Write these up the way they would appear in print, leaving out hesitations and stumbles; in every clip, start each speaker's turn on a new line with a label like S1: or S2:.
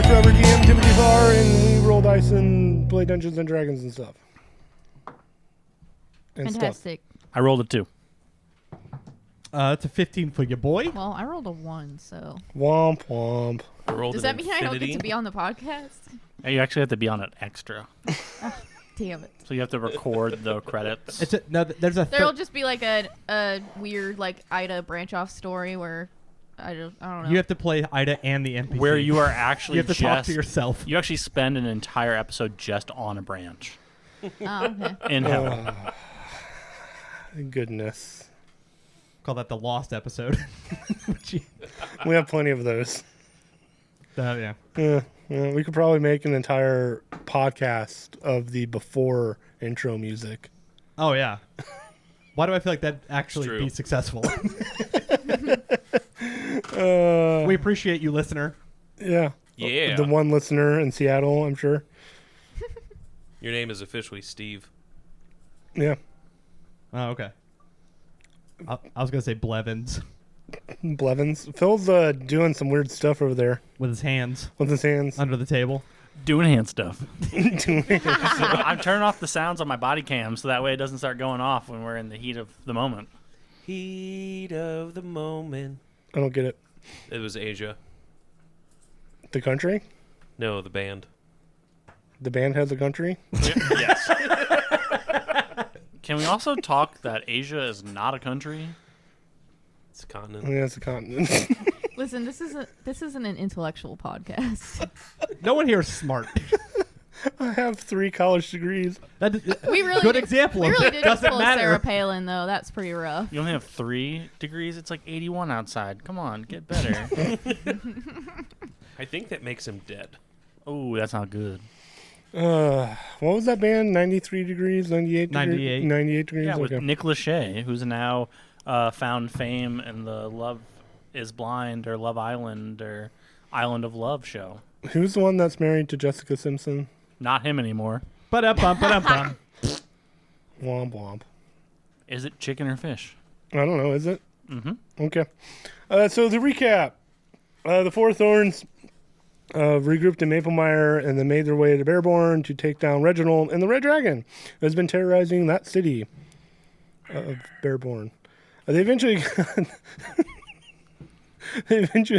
S1: forever DM Timothy Farr, and we roll dice and play Dungeons and Dragons and stuff. And
S2: Fantastic.
S3: I rolled a 2.
S4: It's a 15 for your boy.
S2: Well, I rolled a 1, so.
S1: Womp womp.
S2: Does that mean I don't get to be on the podcast?
S3: Yeah, you actually have to be on it extra.
S2: Damn it.
S3: So you have to record the credits.
S2: There'll just be like a weird like Ida branch off story where I don't know.
S4: You have to play Ida and the NPC.
S3: Where you are actually
S4: you have to talk to yourself.
S3: You actually spend an entire episode just on a branch.
S2: Oh, okay.
S3: In hell.
S1: Goodness.
S4: Call that the Lost episode.
S1: We have plenty of those.
S4: Yeah.
S1: Yeah, we could probably make an entire podcast of the before intro music.
S4: Oh, yeah. Why do I feel like that'd actually be successful? We appreciate you, listener.
S1: Yeah.
S5: Yeah.
S1: The one listener in Seattle, I'm sure.
S5: Your name is officially Steve.
S1: Yeah.
S4: Oh, okay. I was going to say Blevins.
S1: Blevins. Phil's doing some weird stuff over there.
S4: With his hands.
S1: Under
S4: the table.
S3: Doing hand stuff.
S1: Doing hand stuff.
S3: I'm turning off the sounds on my body cam so that way it doesn't start going off when we're in the heat of the moment.
S5: Heat of the moment.
S1: I don't get it.
S5: It was Asia.
S1: The country?
S5: No, the band.
S1: The band has a country?
S3: Yes. Can we also talk that Asia is not a country?
S5: It's a continent.
S1: Yeah, it's a continent.
S2: Listen, this isn't an intellectual podcast.
S4: No one here is smart.
S1: I have 3 college degrees.
S2: We really
S4: good
S2: did,
S4: example.
S2: We really
S4: of it.
S2: did
S4: Doesn't
S2: pull
S4: matter.
S2: Sarah Palin though. That's pretty rough.
S3: You only have 3 degrees? It's like 81 outside. Come on, get better.
S5: I think that makes him dead.
S3: Oh, that's not good.
S1: What was that band? 93 degrees? 98 degrees?
S4: 98.
S1: 98 degrees?
S3: Yeah, with
S1: okay.
S3: Nick Lachey, who's now found fame in the Love is Blind or Love Island or Island of Love show.
S1: Who's the one that's married to Jessica Simpson?
S3: Not him anymore.
S4: Ba-da-bum.
S1: Womp womp.
S3: Is it chicken or fish?
S1: I don't know, is it?
S3: Mm-hmm.
S1: Okay. So the recap. The Four Thorns regrouped in Maplemire and then made their way to Bearborn to take down Reginald and the Red Dragon, who has been terrorizing that city of Bearborn. They eventually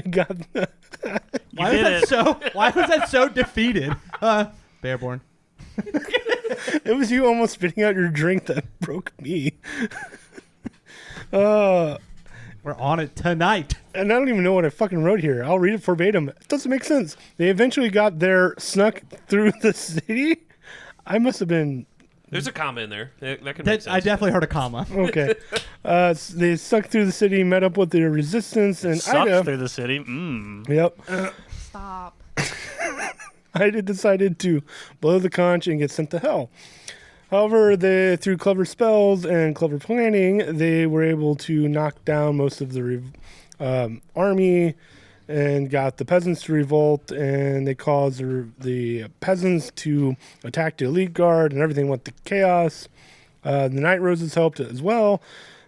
S1: got
S3: Why
S4: was that so defeated? Bearborn.
S1: It was you almost spitting out your drink that broke me. We're
S4: on it tonight.
S1: And I don't even know what I fucking wrote here. I'll read it verbatim. It doesn't make sense. They eventually got there, snuck through the city. I must have been...
S5: There's a comma in there. That can make sense.
S4: I definitely heard a comma.
S1: Okay. They sucked through the city, met up with the resistance, and
S3: Sucked
S1: Ida...
S3: through the city?
S1: Yep.
S2: Stop.
S1: Ida decided to blow the conch and get sent to hell. However, through clever spells and clever planning, they were able to knock down most of the army and got the peasants to revolt, and they caused the peasants to attack the elite guard, and everything went to chaos. The Night Roses helped as well.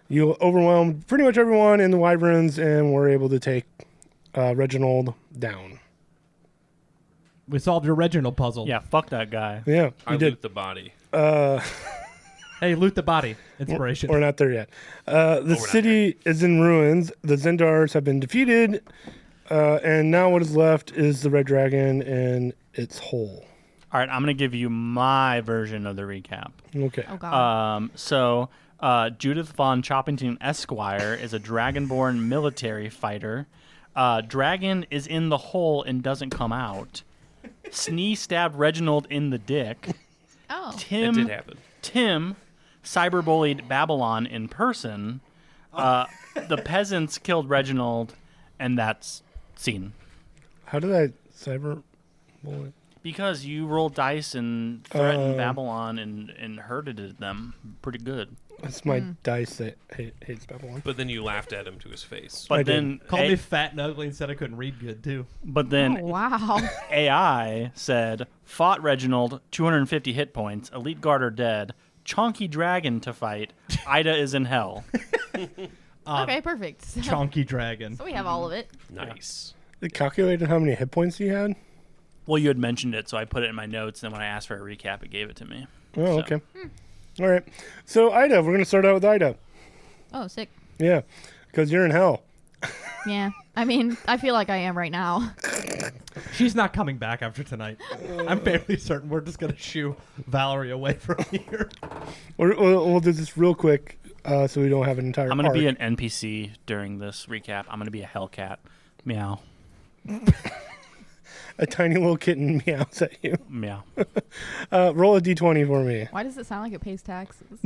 S1: You overwhelmed pretty much everyone in the Wyverns and were able to take Reginald down.
S4: We solved your Reginald puzzle.
S3: Yeah, fuck that guy.
S1: Yeah,
S5: I loot the body.
S4: Hey, loot the body. Inspiration.
S1: We're not there yet. The city is in ruins. The Zendars have been defeated. And now what is left is the Red Dragon and its hole.
S3: All right, I'm going to give you my version of the recap.
S1: Okay.
S2: Oh, God.
S3: So Judith von Choppington Esquire is a Dragonborn military fighter. Dragon is in the hole and doesn't come out. Snee stabbed Reginald in the dick.
S2: Oh.
S5: That did happen.
S3: Tim cyberbullied Babylon in person. The peasants killed Reginald, and that's scene.
S1: How did I cyber bullet?
S3: Because you rolled dice and threatened Babylon and hurted them pretty good.
S1: It's my dice that hates Babylon.
S5: But then you laughed at him to his face.
S3: But then
S4: called me fat and ugly and said I couldn't read good too.
S3: But then
S2: wow.
S3: AI said, fought Reginald, 250 hit points, elite guard are dead, chonky dragon to fight, Ida is in hell.
S2: Okay, perfect.
S4: Chonky dragon.
S2: So we have all of it.
S5: Nice.
S1: They calculated how many hit points he had?
S3: Well, you had mentioned it, so I put it in my notes, and then when I asked for a recap, it gave it to me.
S1: Oh,
S3: So-
S1: okay. All right. So, Ida, we're going to start out with Ida.
S2: Oh, sick.
S1: Yeah, because you're in hell.
S2: Yeah. I mean, I feel like I am right now.
S4: She's not coming back after tonight. I'm fairly certain we're just going to shoo Valerie away from here.
S1: We'll do this real quick so we don't have an entire
S3: I'm going to be
S1: arc.
S3: an NPC during this recap. I'm going to be a Hellcat. Meow.
S1: A tiny little kitten meows at you.
S3: Meow.
S1: Roll a d20 for me.
S2: Why does it sound like it pays taxes?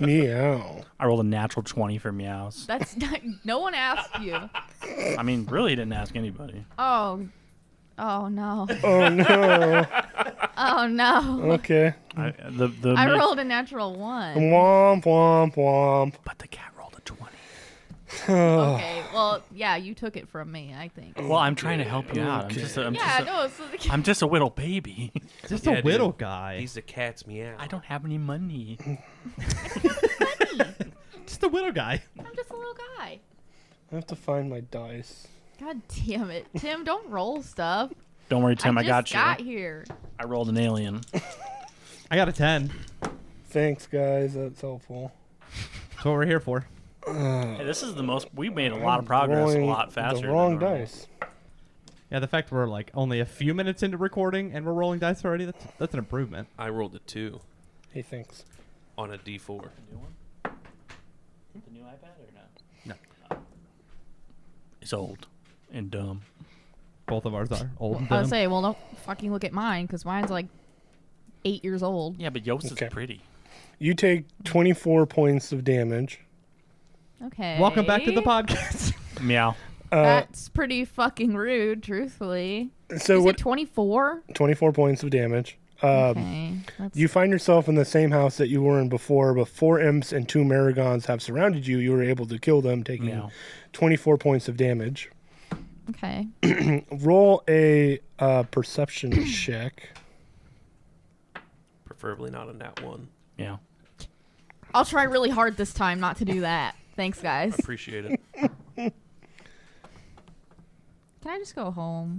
S1: Meow.
S3: I rolled a natural 20 for meows.
S2: That's not, no one asked you.
S3: I mean, really didn't ask anybody.
S2: Oh. Oh no.
S1: Oh, no.
S2: Oh no.
S1: Okay.
S2: I rolled a natural 1.
S1: Womp, womp, womp.
S3: But the cat rolled a 20.
S2: Okay. Well, yeah, you took it from me, I think.
S3: Well, I'm trying to help you out. I'm just a little baby.
S4: Just
S5: Yeah,
S4: a
S5: dude.
S4: little guy.
S5: He's the cat's meow.
S3: I don't have any money.
S4: Just a little guy.
S2: I'm just a little guy.
S1: I have to find my dice.
S2: God damn it. Tim, don't roll stuff.
S3: Don't worry, Tim. I got
S2: just
S3: you.
S2: got here.
S3: I rolled an alien.
S4: I got a 10.
S1: Thanks, guys. That's helpful.
S4: That's what we're here for.
S3: Hey, this is the most. We made a lot of progress a
S1: Rolling
S3: lot faster.
S1: The wrong
S3: than normal.
S1: dice.
S4: Yeah, the fact we're like only a few minutes into recording and we're rolling dice already, that's an improvement.
S5: I rolled a 2
S1: Hey, thanks.
S5: on a D4.
S3: New one? The new iPad or no?
S4: No.
S3: It's old and dumb.
S4: Both of ours are old and
S2: I
S4: dumb.
S2: would say, well, don't fucking look at mine, because mine's like 8 years old.
S3: Yeah, but yours
S1: Okay.
S3: is pretty.
S1: You take 24 points of damage.
S2: Okay.
S4: Welcome back to the podcast.
S3: Meow.
S2: That's pretty fucking rude, truthfully.
S1: So
S2: Is
S1: what?
S2: it 24?
S1: 24 points of damage.
S2: Okay. That's,
S1: You find yourself in the same house that you were in before, but 4 imps and 2 marigons have surrounded you. You were able to kill them, taking
S3: Meow.
S1: 24 points of damage.
S2: okay.
S1: Roll a perception check.
S5: Preferably not a nat 1.
S3: Meow.
S2: I'll try really hard this time not to do that. Thanks, guys.
S5: Appreciate it.
S2: Can I just go home?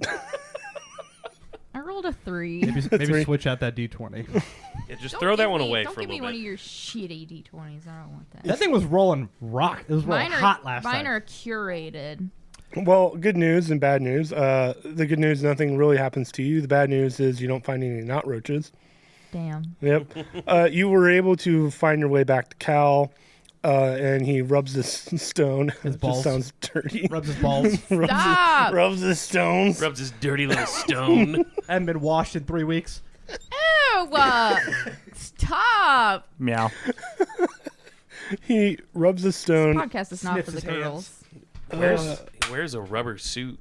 S2: I rolled a 3.
S4: maybe
S1: Three.
S4: switch out that D20.
S5: Yeah, just
S2: Don't
S5: throw that
S2: give
S5: one
S2: me-
S5: away
S2: don't
S5: for a
S2: give me
S5: little
S2: one
S5: bit.
S2: of your shitty D20s. I don't want that.
S4: That thing was rolling rock. It was rolling hot last
S2: mine
S4: time.
S2: are curated.
S1: Well, good news and bad news. The good news, nothing really happens to you. The bad news is you don't find any knot roaches.
S2: Damn.
S1: Yep. You were able to find your way back to Cal, and he rubs this stone.
S4: His
S1: It
S4: balls.
S1: just sounds dirty.
S4: Rubs his balls.
S2: Stop!
S1: Rubs the stones.
S5: Rubs his dirty little stone.
S4: Hadn't been washed in 3 weeks.
S2: Ew! Stop!
S3: Meow.
S1: He rubs the stone.
S2: Podcast is not
S4: Sniffs
S2: for the
S4: his hands.
S2: girls.
S5: He wears a rubber suit.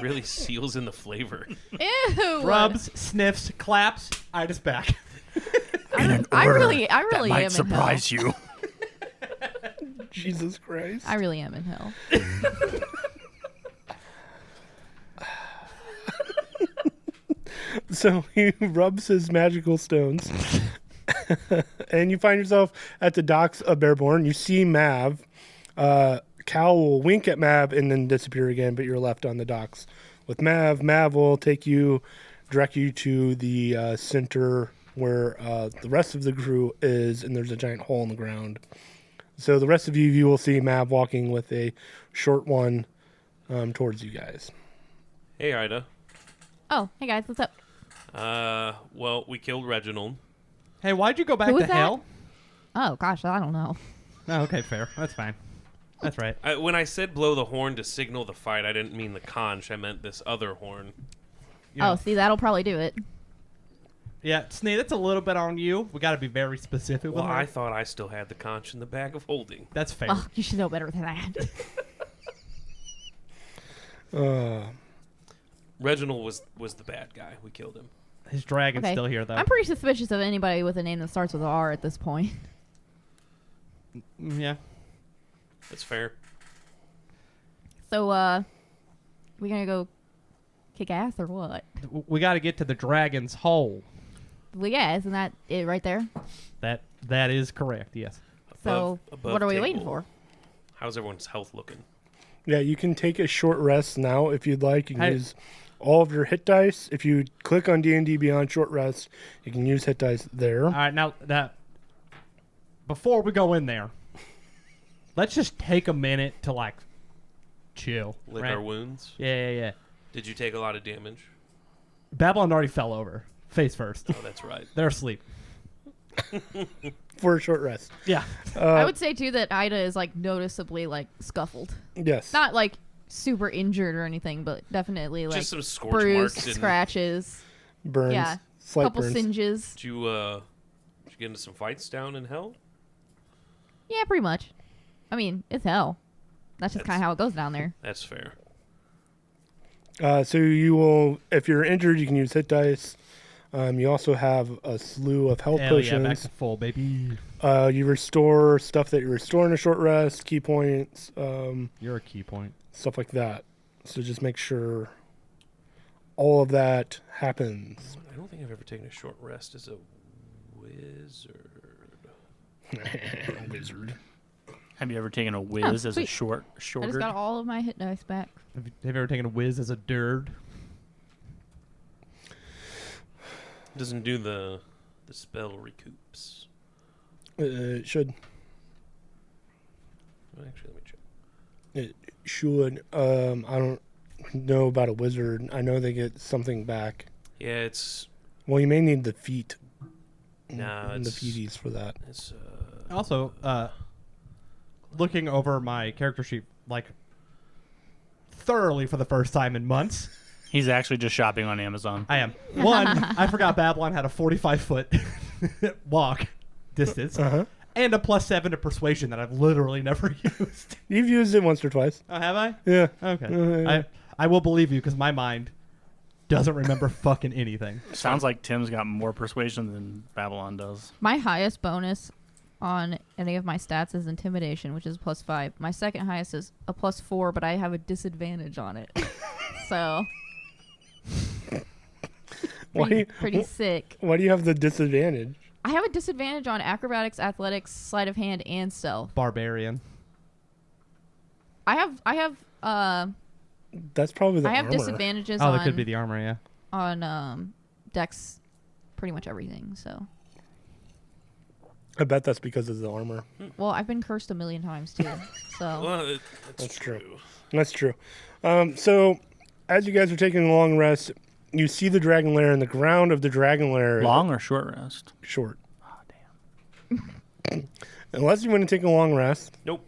S5: Really seals in the flavor.
S2: Ew!
S4: Rubs, sniffs, claps. Ida's back.
S2: I really am in hell.
S3: you.
S1: Jesus Christ.
S2: I really am in hell.
S1: So he rubs his magical stones. And you find yourself at the docks of Bearborn. You see Mav. Cal will wink at Mav and then disappear again, but you're left on the docks with Mav. Mav will direct you to the center where the rest of the crew is, and there's a giant hole in the ground. So the rest of you will see Mav walking with a short one towards you guys.
S5: Hey, Ida.
S2: Oh, hey guys, what's up?
S5: Well, we killed Reginald.
S4: Hey, why'd you go back
S2: Who
S4: to
S2: was that?
S4: hell?
S2: Oh gosh, I don't know.
S4: Oh, okay, fair. That's fine. That's right.
S5: When I said blow the horn to signal the fight, I didn't mean the conch. I meant this other horn.
S4: You know.
S2: Oh, see, that'll probably do it.
S4: Yeah, Snee, that's a little bit on you. We got to be very specific
S5: Well,
S4: with her.
S5: I thought I still had the conch in the bag of holding.
S4: That's fair.
S2: Oh, you should know better than that.
S5: Reginald was the bad guy. We killed him.
S4: His dragon's
S2: Okay.
S4: still here, though.
S2: I'm pretty suspicious of anybody with a name that starts with R at this point.
S4: Yeah.
S5: That's fair.
S2: So, we gonna go kick ass or what?
S4: We got to get to the dragon's hole.
S2: Well, yeah, isn't that it right there?
S4: That is correct, yes.
S2: So,
S5: Above
S2: what are we
S5: table.
S2: waiting for?
S5: How's everyone's health looking?
S1: Yeah, you can take a short rest now if you'd like. You can
S4: Hey.
S1: use all of your hit dice. If you click on D&D Beyond Short Rest, you can use hit dice there.
S4: All right, now that before we go in there, let's just take a minute to like chill.
S5: Lick
S4: right?
S5: our wounds.
S4: Yeah.
S5: Did you take a lot of damage?
S4: Babylon already fell over, face first.
S5: Oh, that's right.
S4: They're asleep.
S1: For a short rest.
S4: Yeah.
S2: I would say too that Ida is like noticeably like scuffled.
S1: Yes.
S2: Not like super injured or anything, but definitely like
S5: Just some scorch
S2: bruised,
S5: marks. And
S2: scratches.
S1: Burns.
S2: Yeah.
S1: Slight
S2: Couple
S1: burns.
S2: singes.
S5: did you get into some fights down in hell?
S2: Yeah, pretty much. I mean, it's hell. That's just kind of how it goes down there.
S5: That's fair.
S1: So you will, if you're injured, you can use hit dice. You also have a slew of health
S4: Hell yeah, back
S1: potions.
S4: to full, baby.
S1: You restore stuff that you restore in a short rest, key points,
S4: You're a key point.
S1: stuff like that. So just make sure all of that happens.
S5: I don't think I've ever taken a short rest as a wizard.
S1: Wizard.
S3: Have you ever taken a whiz as a
S2: sweet. I
S3: shorter?
S2: just got all of my hit dice back.
S4: Have you ever taken a whiz as a dird?
S5: Doesn't do the spell recoups.
S1: It should.
S5: Well, actually, let me check.
S1: It should. I don't know about a wizard. I know they get something back.
S5: Yeah, it's
S1: Well, you may need the feet.
S5: Nah,
S1: and the
S5: it's-
S1: feeties for that.
S5: it's
S4: Also, looking over my character sheet, like, thoroughly for the first time in months.
S3: He's actually just shopping on Amazon.
S4: I am. One, I forgot Babylon had a 45-foot walk distance
S1: Uh-huh.
S4: and a +7 to persuasion that I've literally never used.
S1: You've used it once or twice.
S4: Oh, have I?
S1: Yeah.
S4: Okay. I will believe you because my mind doesn't remember fucking anything.
S3: Sounds like Tim's got more persuasion than Babylon does.
S2: My highest bonus on any of my stats is intimidation, which is +5. My second highest is a +4, but I have a disadvantage on it. So pretty sick.
S1: Why do you have the disadvantage?
S2: I have a disadvantage on acrobatics, athletics, sleight of hand, and stealth.
S4: Barbarian.
S2: I have
S1: That's probably the
S2: I have
S1: armor.
S2: disadvantages
S4: Oh,
S2: on
S4: that could be the armor, yeah.
S2: dex, pretty much everything. So
S1: I bet that's because of the armor.
S2: well, I've been cursed a million times too. So
S5: well,
S1: That's true.
S5: true.
S1: That's true. So, as you guys are taking a long rest, you see the dragon lair, and the ground of the dragon lair
S3: Long or short rest?
S1: is short.
S3: Oh, damn.
S1: Unless you want to take a long rest.
S5: Nope.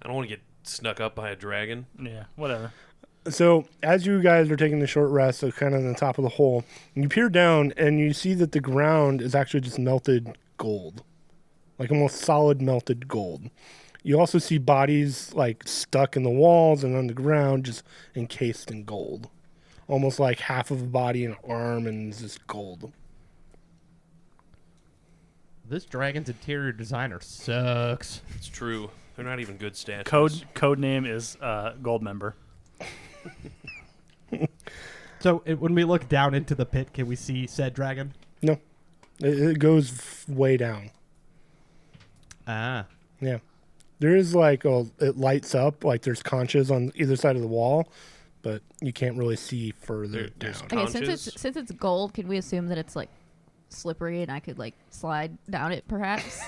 S5: I don't want to get snuck up by a dragon.
S3: Yeah, whatever.
S1: So, as you guys are taking the short rest, so kind of on the top of the hole, you peer down and you see that the ground is actually just melted gold, like almost solid melted gold. You also see bodies like stuck in the walls and on the ground, just encased in gold, almost like half of a body and an arm, and it's just gold.
S4: This dragon's interior designer sucks.
S5: It's true. They're not even good statues.
S3: Code name is Gold Member.
S4: So when we look down into the pit, can we see said dragon?
S1: No, it goes way down.
S4: Ah.
S1: Yeah. There is like it lights up, like there's conches on either side of the wall, but you can't really see further
S5: There's
S1: down.
S2: okay,
S5: Conches?
S2: since it's gold, can we assume that it's like slippery and I could like slide down it perhaps?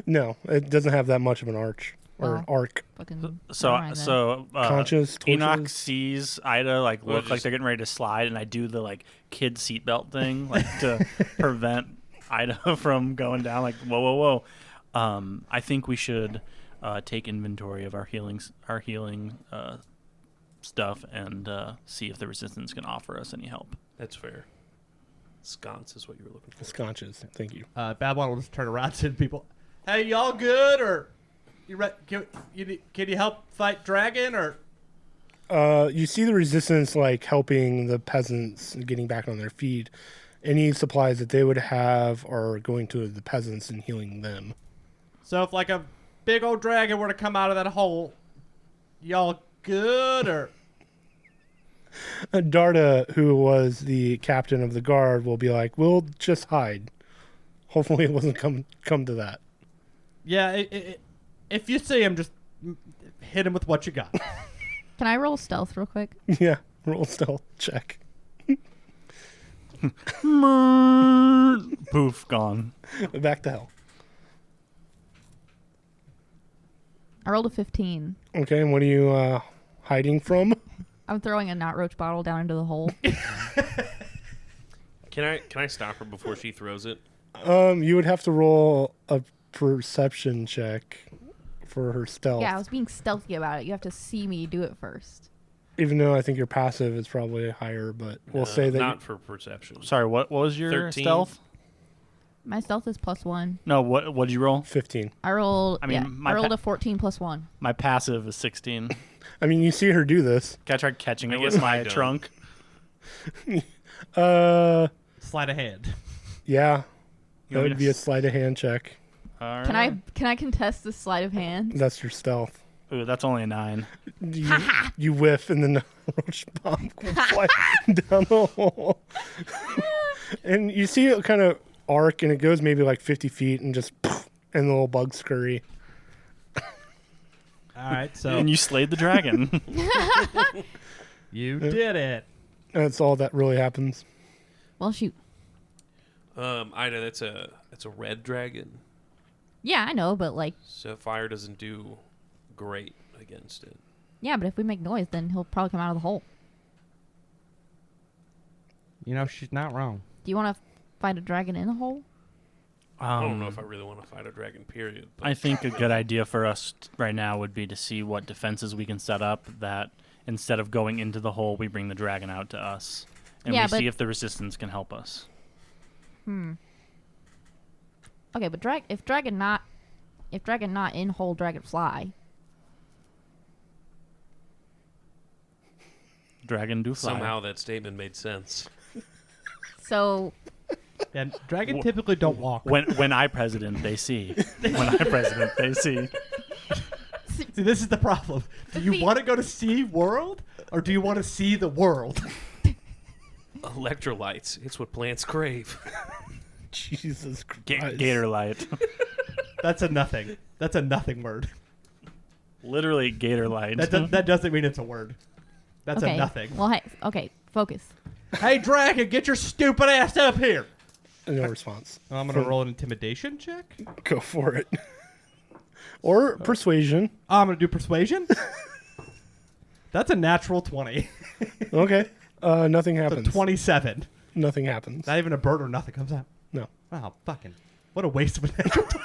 S1: No, it doesn't have that much of an arch or
S2: Wow.
S1: arc.
S2: Fucking never
S3: So
S2: mind then.
S1: Conches,
S3: Enoch
S1: torches.
S3: sees Ida like
S5: Well,
S3: look like
S5: just-
S3: they're getting ready to slide, and I do the like kid seatbelt thing, like to prevent Ida from going down. Like whoa. I think we should take inventory of our healing stuff and see if the resistance can offer us any help.
S5: That's fair. Sconce is what you were looking for.
S1: It's conches. Thank you.
S4: Babylon will just turn around to people. Hey, y'all good? Or can you help fight dragon? Or
S1: You see the resistance like helping the peasants getting back on their feet. Any supplies that they would have are going to the peasants and healing them.
S4: so if like a big old dragon were to come out of that hole, y'all good? Or
S1: Darda, who was the captain of the guard, will be like, "We'll just hide. Hopefully, it wasn't come to that."
S4: yeah, if you see him, just hit him with what you got.
S2: Can I roll stealth real quick?
S1: Yeah, Roll stealth check.
S3: Poof, gone.
S1: Back to hell.
S2: I rolled a 15.
S1: Okay, and what are you hiding from?
S2: I'm throwing a not roach bottle down into the hole.
S5: Can I stop her before she throws it?
S1: You would have to roll a perception check for her stealth.
S2: Yeah, I was being stealthy about it. You have to see me do it first.
S1: Even though I think your passive is probably higher, but we'll say that.
S5: Not for perception.
S3: Sorry, what was your
S5: 13.
S3: stealth?
S2: My stealth is +1.
S3: No, what did you roll?
S1: 15.
S2: I rolled.
S3: I mean,
S2: I rolled a 14 +1.
S3: My passive is 16.
S1: I mean, you see her do this.
S3: Can I try catching
S5: I
S3: it
S5: guess
S3: with
S5: I
S3: my
S5: don't.
S3: trunk?
S4: Sleight of hand.
S1: Yeah.
S3: You
S1: That
S3: want me
S1: would be
S3: to
S1: a sleight of hand check.
S3: All
S2: Can
S3: right.
S2: I contest this sleight of hand?
S1: That's your stealth.
S3: Ooh, that's only a 9.
S1: You whiff, and then the roach bomb will fly down the hole. And you see it kind of arc, and it goes maybe like 50 feet, and just and the little bugs scurry.
S4: All right, so
S3: And you slayed the dragon.
S4: you did it.
S1: And that's all that really happens.
S2: Well, shoot.
S5: Ida, that's a red dragon.
S2: Yeah, I know, but like,
S5: So fire doesn't do great against it.
S2: yeah, but if we make noise, then he'll probably come out of the hole.
S4: You know, she's not wrong.
S2: Do you want to fight a dragon in the hole?
S5: I don't know if I really want to fight a dragon, period. But
S3: I think a good idea for us right now would be to see what defenses we can set up that instead of going into the hole, we bring the dragon out to us. And
S2: Yeah,
S3: we
S2: but-
S3: see if the resistance can help us.
S2: Okay, but if dragon not in hole, dragon fly.
S3: Dragon do fly.
S5: somehow that statement made sense.
S2: So
S4: And dragon typically don't walk.
S3: When I president, they see. When I president, they see.
S4: See, this is the problem. Do you want to go to Sea World, or do you want to see the world?
S5: Electrolytes. It's what plants crave.
S1: Jesus Christ.
S3: Gator light.
S4: That's a nothing. That's a nothing word.
S3: Literally gator light.
S4: That doesn't mean it's a word. That's
S2: okay.
S4: a nothing.
S2: Well, hey, okay, focus.
S4: Hey, dragon, get your stupid ass up here.
S1: No response.
S4: I'm going to roll an intimidation check.
S1: Go for it. Or persuasion.
S4: I'm going to do persuasion. That's a natural 20.
S1: Okay. Nothing
S4: So
S1: happens.
S4: 27.
S1: Nothing happens.
S4: Not even a bird or nothing comes out.
S1: No.
S4: Wow, fucking. What a waste of a natural 20.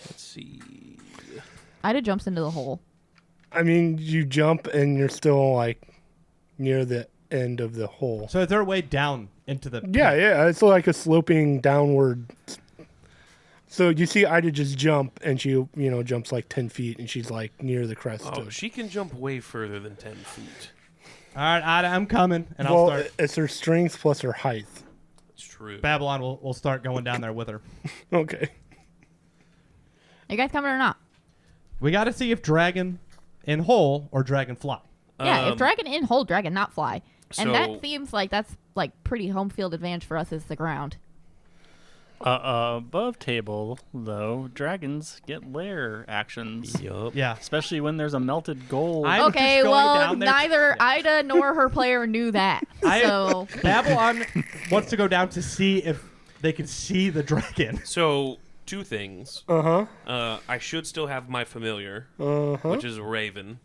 S5: Let's see.
S2: Ida jumps into the hole.
S1: I mean, you jump and you're still like near the end of the hole.
S4: So is there a way down into the
S1: Yeah, yeah. It's like a sloping downward. So you see Ida just jump, and she, jumps like 10 feet, and she's like near the crest.
S5: Oh, she can jump way further than 10 feet.
S4: All right, Ida, I'm coming, and
S1: well,
S4: I'll start.
S1: it's her strength plus her height.
S5: It's true.
S4: Babylon will start going down there with her.
S1: Okay.
S2: You guys coming or not?
S4: We got to see if dragon in hole or dragon fly.
S2: Yeah, if dragon in hole, dragon not fly. And
S5: so-
S2: that seems like that's like pretty home field advantage for us as the ground.
S3: Above table, though, dragons get lair actions.
S5: Yup.
S4: Yeah.
S3: Especially when there's a melted gold.
S4: I'm
S2: Okay,
S4: just going
S2: well,
S4: down there-
S2: neither
S4: Yeah.
S2: Ida nor her player knew that. So
S4: Babylon wants to go down to see if they can see the dragon.
S5: So, two things.
S1: Uh-huh.
S5: I should still have my familiar,
S1: Uh-huh.
S5: which is a raven.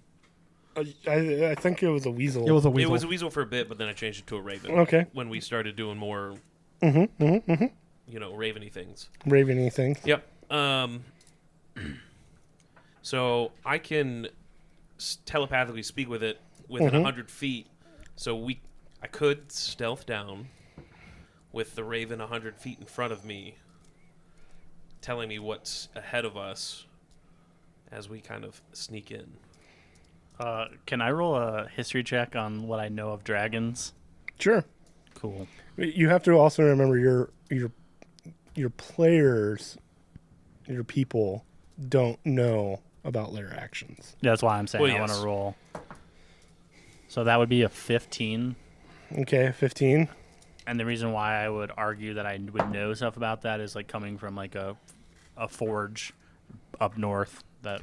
S1: I think it was a weasel.
S4: It was a weasel.
S5: It was a weasel for a bit, but then I changed it to a raven.
S1: Okay.
S5: When we started doing more, raveny things.
S1: Raveny thing.
S5: Yep. So I can telepathically speak with it within 100 feet. So I could stealth down with the raven 100 feet in front of me, telling me what's ahead of us as we kind of sneak in.
S3: Can I roll a history check on what I know of dragons?
S1: Sure.
S3: Cool.
S1: You have to also remember your players, your people, don't know about lair actions.
S3: Yeah, that's why I'm saying
S5: Well,
S3: I want
S5: yes.
S3: to roll. So that would be a 15.
S1: Okay, 15.
S3: And the reason why I would argue that I would know stuff about that is like coming from like a forge up north that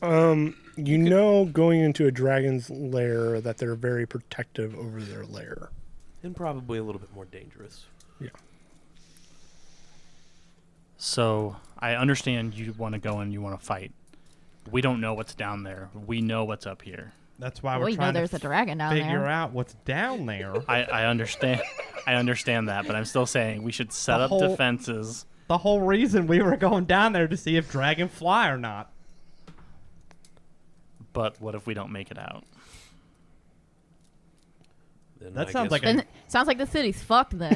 S1: You know, going into a dragon's lair that they're very protective over their lair.
S5: And probably a little bit more dangerous.
S1: Yeah.
S3: So I understand you want to go and you want to fight. We don't know what's down there. We know what's up here.
S4: That's why
S2: Well,
S4: we're
S2: you know
S4: trying
S2: there's
S4: to
S2: a dragon down
S4: figure
S2: there.
S4: out what's down there.
S3: I understand. I understand that, but I'm still saying we should set
S4: The
S3: up
S4: whole-
S3: defenses.
S4: The whole reason we were going down there to see if dragons fly or not.
S3: But what if we don't make it out?
S5: Then
S4: That
S5: I
S4: sounds
S5: guess-
S4: like
S2: Then sounds like the city's fucked then.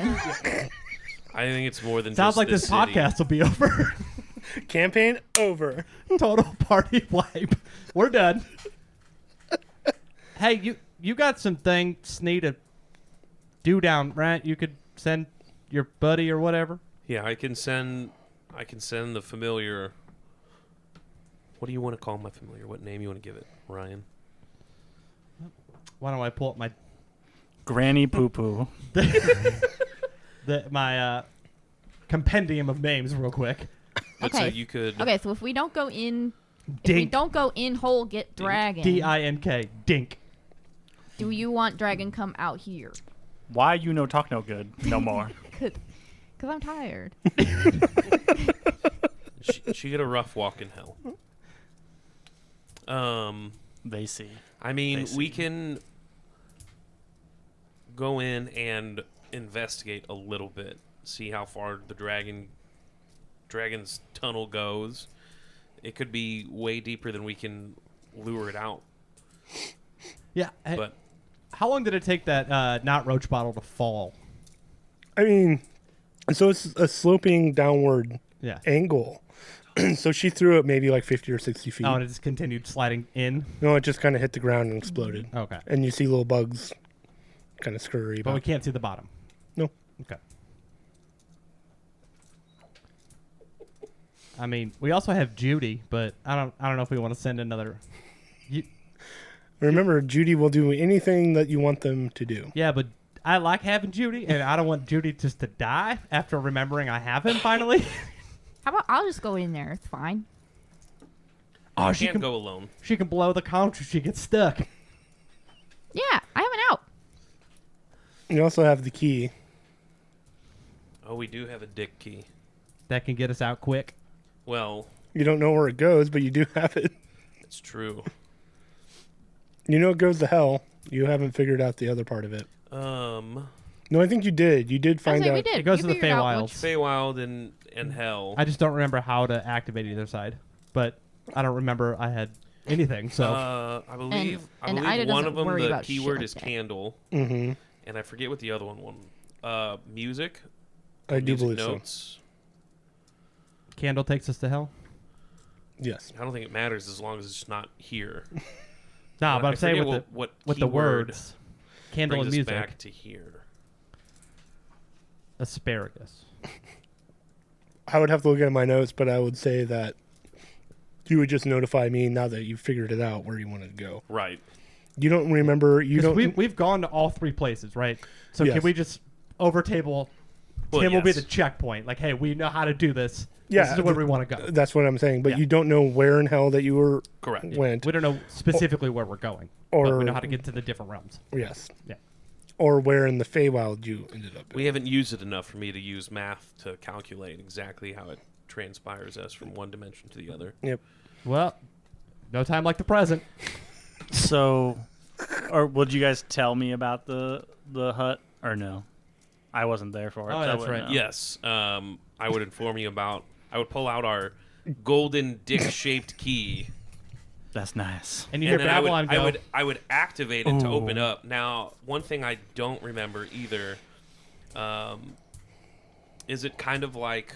S5: I think it's more than
S4: Sounds
S5: just
S4: like
S5: the
S4: this
S5: city.
S4: podcast will be over.
S1: Campaign over.
S4: Total party wipe. We're done. Hey, you got some things need to do down, right? You could send your buddy or whatever.
S5: Yeah, I can send the familiar. What do you want to call my familiar? What name you want to give it, Ryan?
S4: Why don't I pull up my
S3: Granny Poo Poo.
S4: my compendium of names real quick?
S5: But so
S2: Okay.
S5: you could.
S2: Okay, so if we don't go in, if we
S4: Dink.
S2: don't go in whole, get dragon.
S4: D-I-N-K. Dink.
S2: Do you want dragon come out here?
S3: Why you no talk no good no more?
S2: Cause I'm tired.
S5: She get a rough walk in hell.
S3: They see.
S5: I mean,
S3: They see.
S5: we can go in and investigate a little bit, see how far the dragon's tunnel goes. It could be way deeper than we can lure it out.
S4: Yeah. Hey,
S5: But
S4: how long did it take that not roach bottle to fall?
S1: I mean, so it's a sloping downward
S4: Yeah.
S1: angle. So she threw it maybe like 50 or 60 feet.
S4: Oh, and it just continued sliding in.
S1: No, it just kind of hit the ground and exploded.
S4: Okay.
S1: And you see little bugs kind of scurry
S4: But we
S1: about.
S4: can't see the bottom.
S1: No.
S4: Okay. I mean, we also have Judy, but I don't know if we want to send another.
S1: Remember, Judy will do anything that you want them to do.
S4: Yeah, but I like having Judy, and I don't want Judy just to die after remembering I have him finally.
S2: How about I'll just go in there? It's fine.
S4: Oh,
S5: she can't go alone.
S4: She can blow the conch if she gets stuck.
S2: Yeah, I have an out.
S1: You also have the key.
S5: Oh, we do have a dick key.
S4: That can get us out quick.
S5: Well,
S1: You don't know where it goes, but you do have it.
S5: it's true.
S1: You know it goes to hell. You haven't figured out the other part of it. No, I think you did. You did
S2: I
S1: find
S2: say
S1: out.
S2: we did.
S4: It goes
S2: You
S4: to the
S2: figured out
S4: Feywilds.
S2: which-
S5: Feywild and hell.
S4: I just don't remember how to activate either side, but I don't remember I had anything. So
S5: I believe
S2: and Ida
S5: one
S2: doesn't
S5: of them,
S2: worry
S5: the
S2: about shit
S5: keyword
S2: like
S5: is
S2: that.
S5: candle,
S1: Mm-hmm.
S5: and I forget what the other one. Music.
S1: I do
S5: Music
S1: believe
S5: notes.
S4: candle takes us to hell.
S1: so. Yes.
S5: I don't think it matters as long as it's not here.
S4: Nah, but
S5: I
S4: I'm saying
S5: forget
S4: with
S5: what
S4: the
S5: keyword
S4: words, candle
S5: brings
S4: and
S5: us
S4: music,
S5: back to here.
S4: asparagus.
S1: I would have to look at my notes, but I would say that you would just notify me now that you figured it out where you wanted to go.
S5: Right.
S1: You don't remember. You
S4: 'Cause
S1: don't.
S4: we've gone to all three places, right? So
S1: Yes.
S4: can we just over table?
S5: Well,
S4: Tim will be
S5: yes.
S4: the checkpoint. Like, hey, we know how to do this.
S1: Yeah,
S4: This is where we want to go.
S1: That's what I'm saying. But
S4: Yeah.
S1: you don't know where in hell that you were
S5: Correct.
S1: went.
S4: We don't know specifically where we're going, but
S1: Or-
S4: we know how to get to the different realms.
S1: Yes.
S4: Yeah.
S1: Or where in the Feywild you ended up.
S5: We haven't used it enough for me to use math to calculate exactly how it transpires us from one dimension to the other.
S1: Yep.
S4: Well, no time like the present.
S3: So, or would you guys tell me about the hut or no? I wasn't there for it.
S4: Oh,
S3: so I
S4: that's
S3: wouldn't
S4: right.
S3: know.
S5: Yes. I would inform you about. I would pull out our golden dick-shaped key.
S4: That's nice. And you
S5: And
S4: hear
S5: then
S4: Babylon go.
S5: I would activate it to
S3: Ooh.
S5: open up. Now, one thing I don't remember either, is it kind of like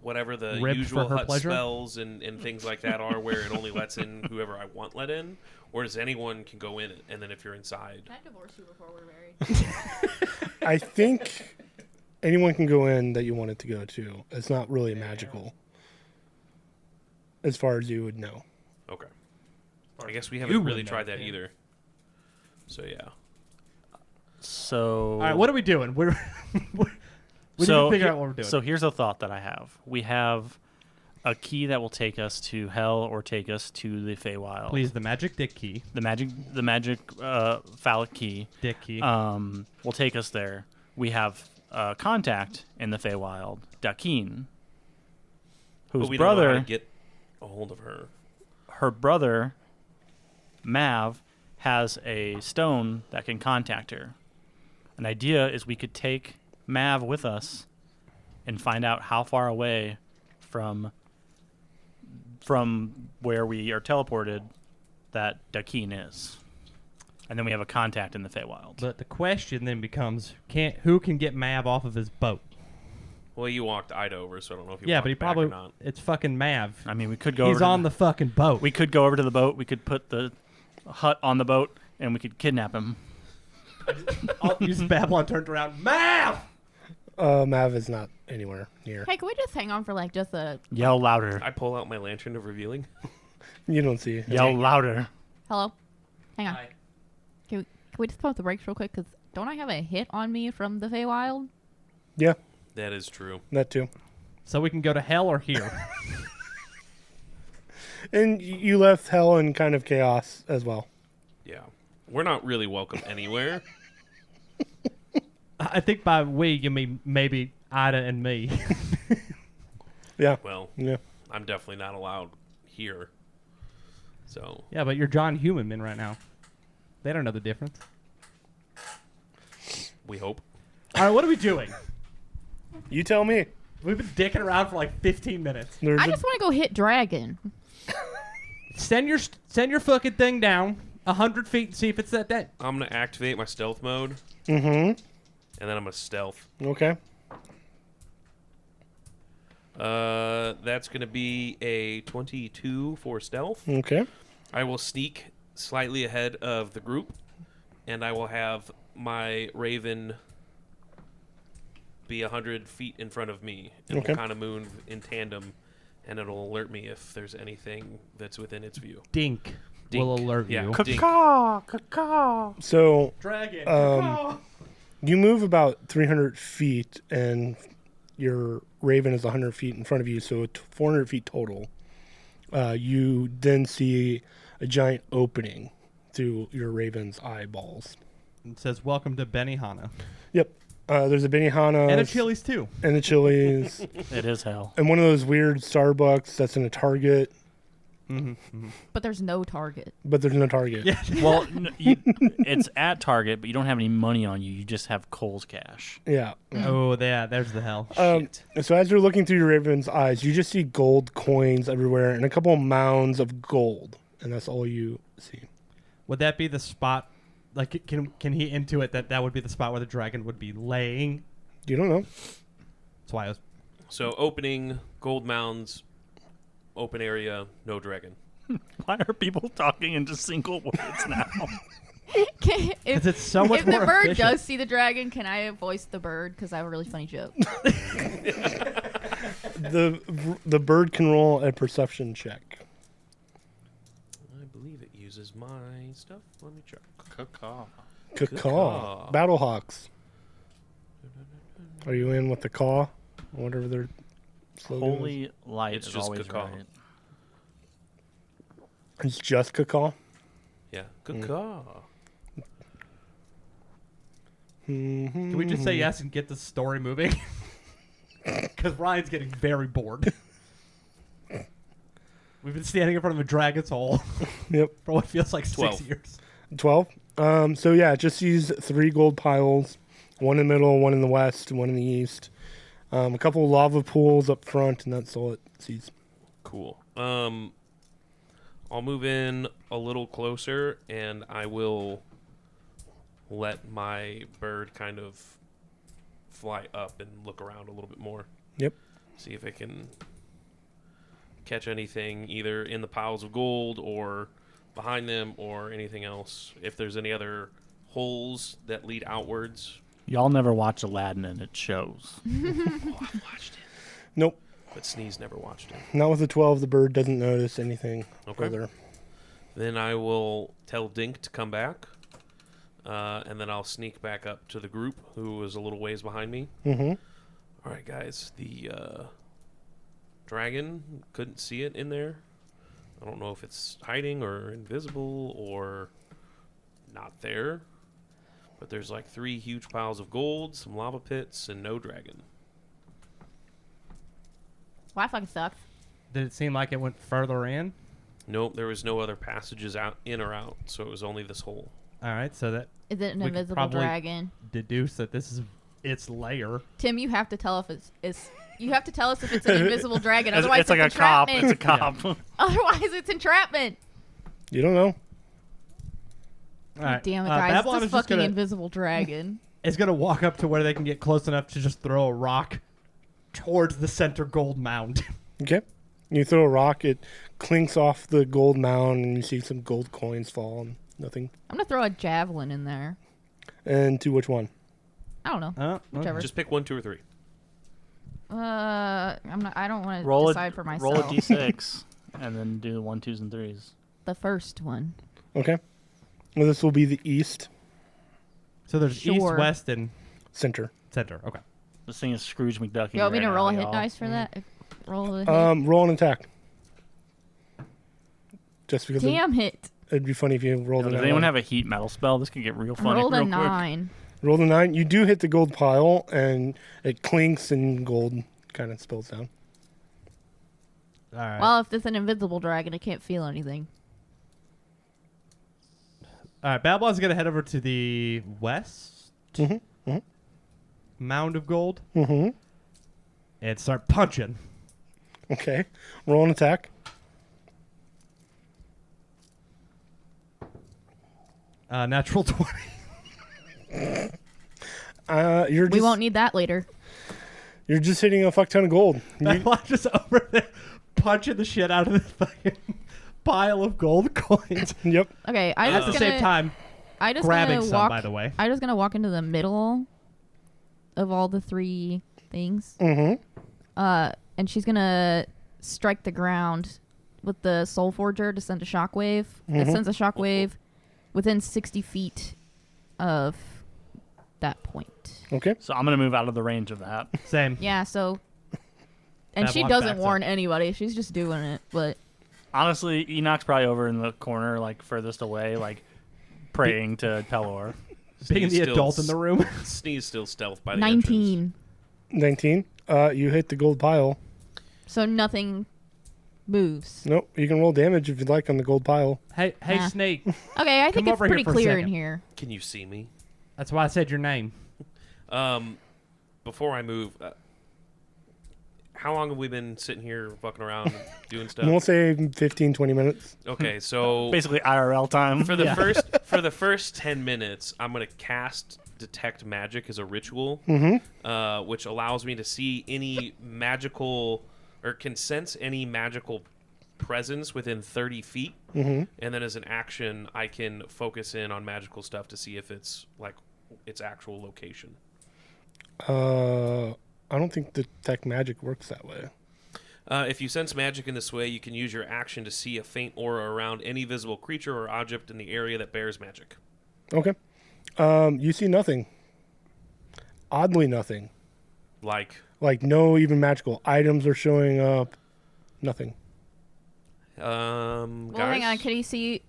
S5: whatever the
S4: Ribbed
S5: usual
S4: for her
S5: hut
S4: pleasure?
S5: spells and things like that are, where it only lets in whoever I want let in, or does anyone can go in it, and then if you're inside,
S2: Can I divorce you before we're married?
S1: I think anyone can go in that you want it to go to. It's not really magical, as far as you would know.
S5: okay. I guess we
S4: You
S5: haven't
S4: would
S5: really
S4: know,
S5: tried that
S4: yeah.
S5: either. So yeah.
S3: So,
S4: All right, what are we doing? We're We need to figure out what we're doing.
S3: So here's a thought that I have. We have a key that will take us to hell or take us to the Feywild.
S4: Please, the magic dick key.
S3: The magic phallic key.
S4: Dick key.
S3: Will take us there. We have contact in the Feywild, Dakeen, whose
S5: But we don't know how
S3: brother,
S5: to get a hold of her.
S3: her brother, Mav, has a stone that can contact her. An idea is we could take Mav with us and find out how far away from where we are teleported that Dakeen is. And then we have a contact in the Feywild.
S4: But the question then becomes, who can get Mav off of his boat?
S5: Well, you walked Ida over, so I don't know if you
S4: Yeah,
S5: walked
S4: but he
S5: back
S4: probably...
S5: or not.
S4: It's fucking Mav.
S3: I mean, we could go
S4: He's
S3: over
S4: on the fucking boat.
S3: We could go over to the boat. We could put the hut on the boat, and we could kidnap him.
S4: Use Babylon turned around. Mav!
S1: Mav is not anywhere near.
S2: Hey, can we just hang on for like just a
S3: Yell louder.
S5: I pull out my lantern of revealing.
S1: You don't see.
S3: Yell louder.
S2: hello? Hang on. Can we just pump the brakes real quick? Because don't I have a hit on me from the Feywild?
S1: Yeah,
S5: That is true.
S1: that too.
S4: So we can go to hell or here.
S1: And you left hell in kind of chaos as well.
S5: Yeah. We're not really welcome anywhere.
S4: I think by we, you mean maybe Ida and me.
S1: Yeah.
S5: Well,
S1: Yeah.
S5: I'm definitely not allowed here. So,
S4: Yeah, but you're John Humanman right now. They don't know the difference.
S5: we hope.
S4: All right, what are we doing?
S1: You tell me.
S4: We've been dicking around for like 15 minutes.
S1: There's
S2: I
S1: a-
S2: just want to go hit Dragon.
S4: Send your fucking thing down 100 feet and see if it's that dead.
S5: I'm going to activate my stealth mode,
S1: Mm-hmm.
S5: and then I'm going to stealth.
S1: Okay.
S5: That's going to be a 22 for stealth.
S1: Okay.
S5: I will sneak slightly ahead of the group, and I will have my raven be 100 feet in front of me, and
S1: Okay.
S5: we'll kind of move in tandem, and it'll alert me if there's anything that's within its view.
S4: Dink,
S5: Dink.
S4: will alert
S5: Yeah.
S4: you.
S5: Dink.
S1: So
S4: Dragon.
S1: you move about 300 feet, and your raven is 100 feet in front of you, so 400 feet total. You then see a giant opening through your raven's eyeballs.
S4: It says, welcome to Benihana.
S1: Yep. There's a Benihana.
S4: And a Chili's too.
S1: And the Chili's.
S3: It is hell.
S1: And one of those weird Starbucks that's in a Target,
S2: But there's no target.
S1: but there's no Target.
S4: Yeah.
S3: Well, it's at Target, but you don't have any money on you. You just have Kohl's cash.
S1: Yeah.
S4: Oh, there's the hell.
S1: So as you're looking through your raven's eyes, you just see gold coins everywhere and a couple of mounds of gold. And that's all you see.
S4: Would that be the spot? Like, can he intuit that would be the spot where the dragon would be laying?
S1: You don't know.
S4: That's why I was...
S5: So opening, gold mounds, open area, no dragon.
S3: Why are people talking in just single words now?
S4: Because
S2: if
S4: it's so much
S2: if
S4: more
S2: the bird
S4: efficient.
S2: does see the dragon, can I voice the bird? Because I have a really funny joke.
S1: The bird can roll a perception check.
S5: I believe it uses my stuff. Let me check.
S1: Caw.
S5: Caw.
S1: Battlehawks. Are you in with the caw? Whatever their slogan is.
S3: Holy light
S5: It's
S3: is
S5: just
S3: always
S5: caw.
S3: right.
S1: It's just caw.
S5: Yeah. Caw.
S4: Can we just say yes and get the story moving? Because Ryan's getting very bored. We've been standing in front of a dragon's hole
S1: Yep.
S4: for what feels like
S5: 12.
S4: 6 years.
S1: 12. So yeah, it just sees 3 gold piles, one in the middle, one in the west, one in the east. A couple lava pools up front, and that's all it sees.
S5: Cool. I'll move in a little closer, and I will let my bird kind of fly up and look around a little bit more.
S1: Yep.
S5: See if it can catch anything either in the piles of gold or behind them or anything else. If there's any other holes that lead outwards.
S3: Y'all never watch Aladdin, and it shows.
S5: Oh, I've watched it.
S1: Nope.
S5: But Sneeze never watched it.
S1: Not with the 12. The bird doesn't notice anything
S5: Okay.
S1: further.
S5: Then I will tell Dink to come back. And then I'll sneak back up to the group who is a little ways behind me.
S1: Mm-hmm.
S5: All right, guys. The dragon, couldn't see it in there. I don't know if it's hiding or invisible or not there. But there's like 3 huge piles of gold, some lava pits, and no dragon.
S2: Well, that fucking sucks.
S4: Did it seem like it went further in?
S5: Nope, there was no other passages out in or out, so it was only this hole.
S4: All right, so that
S2: Is it an
S4: We could
S2: invisible
S4: probably-
S2: dragon?
S4: deduce that this is its lair.
S2: Tim, you have to tell if it's you have to tell us if it's an invisible dragon.
S3: It's,
S2: Otherwise,
S3: it's like a cop. It's a cop.
S2: Otherwise, it's entrapment.
S1: You don't know.
S4: All right.
S2: Damn it, guys!
S4: Babylon
S2: It's a
S4: is just
S2: fucking
S4: gonna
S2: invisible dragon.
S4: is gonna walk up to where they can get close enough to just throw a rock towards the center gold mound.
S1: Okay. You throw a rock, it clinks off the gold mound, and you see some gold coins fall and nothing.
S2: I'm gonna throw a javelin in there.
S1: And to which one?
S2: I don't know.
S4: Oh,
S2: Whichever.
S5: Just pick 1, 2, or 3.
S2: I'm not. I don't want to
S3: Roll
S2: decide for myself.
S3: Roll a d6, and then do the 1s, 2s, and 3s.
S2: The first one.
S1: Okay. Well, this will be the east
S4: So there's east,
S2: Sure.
S4: west, and
S1: center.
S4: center. Okay.
S3: This thing is Scrooge McDuck.
S2: You want me to
S3: right
S2: roll
S3: now,
S2: a hit
S3: y'all.
S2: dice for that? Roll a hit.
S1: Roll an attack. Just because
S2: Damn it!
S1: it'd be funny if you rolled
S3: Does
S1: a
S3: anyone
S1: 9.
S3: have a heat metal spell? This could get real
S2: I
S3: funny.
S2: rolled a
S3: real quick.
S2: 9.
S1: Roll the 9. You do hit the gold pile, and it clinks, and gold kind of spills down.
S4: All right.
S2: Well, if it's an invisible dragon, it can't feel anything.
S4: All right. Babylon's gonna head over to the west
S1: Mm-hmm.
S4: mound of gold
S1: Mm-hmm.
S4: and start punching.
S1: Okay. Roll an attack.
S4: Natural 20.
S1: You're
S2: We
S1: just,
S2: won't need that later.
S1: You're just hitting a fuck ton of gold. You,
S4: Babylon's just over there punching the shit out of this fucking pile of gold coins.
S1: yep.
S2: Okay, I
S4: At
S2: just
S4: the
S2: gonna.
S4: same time,
S2: I just
S4: grabbing
S2: gonna
S4: some,
S2: walk.
S4: by the way.
S2: I just gonna walk into the middle of all the 3 things.
S1: Mm-hmm.
S2: And she's gonna strike the ground with the Soul Forger to send a shockwave. It
S1: Mhm.
S2: sends a shockwave within 60 feet of that point.
S1: Okay.
S3: So I'm gonna move out of the range of that.
S4: Same.
S2: Yeah, so. And
S4: That
S2: she
S4: one
S2: doesn't
S4: backs
S2: warn anybody. She's just doing it. But
S3: Honestly, Enoch's probably over in the corner, like furthest away, like praying to Pelor.
S4: Being
S5: Sneeze
S4: the
S5: still
S4: adult in the room.
S5: Sneeze still stealth by the entrance.
S2: 19.
S1: 19. You hit the gold pile.
S2: So nothing moves.
S1: Nope. You can roll damage if you'd like on the gold pile.
S4: Hey,
S2: Nah.
S4: Snake.
S2: Okay, I
S4: Come
S2: think it's
S4: over here
S2: pretty
S4: for a
S2: clear in
S4: second.
S2: here.
S5: Can you see me?
S4: That's why I said your name.
S5: Before I move, how long have we been sitting here fucking around doing stuff?
S1: We'll say 15, 20 minutes.
S5: Okay, so
S3: Basically IRL time.
S5: for the
S4: Yeah.
S5: first 10 minutes, I'm gonna cast detect magic as a ritual, which allows me to see any magical or can sense any magical presence within 30 feet. And then as an action, I can focus in on magical stuff to see if it's like its actual location.
S1: I don't think detect magic works that way.
S5: If you sense magic in this way, you can use your action to see a faint aura around any visible creature or object in the area that bears magic.
S1: Okay. You see nothing. Oddly nothing.
S5: Like,
S1: Like no even magical items are showing up. Nothing.
S2: Well, hang on. Could he see?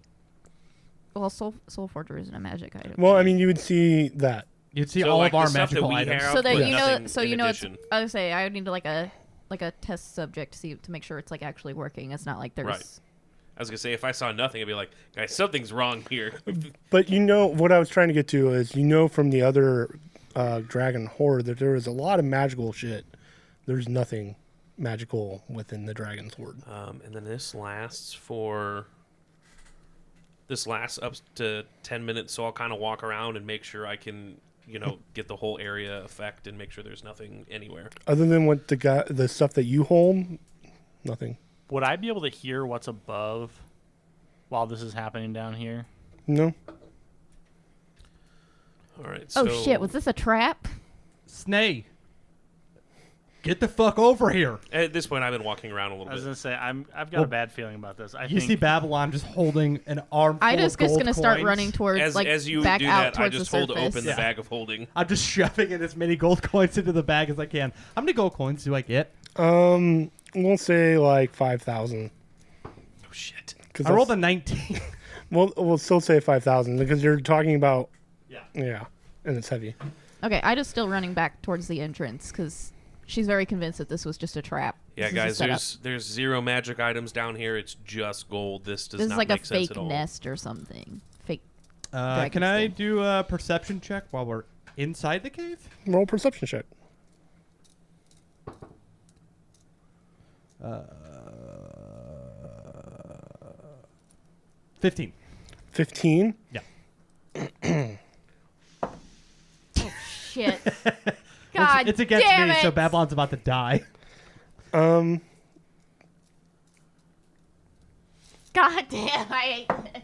S2: Well, Soul Forger isn't a magic item.
S1: Well, I mean, you would see that.
S4: You'd see
S5: So,
S4: all
S5: like,
S4: of our
S5: the stuff that
S4: magical
S5: we
S4: items.
S5: have-
S2: so that
S5: but
S2: you know,
S5: nothing
S2: so
S5: in
S2: you know, it's.
S5: addition.
S2: I would say I would need like a test subject to make sure it's like actually working. It's not like there's.
S5: Right. I was gonna say if I saw nothing, I'd be like, guys, something's wrong here.
S1: But you know what I was trying to get to is from the other dragon horde that there is a lot of magical shit. There's nothing magical within the dragon's horde.
S5: And then this lasts up to 10 minutes, so I'll kind of walk around and make sure I can, get the whole area effect and make sure there's nothing anywhere.
S1: Other than what the stuff that you hold, nothing.
S3: Would I be able to hear what's above while this is happening down here?
S1: No.
S5: All right. So
S2: Oh shit! Was this a trap?
S4: Snake. Get the fuck over here.
S5: At this point, I've been walking around a little
S3: I was
S5: bit.
S3: gonna say I've got a bad feeling about this. I
S4: You
S3: think
S4: see Babylon just holding an armful
S2: I
S4: of
S2: just
S4: gold
S2: gonna start
S4: coins.
S2: running towards
S5: As you
S2: back
S5: do
S2: out
S5: that, I
S2: towards
S5: just
S2: the
S5: hold
S2: surface.
S5: open the bag of holding.
S4: I'm just shoving in as many gold coins into the bag as I can. How many gold coins do I get?
S1: We'll say like 5,000.
S5: Oh shit!
S4: I rolled a 19.
S1: We'll still say 5,000 because you're talking about.
S4: Yeah.
S1: And it's heavy.
S2: Okay, I just still running back towards the entrance because she's very convinced that this was just a trap.
S5: Yeah,
S2: This is a
S5: guys,
S2: setup.
S5: there's 0 magic items down here. It's just gold. This does
S2: This is
S5: not
S2: like a
S5: make sense
S2: fake
S5: at all.
S2: nest or something. Fake.
S4: Can I do a perception check while we're inside the cave?
S1: Roll perception check.
S4: 15.
S1: 15.
S4: Yeah.
S2: Shit.
S4: Well,
S2: God
S4: it's against
S2: damn
S4: me,
S2: it.
S4: so Babylon's about to die.
S2: God damn, I hate this.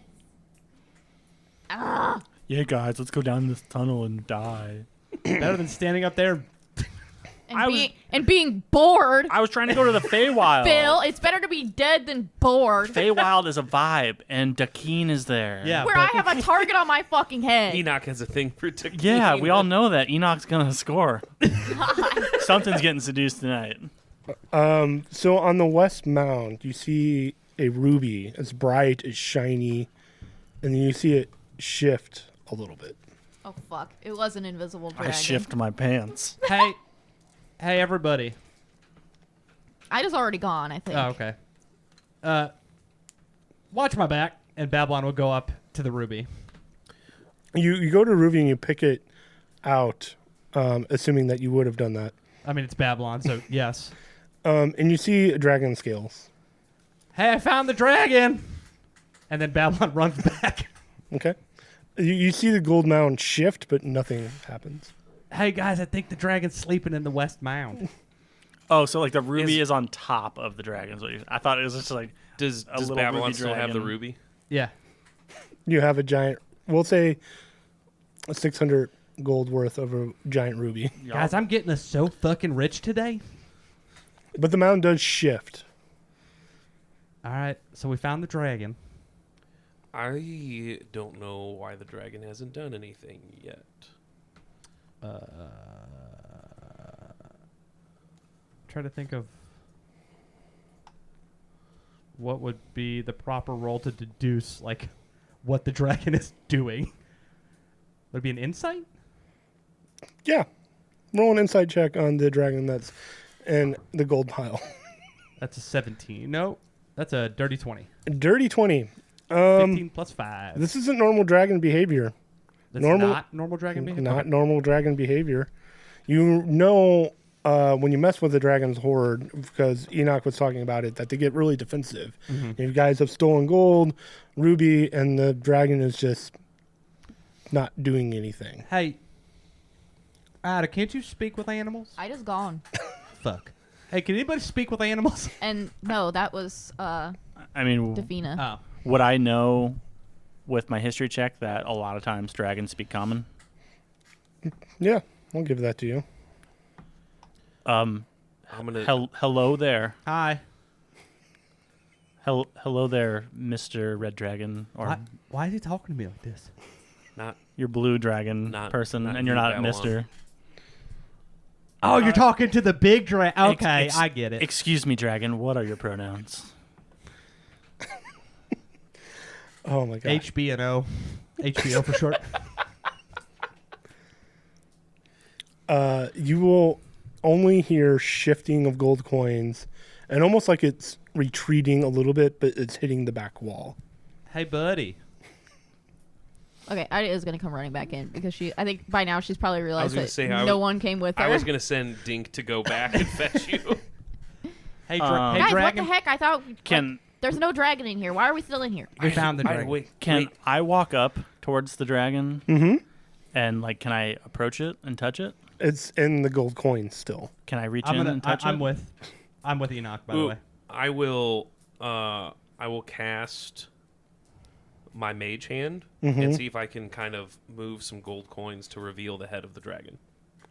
S2: Ah.
S3: yeah, guys, let's go down this tunnel and die.
S4: Better than standing up there.
S2: And being bored.
S3: I was trying to go to the Feywild.
S2: Phil, it's better to be dead than bored.
S3: Feywild is a vibe, and Dakeen is there.
S4: Yeah.
S2: Where I have a target on my fucking head.
S5: Enoch has a thing for tequila.
S3: Yeah, we all know that. Enoch's gonna score. Something's getting seduced tonight.
S1: So on the west mound, you see a ruby. It's bright, it's shiny, and then you see it shift a little bit.
S2: Oh fuck! It was an invisible dragon.
S3: I shift my pants.
S4: Hey, everybody.
S2: I was already gone. I think.
S4: Oh, okay. Watch my back, and Babylon will go up to the ruby.
S1: You go to ruby and you pick it out, assuming that you would have done that.
S4: I mean, it's Babylon, so yes.
S1: And you see dragon scales.
S4: Hey, I found the dragon! And then Babylon runs back.
S1: Okay. You see the gold mound shift, but nothing happens.
S4: Hey, guys, I think the dragon's sleeping in the west mound.
S3: Oh, so like the ruby is on top of the dragon. I thought it was just like
S5: Does
S3: little
S5: Babylon
S3: ruby
S5: still have the
S3: dragon.
S5: ruby?
S4: Yeah.
S1: You have a giant, we'll say 600 gold worth of a giant ruby.
S4: Guys, I'm getting us so fucking rich today.
S1: But the mound does shift.
S4: All right, so we found the dragon.
S5: I don't know why the dragon hasn't done anything yet.
S4: Try to think of what would be the proper role to deduce, like, what the dragon is doing. Would it be an insight?
S1: Yeah. Roll an insight check on the dragon that's in the gold pile.
S4: That's a 17. No, that's a dirty 20.
S1: Dirty 20.
S4: 15 plus 5.
S1: This isn't normal dragon behavior.
S4: That's
S1: normal-
S4: not normal dragon behavior?
S1: Not
S4: Okay.
S1: normal dragon behavior. You know, when you mess with the dragon's horde, because Enoch was talking about it, that they get really defensive.
S4: Mm-hmm.
S1: You guys have stolen gold, ruby, and the dragon is just not doing anything.
S4: Hey, Ada, can't you speak with animals?
S2: I just gone.
S4: Fuck. Hey, can anybody speak with animals?
S2: And no, that was
S3: I mean,
S2: Defina.
S4: Oh.
S3: would I know with my history check that a lot of times dragons speak common?
S1: Yeah, I'll give that to you.
S5: I'm gonna.
S3: Hello there.
S4: Hi.
S3: Hello there, Mr. Red Dragon, or
S4: Why is he talking to me like this?
S5: Not.
S3: your blue dragon
S5: Not-
S3: person,
S5: not
S3: and you're
S5: you,
S3: not
S5: Babylon.
S3: Mister.
S4: Oh, you're talking to the big dragon. Okay,
S3: Ex-
S4: I get it.
S3: Excuse me, dragon. What are your pronouns?
S1: Oh my god.
S4: HBNO. HBO for short.
S1: You will only hear shifting of gold coins, and almost like it's retreating a little bit, but it's hitting the back wall.
S4: Hey, buddy.
S2: Okay, Ida is gonna come running back in because I think by now she's probably realized
S5: gonna
S2: that
S5: say,
S2: no one came with her.
S5: I was gonna send Dink to go back and fetch you.
S4: Hey,
S3: Guys,
S2: Guys,
S4: dragon.
S2: what the heck? I thought
S3: Can
S2: there's no dragon in here. Why are we still in here?
S4: We found the dragon.
S5: Wait,
S3: can I walk up towards the dragon?
S1: Mm-hmm.
S3: And like, can I approach it and touch it?
S1: It's in the gold coins still.
S3: Can I reach in and touch it?
S4: I'm with Enoch, by the
S5: Ooh,
S4: way.
S5: I will cast my mage hand and see if I can kind of move some gold coins to reveal the head of the dragon.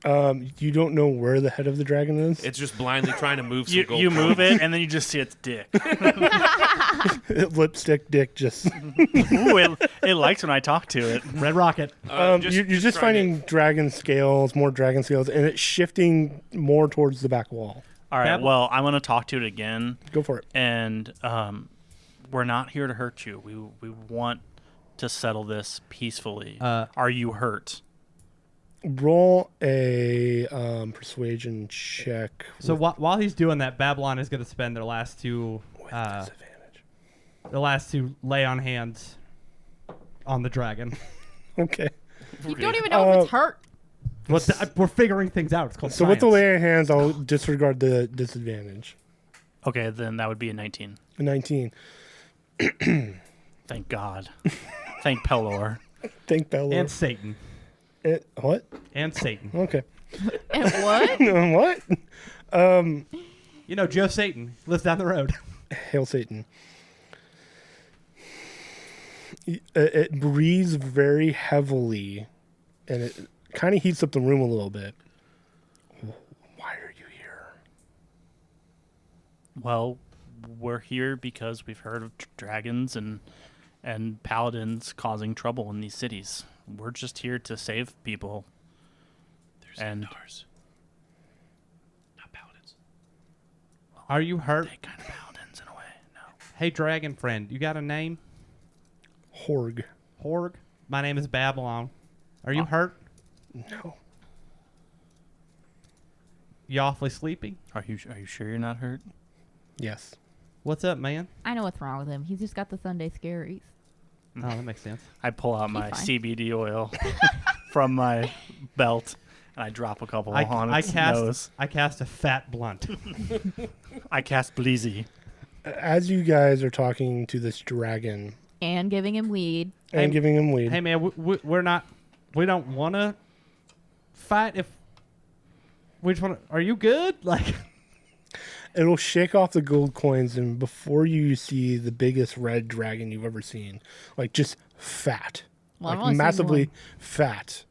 S1: You don't know where the head of the dragon is.
S5: It's just blindly trying to move some gold
S3: You
S5: coins.
S3: move it, and then you just see its dick.
S1: Lipstick dick just.
S3: Ooh, it likes when I talk to it.
S4: Red Rocket.
S1: You're just
S5: trying
S1: finding dragon scales, more dragon scales, and it's shifting more towards the back wall.
S3: All right,
S4: Babble.
S3: well, I'm going to talk to it again.
S1: Go for it.
S3: And we're not here to hurt you. We want to settle this peacefully. Are you hurt?
S1: Roll a persuasion check.
S4: So while he's doing that, Babylon is going to spend their last two lay on hands on the dragon.
S1: Okay.
S2: You don't even know if it's hurt.
S4: We're figuring things out. It's called
S1: So with the
S4: science.
S1: lay on hands, I'll disregard the disadvantage.
S3: Okay, then that would be a 19.
S1: A 19.
S3: Thank God. Thank Pelor.
S1: Thank Bella.
S4: And Satan.
S1: What?
S4: And Satan.
S1: Okay.
S2: And what?
S1: What?
S4: You know, Joe Satan lives down the road.
S1: Hail Satan. It breathes very heavily, and it kind of heats up the room a little bit. Why are you here?
S3: Well, we're here because we've heard of dragons and paladins causing trouble in these cities. We're just here to save people.
S5: There's
S3: And-
S5: Centaurs. Not paladins.
S4: Are you hurt?
S3: They kind of paladins in a way. No.
S4: Hey, dragon friend, you got a name?
S1: Horg.
S4: Horg? My name is Babylon. Are you hurt?
S1: No.
S4: You awfully sleepy?
S3: Are you sure you're not hurt?
S1: Yes.
S4: What's up, man?
S2: I know what's wrong with him. He's just got the Sunday scaries.
S4: Oh, that makes sense.
S3: I pull out my
S2: fine.
S3: CBD oil from my belt and I drop a couple on its nose.
S4: I cast a fat blunt.
S3: I cast Bleezy.
S1: As you guys are talking to this dragon
S2: And giving him weed.
S1: and giving him weed,
S4: Hey, man, we're not. We don't want to fight. If we just want to. Are you good? Like,
S1: it'll shake off the gold coins, and before you see the biggest red dragon you've ever seen, like just fat,
S2: Well, I've
S1: like
S2: only seen
S1: massively
S2: one.
S1: fat,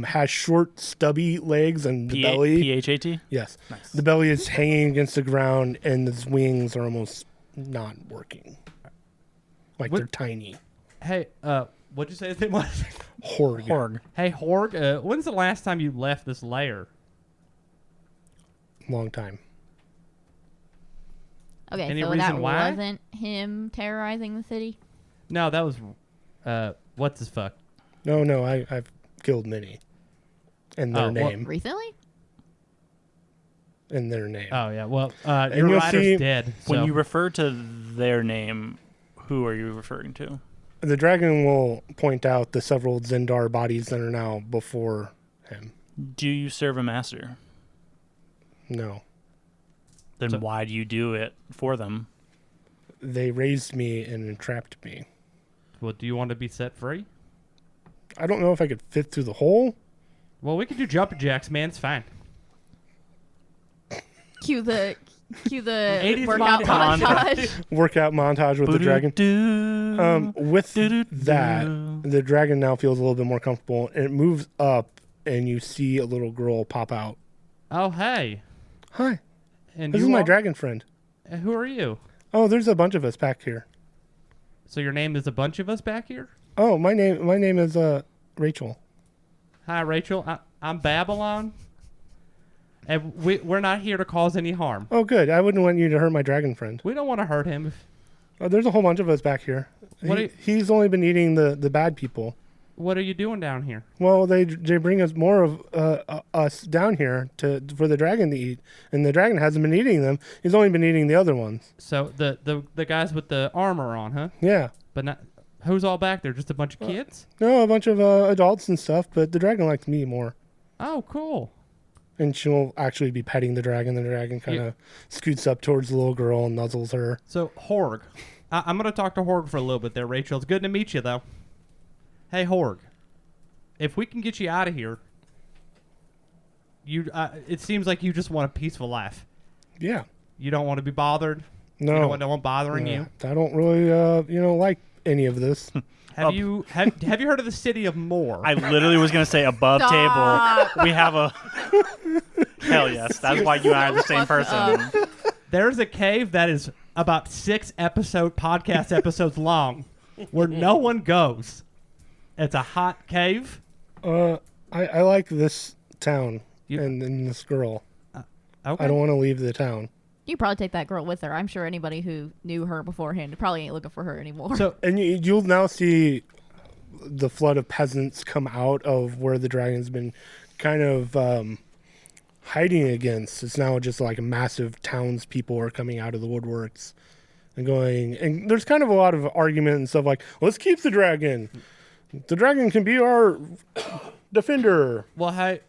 S1: has short, stubby legs, and the belly.
S3: PHAT?
S1: Yes,
S3: Nice.
S1: the belly is hanging against the ground, and its wings are almost not working. Like
S4: What-
S1: they're tiny.
S4: hey, what'd you say his name was?
S1: Horg.
S3: Horg.
S4: Hey, Horg. When's the last time you left this lair?
S1: Long time.
S2: Okay,
S4: Any
S2: so
S4: reason
S2: that
S4: why?
S2: wasn't him terrorizing the city?
S4: No, that was. What's his fuck?
S1: No, I've killed many. In their
S4: Oh, well,
S1: name.
S2: Recently?
S1: In their name.
S4: Oh yeah. Well, your
S1: you'll
S4: rider's
S1: see-
S4: dead.
S3: When
S4: so-
S3: you refer to their name, who are you referring to?
S1: The dragon will point out the several Zendar bodies that are now before him.
S3: Do you serve a master?
S1: No.
S3: Then
S4: So-
S3: why do you do it for them?
S1: They raised me and entrapped me.
S4: well, do you want to be set free?
S1: I don't know if I could fit through the hole.
S4: Well, we can do jumping jacks, man. It's fine.
S2: Cue the
S4: 80s
S2: workout
S3: montage.
S2: montage.
S1: Workout montage with the dragon. With that, the dragon now feels a little bit more comfortable, and it moves up, and you see a little girl pop out.
S4: Oh, hey.
S1: Hi,
S4: And
S1: this
S4: you
S1: is my
S4: all-
S1: dragon friend.
S4: Who are you?
S1: Oh, there's a bunch of us back here.
S4: So your name is a bunch of us back here?
S1: Oh, my name is Rachel.
S4: Hi, Rachel. I'm Babylon. And we're not here to cause any harm.
S1: Oh, good. I wouldn't want you to hurt my dragon friend.
S4: We don't want to hurt him.
S1: Oh, there's a whole bunch of us back here.
S4: What do
S1: He's only been eating the bad people.
S4: What are you doing down here?
S1: Well, they bring us more of us down here for the dragon to eat, and the dragon hasn't been eating them. He's only been eating the other ones.
S4: So the guys with the armor on, huh?
S1: Yeah.
S4: But not who's all back there? Just a bunch of kids?
S1: No, a bunch of adults and stuff, but the dragon likes me more.
S4: Oh, cool.
S1: And she'll actually be petting the dragon. The dragon kind of scoots up towards the little girl and nuzzles her.
S4: So Horg, I'm gonna talk to Horg for a little bit there, Rachel. It's good to meet you, though. Hey, Horg, if we can get you out of here, it seems like you just want a peaceful life.
S1: Yeah.
S4: You don't want to be bothered.
S1: No.
S4: You don't want no one bothering
S1: Yeah.
S4: you.
S1: I don't really, like any of this.
S4: Have you heard of the city of Moore?
S3: I literally was going to say above
S2: Stop.
S3: table. We have a. Hell yes. That's why you and I are the same person.
S4: There's a cave that is about 6 podcast episodes long, where no one goes. It's a hot cave.
S1: I like this town and this girl.
S4: Okay.
S1: I don't want to leave the town.
S2: You probably take that girl with her. I'm sure anybody who knew her beforehand probably ain't looking for her anymore.
S4: So
S1: And you'll now see the flood of peasants come out of where the dragon's been kind of hiding against. It's now just like a massive townspeople are coming out of the woodworks and going. And there's kind of a lot of argument and stuff like, let's keep the dragon. The dragon can be our defender.
S4: well, hey,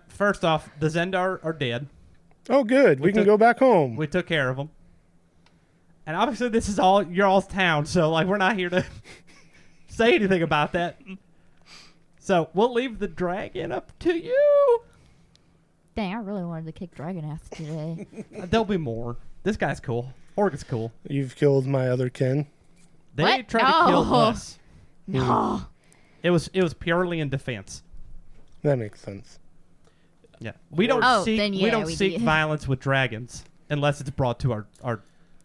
S4: first off, the Zendar are dead.
S1: Oh, good. We can
S4: took-
S1: go back home.
S4: We took care of them. And obviously, this is all your all's town, so like we're not here to say anything about that. So we'll leave the dragon up to you.
S2: Dang, I really wanted to kick dragon ass today.
S4: There'll be more. This guy's cool. Org is cool.
S1: You've killed my other kin.
S4: They
S2: What?
S4: tried to kill
S2: No.
S4: us.
S2: No.
S4: It was purely in defense.
S1: That makes sense.
S4: Yeah, we don't
S2: Oh,
S4: seek
S2: then
S4: we
S2: yeah,
S4: don't
S2: we
S4: seek
S2: did.
S4: violence with dragons unless it's brought to our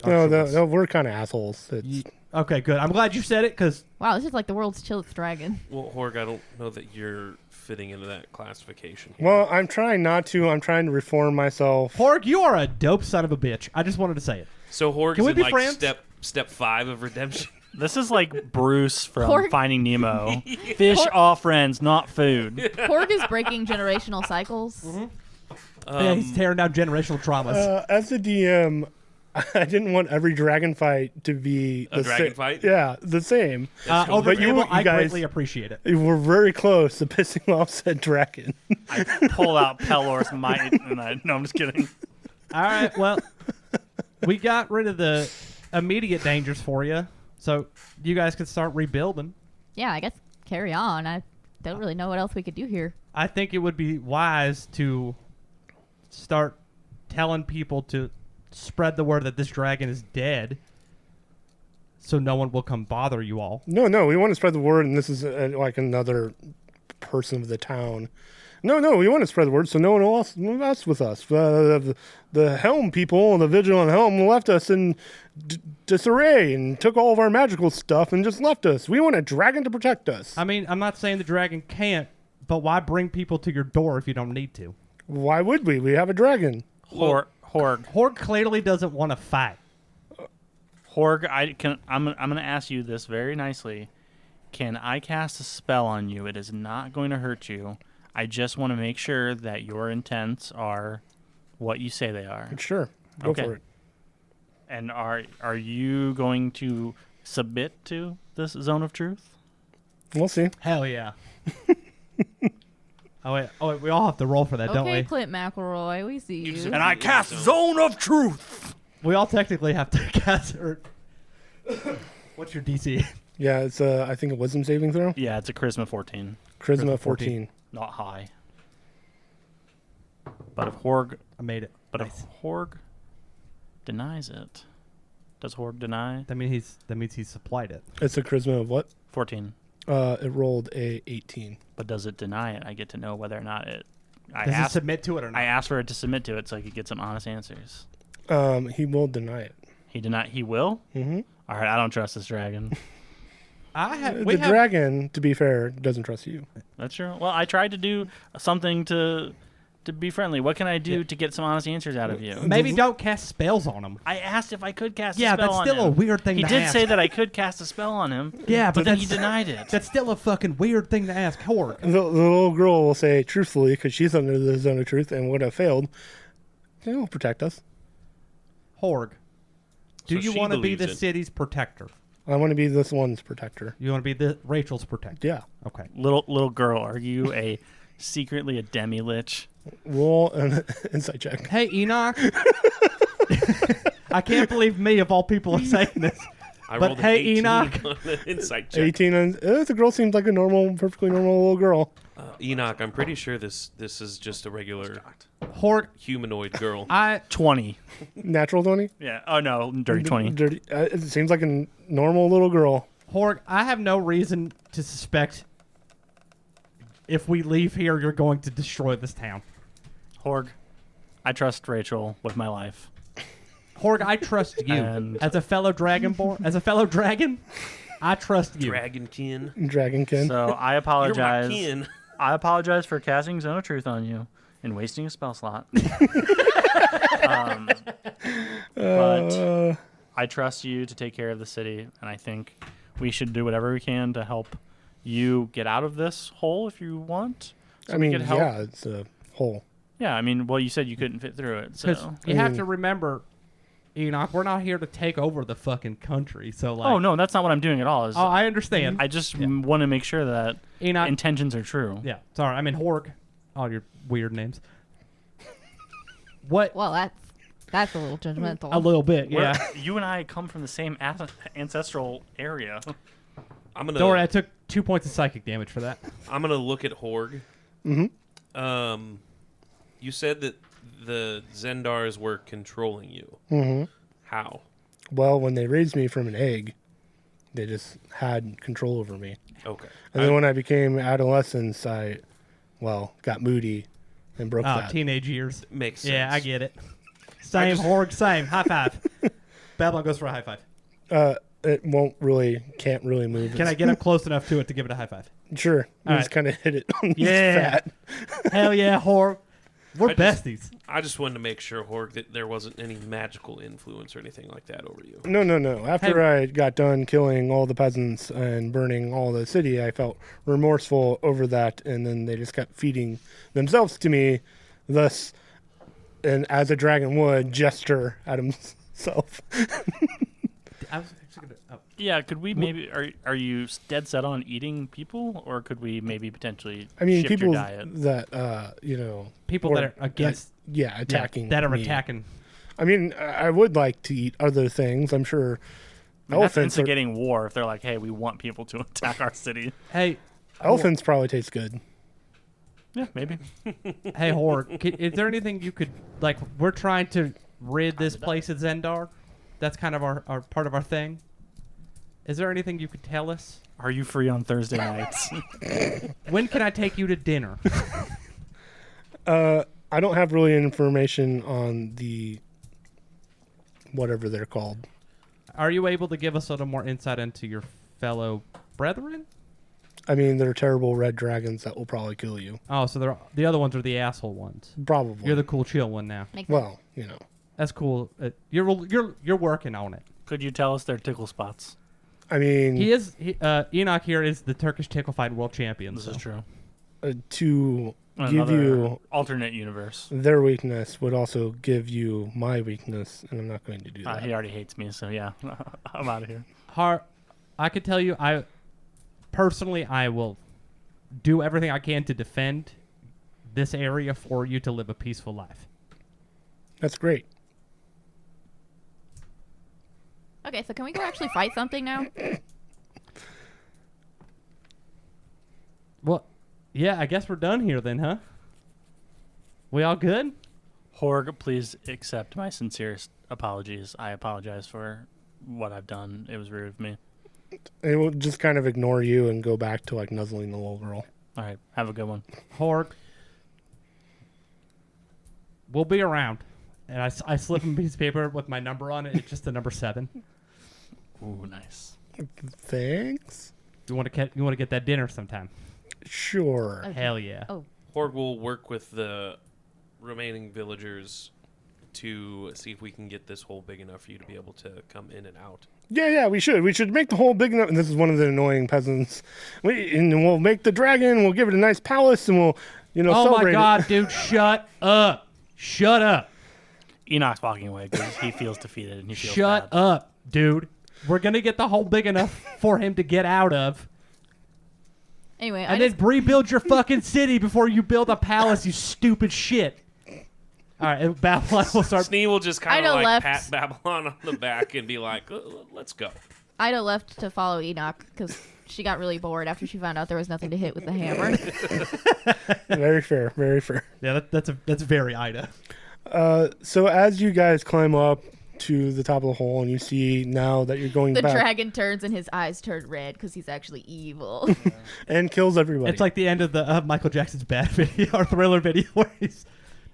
S1: No,
S4: shores.
S1: no, we're kind of assholes.
S4: Okay, good. I'm glad you said it because
S2: Wow, this is like the world's chillest dragon.
S5: Well, Horg, I don't know that you're fitting into that classification. Here.
S1: Well, I'm trying not to. I'm trying to reform myself.
S4: Horg, you are a dope son of a bitch. I just wanted to say it.
S5: So Horg's
S4: Can we
S5: in
S4: be
S5: like
S4: friends?
S5: step 5 of redemption.
S3: This is like Bruce from
S2: Pork-
S3: Finding Nemo. Fish are friends, not food.
S2: Porg is breaking generational cycles.
S4: Yeah, he's tearing down generational traumas.
S1: As a DM, I didn't want every dragon fight to be
S5: A
S1: the
S5: dragon
S1: sa-
S5: fight?
S1: Yeah, the same.
S4: Over
S1: but you
S4: table, I
S1: guys-
S4: greatly appreciate it.
S1: You were very close to pissing off said dragon.
S3: I pull out Pelor's might, and no, I'm just kidding.
S4: All right, well, we got rid of the immediate dangers for you, so you guys can start rebuilding.
S2: Yeah, I guess carry on. I don't really know what else we could do here.
S4: I think it would be wise to start telling people to spread the word that this dragon is dead so no one will come bother you all.
S1: No, we want to spread the word, and this is like another person of the town. No, we want to spread the word so no one else mess with us. The Helm people, the Vigilant Helm, left us in disarray and took all of our magical stuff and just left us. We want a dragon to protect us.
S4: I mean, I'm not saying the dragon can't, but why bring people to your door if you don't need to?
S1: Why would we? We have a dragon.
S3: Horg,
S4: Horg clearly doesn't want to fight.
S3: Horg, I'm gonna ask you this very nicely. Can I cast a spell on you? It is not going to hurt you. I just want to make sure that your intents are what you say they are.
S1: Sure, go
S3: Okay.
S1: for it.
S3: And are you going to submit to this zone of truth?
S1: We'll see.
S4: Hell yeah. Oh wait, we all have to roll for that, don't
S2: Okay,
S4: we?
S2: Clint McElroy, we see
S5: just-
S2: you.
S3: And I cast Zone of Truth.
S4: We all technically have to cast. What's your DC?
S1: Yeah, it's I think a wisdom saving throw.
S3: Yeah, it's a Charisma 14,
S1: Charisma 14.
S3: not high. But if Horg,
S4: I made it.
S3: if Horg denies it, does Horg deny?
S4: That means he's supplied it.
S1: It's a charisma of what?
S3: 14.
S1: It rolled a 18.
S3: But does it deny it? I get to know whether or not it. I
S4: Does he
S3: asked.
S4: submit to it or not?
S3: I asked for it to submit to it so I could get some honest answers.
S1: He will deny it.
S3: He will.
S1: Mm-hmm.
S3: All right, I don't trust this dragon.
S1: The dragon, to be fair, doesn't trust you.
S3: That's true. Well, I tried to do something to be friendly. What can I do to get some honest answers out of you?
S4: Maybe don't cast spells on him.
S3: I asked if I could cast
S4: Yeah,
S3: a spell
S4: that's
S3: on
S4: still
S3: him.
S4: a weird thing
S3: He
S4: to
S3: did
S4: ask.
S3: say that I could cast a spell on him.
S4: Yeah,
S3: but then he
S4: that's-
S3: denied it.
S4: That's still a fucking weird thing to ask. Horg.
S1: The little girl will say truthfully, because she's under the zone of truth and would have failed, they will protect us.
S4: Horg. Do
S5: So
S4: you
S5: she
S4: want to be
S5: believes
S4: the
S5: it.
S4: city's protector?
S1: I want to be this one's protector.
S4: You want to be the Rachel's protector?
S1: Yeah.
S4: Okay.
S3: Little girl, are you secretly a demi-lich?
S1: Roll an insight check.
S4: Hey, Enoch. I can't believe me, of all people, are saying this.
S5: I
S4: But
S5: rolled an
S4: hey,
S5: 18
S4: Enoch.
S5: on an insight check.
S1: 18 and the girl seems like a perfectly normal little girl.
S5: Enoch, I'm pretty sure this is just a regular
S4: Horg.
S5: humanoid girl.
S3: 20.
S1: Natural 20?
S3: Yeah. Oh no, dirty 20.
S1: Dirty. It seems like a normal little girl.
S4: Horg, I have no reason to suspect if we leave here, you're going to destroy this town.
S3: Horg, I trust Rachel with my life.
S4: Horg, I trust you.
S3: And-
S4: as a fellow dragonborn, as a fellow dragon, I trust you.
S5: Dragonkin.
S1: Dragonkin.
S3: So I
S5: You're
S3: apologize.
S5: my kin.
S3: I apologize for casting Zone of Truth on you and wasting a spell slot. But I trust you to take care of the city, and I think we should do whatever we can to help you get out of this hole if you want. So
S1: I
S3: we
S1: mean,
S3: could help.
S1: yeah, it's a hole.
S3: Yeah, I mean, well, you said you couldn't fit through it,
S4: Because
S3: so.
S4: you have to remember, Enoch, we're not here to take over the fucking country. So like,
S3: Oh, no, that's not what I'm doing at all. Is
S4: I understand.
S3: I just want to make sure that
S4: Enoch,
S3: intentions are true.
S4: yeah, sorry, I mean Horg. All your weird names. What?
S2: Well, that's a little judgmental.
S4: A little bit,
S3: We're-
S4: yeah.
S3: You and I come from the same ancestral area.
S5: I'm gonna.
S4: Don't worry, I took 2 points of psychic damage for that.
S5: I'm gonna look at Horg.
S1: Mm-hmm.
S5: You said that the Zendars were controlling you.
S1: Mm-hmm.
S5: How?
S1: Well, when they raised me from an egg, they just had control over me.
S5: Okay.
S1: And then when I became adolescence, I, got moody and broke
S4: Oh,
S1: that.
S4: teenage years.
S5: Makes sense.
S4: Yeah, I get it. Same, Horg, same. High five. Babylon goes for a high five.
S1: It can't really move.
S4: Can I get up close enough to it to give it a high five?
S1: Sure.
S4: All
S1: You just kind of hit it on his
S4: Yeah.
S1: fat.
S4: Hell yeah, Horg. We're besties.
S5: I just wanted to make sure, Horg, that there wasn't any magical influence or anything like that over you.
S1: No. After I got done killing all the peasants and burning all the city, I felt remorseful over that, and then they just kept feeding themselves to me, thus, and as a dragon would, gesture at himself.
S4: I was actually gonna. Oh.
S3: Yeah, could we maybe are you dead set on eating people, or could we maybe potentially
S1: I mean,
S3: shift
S1: people
S3: your diet?
S1: that,
S4: People
S1: or-
S4: that are against.
S1: attacking
S4: that are
S1: me.
S4: attacking.
S1: I mean, I would like to eat other things. I'm sure
S3: I mean, that's
S1: elephants
S3: instigating war if they're like, hey, we want people to attack our city.
S4: Hey,
S1: elephants probably taste good.
S3: Yeah, maybe.
S4: hey, Horg. Is there anything you could like? We're trying to rid this place of Zendar. That's kind of our part of our thing. Is there anything you could tell us?
S3: Are you free on Thursday nights?
S4: When can I take you to dinner?
S1: I don't have really information on the whatever they're called.
S4: Are you able to give us a little more insight into your fellow brethren?
S1: I mean, they're terrible red dragons that will probably kill you.
S4: Oh, so the other ones are the asshole ones.
S1: Probably.
S4: You're the cool, chill one now.
S2: Makes sense.
S1: well,
S4: That's cool. You're working on it.
S3: Could you tell us their tickle spots?
S1: I mean,
S4: Enoch here is the Turkish tickle fight world champion.
S3: This
S4: so.
S3: is true.
S1: to give
S3: Another
S1: you
S3: alternate universe.
S1: their weakness would also give you my weakness, and I'm not going to do that.
S3: He already hates me, so yeah, I'm out of here.
S4: I could tell you, I will do everything I can to defend this area for you to live a peaceful life.
S1: That's great.
S2: Okay, so can we go actually fight something now?
S4: Well, yeah, I guess we're done here then, huh? We all good?
S3: Horg, please accept my sincerest apologies. I apologize for what I've done. It was rude of me.
S1: It will just kind of ignore you and go back to like nuzzling the little girl.
S3: All right, have a good one.
S4: Horg, we'll be around. And I slip him a piece of paper with my number on it. It's just the number 7.
S3: Ooh, nice.
S1: Thanks.
S4: You want to get that dinner sometime?
S1: Sure.
S2: Okay.
S4: Hell yeah.
S2: Oh,
S5: Horg will work with the remaining villagers to see if we can get this hole big enough for you to be able to come in and out.
S1: Yeah, we should. We should make the hole big enough. And this is one of the annoying peasants. And we'll make the dragon. We'll give it a nice palace, and we'll,
S4: Oh
S1: celebrate
S4: my God, dude! Shut up! Shut up!
S3: Enoch's walking away because he feels defeated and he feels
S4: Shut
S3: bad.
S4: up, dude! We're gonna get the hole big enough for him to get out of,
S2: anyway,
S4: and then rebuild your fucking city before you build a palace. You stupid shit! All right, and Babylon will start.
S5: Snee will just kind
S2: Ida
S5: of like
S2: left.
S5: pat Babylon on the back and be like, let's go.
S2: Ida left to follow Enoch because she got really bored after she found out there was nothing to hit with the hammer.
S1: Very fair. Very fair.
S4: Yeah, that's very Ida.
S1: So as you guys climb up to the top of the hole, and you see now that you're going
S2: The
S1: back
S2: dragon turns and his eyes turn red because he's actually evil.
S1: and kills everybody.
S4: It's like the end of the Michael Jackson's Bad video or Thriller video where he's...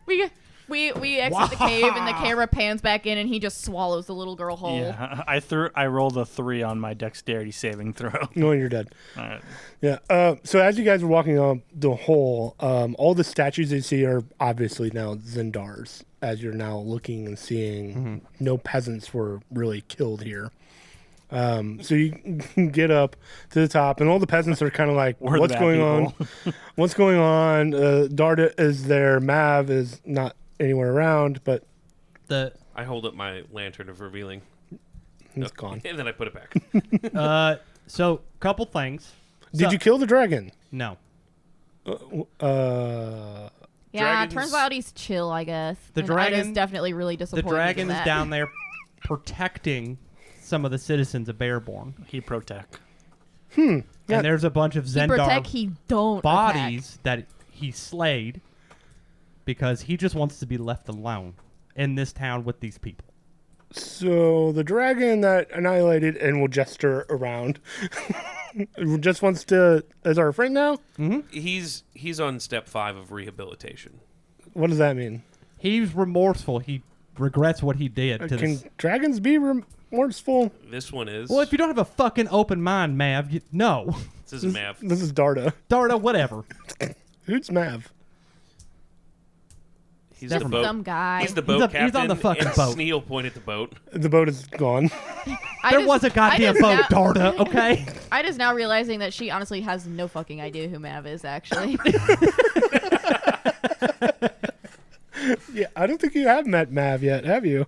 S2: We exit the cave and the camera pans back in and he just swallows the little girl whole.
S3: Yeah, I rolled a 3 on my dexterity saving throw.
S1: no, you're dead.
S3: All right.
S1: Yeah. So as you guys are walking on the hole, all the statues you see are obviously now Zendars. As you're now looking and seeing, no peasants were really killed here. So you get up to the top, and all the peasants are kind of like,
S3: We're the
S1: "What's
S3: bad
S1: going on?
S3: people."
S1: What's going on?" Darda is there. Mav is not anywhere around, but
S5: I hold up my lantern of revealing.
S1: he's gone.
S5: And then I put it back.
S4: So, couple things.
S1: Did you kill the dragon?
S4: No.
S2: Yeah,
S5: Dragons-
S2: turns out he's chill, I guess.
S4: The
S2: And
S4: dragon-
S2: Ida's definitely really
S4: The
S2: disappointed.
S4: dragon
S2: in
S4: is
S2: that.
S4: down there protecting some of the citizens of Bearborn.
S3: He protect.
S1: Yeah.
S4: And there's a bunch of
S2: He
S4: Zendar
S2: protect, he don't
S4: bodies that he slayed because he just wants to be left alone in this town with these people.
S1: So the dragon that annihilated and will gesture around just wants to is our friend now.
S5: He's on step 5 of rehabilitation.
S1: What does that mean?
S4: He's remorseful. He regrets what he did to
S1: Can
S4: this.
S1: dragons be remorseful?
S5: This one is.
S4: Well, if you don't have a fucking open mind, Mav, no.
S5: This is Mav.
S1: This is Darda.
S4: Darda, whatever.
S1: Who's Mav?
S5: He's
S4: Never
S5: the
S4: mind.
S5: boat.
S2: Some guy.
S5: He's the boat
S4: He's
S5: captain.
S4: on the fucking
S5: and
S4: boat.
S5: Sneal pointed the boat.
S1: The boat is gone.
S4: There was a goddamn boat, Darda, okay?
S2: Ida's now realizing that she honestly has no fucking idea who Mav is, actually.
S1: Yeah, I don't think you have met Mav yet, have you?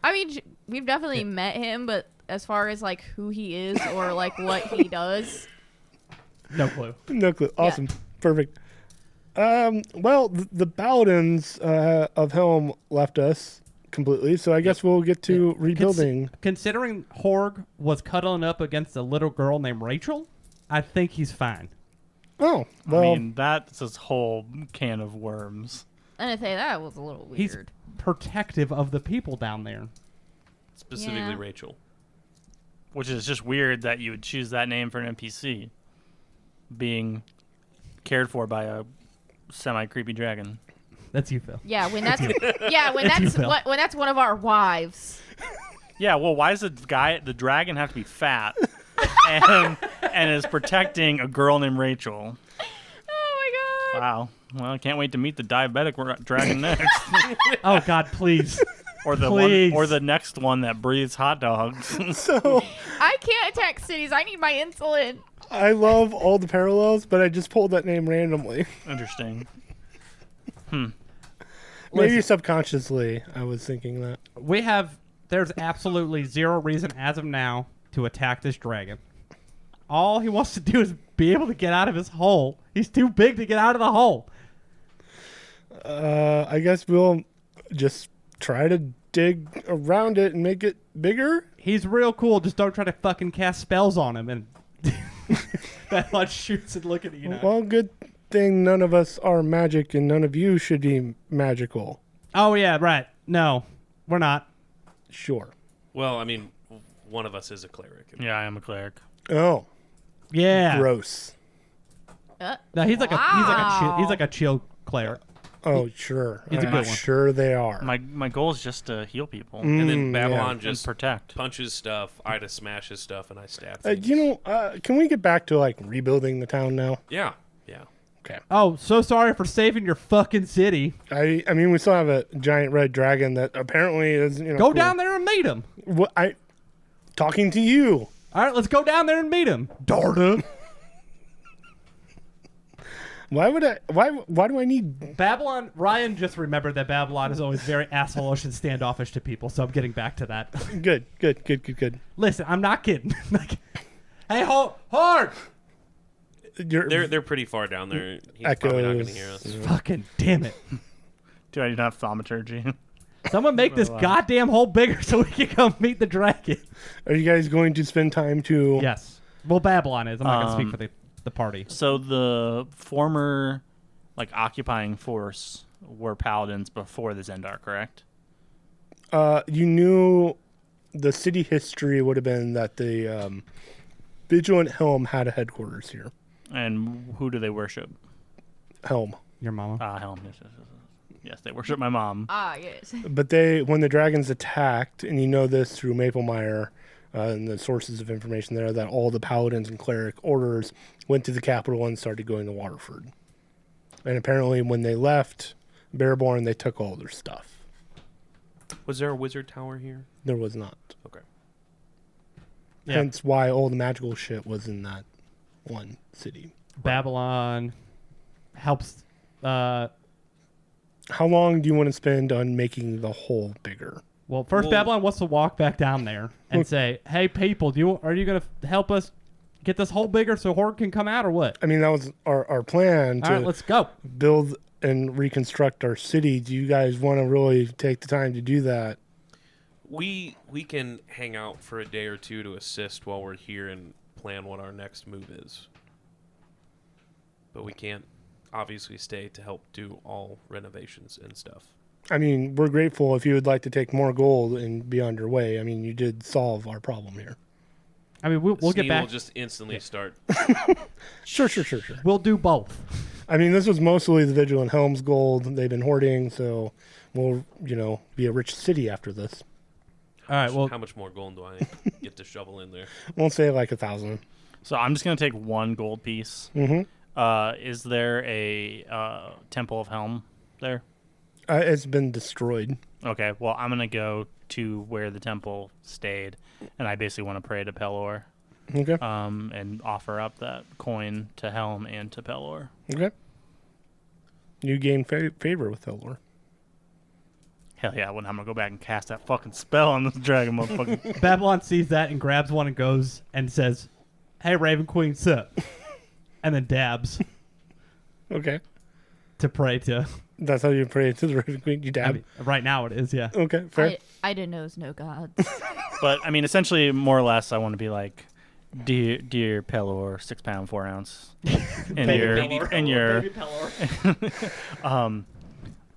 S2: I mean, we've definitely met him, but as far as, like, who he is or, like, what he does,
S4: No clue.
S1: No clue. Awesome. Perfect. Well, the Paladins of Helm left us completely, so I guess we'll get to rebuilding.
S4: Considering Horg was cuddling up against a little girl named Rachel, I think he's fine.
S1: Oh, well,
S3: I mean, that's his whole can of worms.
S2: and I say that was a little weird.
S4: He's protective of the people down there.
S5: Specifically
S2: Yeah.
S5: Rachel.
S3: Which is just weird that you would choose that name for an NPC. Being cared for by a semi-creepy dragon.
S4: That's you, Phil.
S2: Yeah, when that's
S4: you, Phil.
S2: when that's one of our wives.
S3: Yeah, well, why does the dragon have to be fat and is protecting a girl named Rachel?
S2: Oh my god.
S3: Wow. Well, I can't wait to meet the diabetic dragon next.
S4: Oh, God, please.
S3: Or the
S4: Please.
S3: one, or the next one that breathes hot dogs.
S1: so
S2: I can't attack cities. I need my insulin.
S1: I love all the parallels, but I just pulled that name randomly.
S3: Interesting.
S1: Maybe
S4: Listen.
S1: subconsciously I was thinking that.
S4: There's absolutely zero reason as of now to attack this dragon. All he wants to do is be able to get out of his hole. He's too big to get out of the hole.
S1: I guess we'll just try to dig around it and make it bigger.
S4: He's real cool. Just don't try to fucking cast spells on him. And that much shoots and looking at you now.
S1: Well, good thing none of us are magic and none of you should be magical.
S4: Oh, yeah, right. No, we're not.
S1: Sure.
S5: Well, I mean, one of us is a cleric.
S3: Yeah, I am a cleric.
S1: Oh,
S4: Yeah.
S1: gross.
S4: No, he's like he's like a chill cleric.
S1: Oh, sure.
S4: He's a
S1: I'm
S4: good one.
S1: sure they are.
S3: My goal is just to heal people
S5: And then
S1: Mm,
S5: Babylon
S3: and
S5: just
S3: protect.
S5: punches stuff. Ida smashes stuff, and I stab
S1: Yeah.
S5: things.
S1: Can we get back to like rebuilding the town now?
S5: Yeah, yeah.
S1: Okay.
S4: Oh, so sorry for saving your fucking city.
S1: I mean, we still have a giant red dragon that apparently is.
S4: Go
S1: cool.
S4: down there and meet him.
S1: What talking to you.
S4: All right, let's go down there and meet him. Darda.
S1: Why would I? Why do I need?
S4: Babylon. Ryan just remembered that Babylon is always very asshole-ish and standoffish to people, so I'm getting back to that.
S1: Good.
S4: Listen, I'm not kidding. Like, hey, Hard!
S5: They're pretty far down there. He's probably not going to hear us.
S4: Fucking damn it.
S3: Do I do not thaumaturgy?
S4: Someone make this goddamn hole bigger so we can come meet the dragon.
S1: Are you guys going to spend time to?
S4: Yes. Well, Babylon is. I'm not going to speak for the party.
S3: So the former, occupying force were paladins before the Zendar, correct?
S1: You knew the city history would have been that the Vigilant Helm had a headquarters here.
S3: And who do they worship?
S1: Helm.
S4: Your mama.
S3: Helm. Yes, they worship my mom.
S2: Yes.
S1: But when the dragons attacked, and you know this through Maplemire and the sources of information there, that all the paladins and cleric orders went to the capital and started going to Waterford. And apparently when they left Bearborn, they took all their stuff.
S5: Was there a wizard tower here?
S1: There was not.
S5: Okay.
S4: Yeah.
S1: Hence why all the magical shit was in that one city.
S4: Babylon helps.
S1: How long do you want to spend on making the hole bigger?
S4: Well, first Babylon wants to walk back down there and say, "Hey, people, are you going to help us get this hole bigger so Horde can come out, or what?"
S1: I mean, that was our plan
S4: All
S1: to
S4: right, let's go.
S1: build and reconstruct our city. Do you guys want to really take the time to do that?
S5: We can hang out for a day or two to assist while we're here and plan what our next move is. But we can't obviously stay to help do all renovations and stuff.
S1: I mean, we're grateful if you would like to take more gold and be on your way. I mean, you did solve our problem here.
S4: I mean, we'll get
S5: Snee
S4: back.
S5: will just instantly start.
S1: Sure.
S4: We'll do both.
S1: I mean, this was mostly the Vigilant Helm's gold they've been hoarding, so we'll, be a rich city after this.
S4: All right. Well,
S5: How much more gold do I get to shovel in there?
S1: Won't say like 1,000.
S3: So I'm just going to take one gold piece.
S1: Mm-hmm.
S3: Is there a Temple of Helm there?
S1: It's been destroyed.
S3: Okay, well, I'm going to go to where the temple stayed, and I basically want to pray to Pelor.
S1: Okay.
S3: And offer up that coin to Helm and to Pelor.
S1: Okay. You gain favor with Elor.
S3: Hell yeah, well, I'm going to go back and cast that fucking spell on this dragon motherfucker.
S4: Babylon sees that and grabs one and goes and says, "Hey, Raven Queen, sup?" And then dabs
S1: Okay.
S4: to pray to.
S1: That's how you pray to the Raven Queen. You dab.
S4: I mean, right now it is, yeah.
S1: Okay, fair.
S2: I didn't know it was no gods.
S3: But, I mean, essentially, more or less, I want to be like, Dear Pelor, 6 pound, 4 ounce. And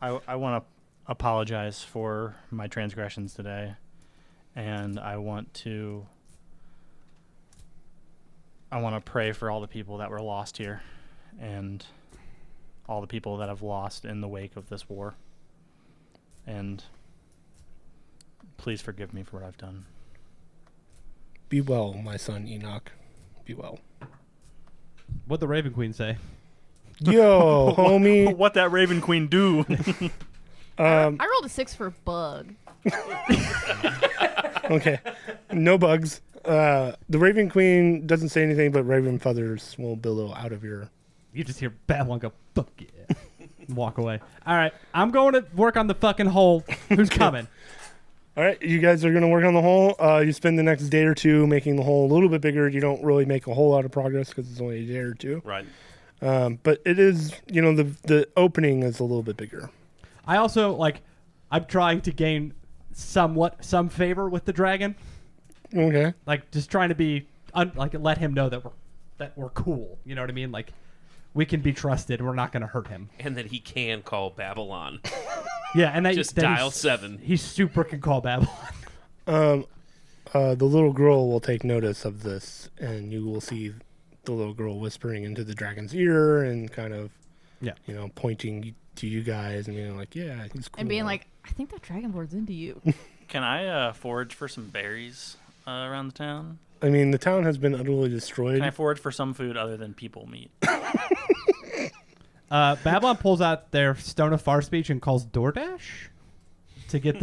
S3: I want to apologize for my transgressions today. And I want to pray for all the people that were lost here. And all the people that have lost in the wake of this war. And please forgive me for what I've done.
S1: Be well, my son Enoch. Be well.
S4: What'd the Raven Queen say?
S1: Yo, homie.
S3: What that Raven Queen do?
S2: I rolled a 6 for bug.
S1: Okay. No bugs. The Raven Queen doesn't say anything, but raven feathers will billow out of your...
S4: You just hear Babylon go, "Fuck yeah." And walk away. All right. I'm going to work on the fucking hole. Who's coming?
S1: All right, you guys are going to work on the hole. You spend the next day or two making the hole a little bit bigger. You don't really make a whole lot of progress because it's only a day or two.
S5: Right.
S1: But it is, the opening is a little bit bigger.
S4: I also, I'm trying to gain some favor with the dragon.
S1: Okay.
S4: Just trying to be, let him know that we're cool. You know what I mean? We can be trusted. We're not going to hurt him.
S5: And that he can call Babylon.
S4: Yeah, and
S5: Just dial 7.
S4: He super can call Babylon.
S1: The little girl will take notice of this, and you will see the little girl whispering into the dragon's ear and kind of, pointing to you guys and being like, "Yeah, he's cool."
S2: And being like, "I think that dragonborn's into you."
S3: Can I forage for some berries around the town?
S1: I mean, the town has been utterly destroyed.
S3: Can I forage for some food other than people meat?
S4: Babylon pulls out their Stone of Far Speech and calls DoorDash to get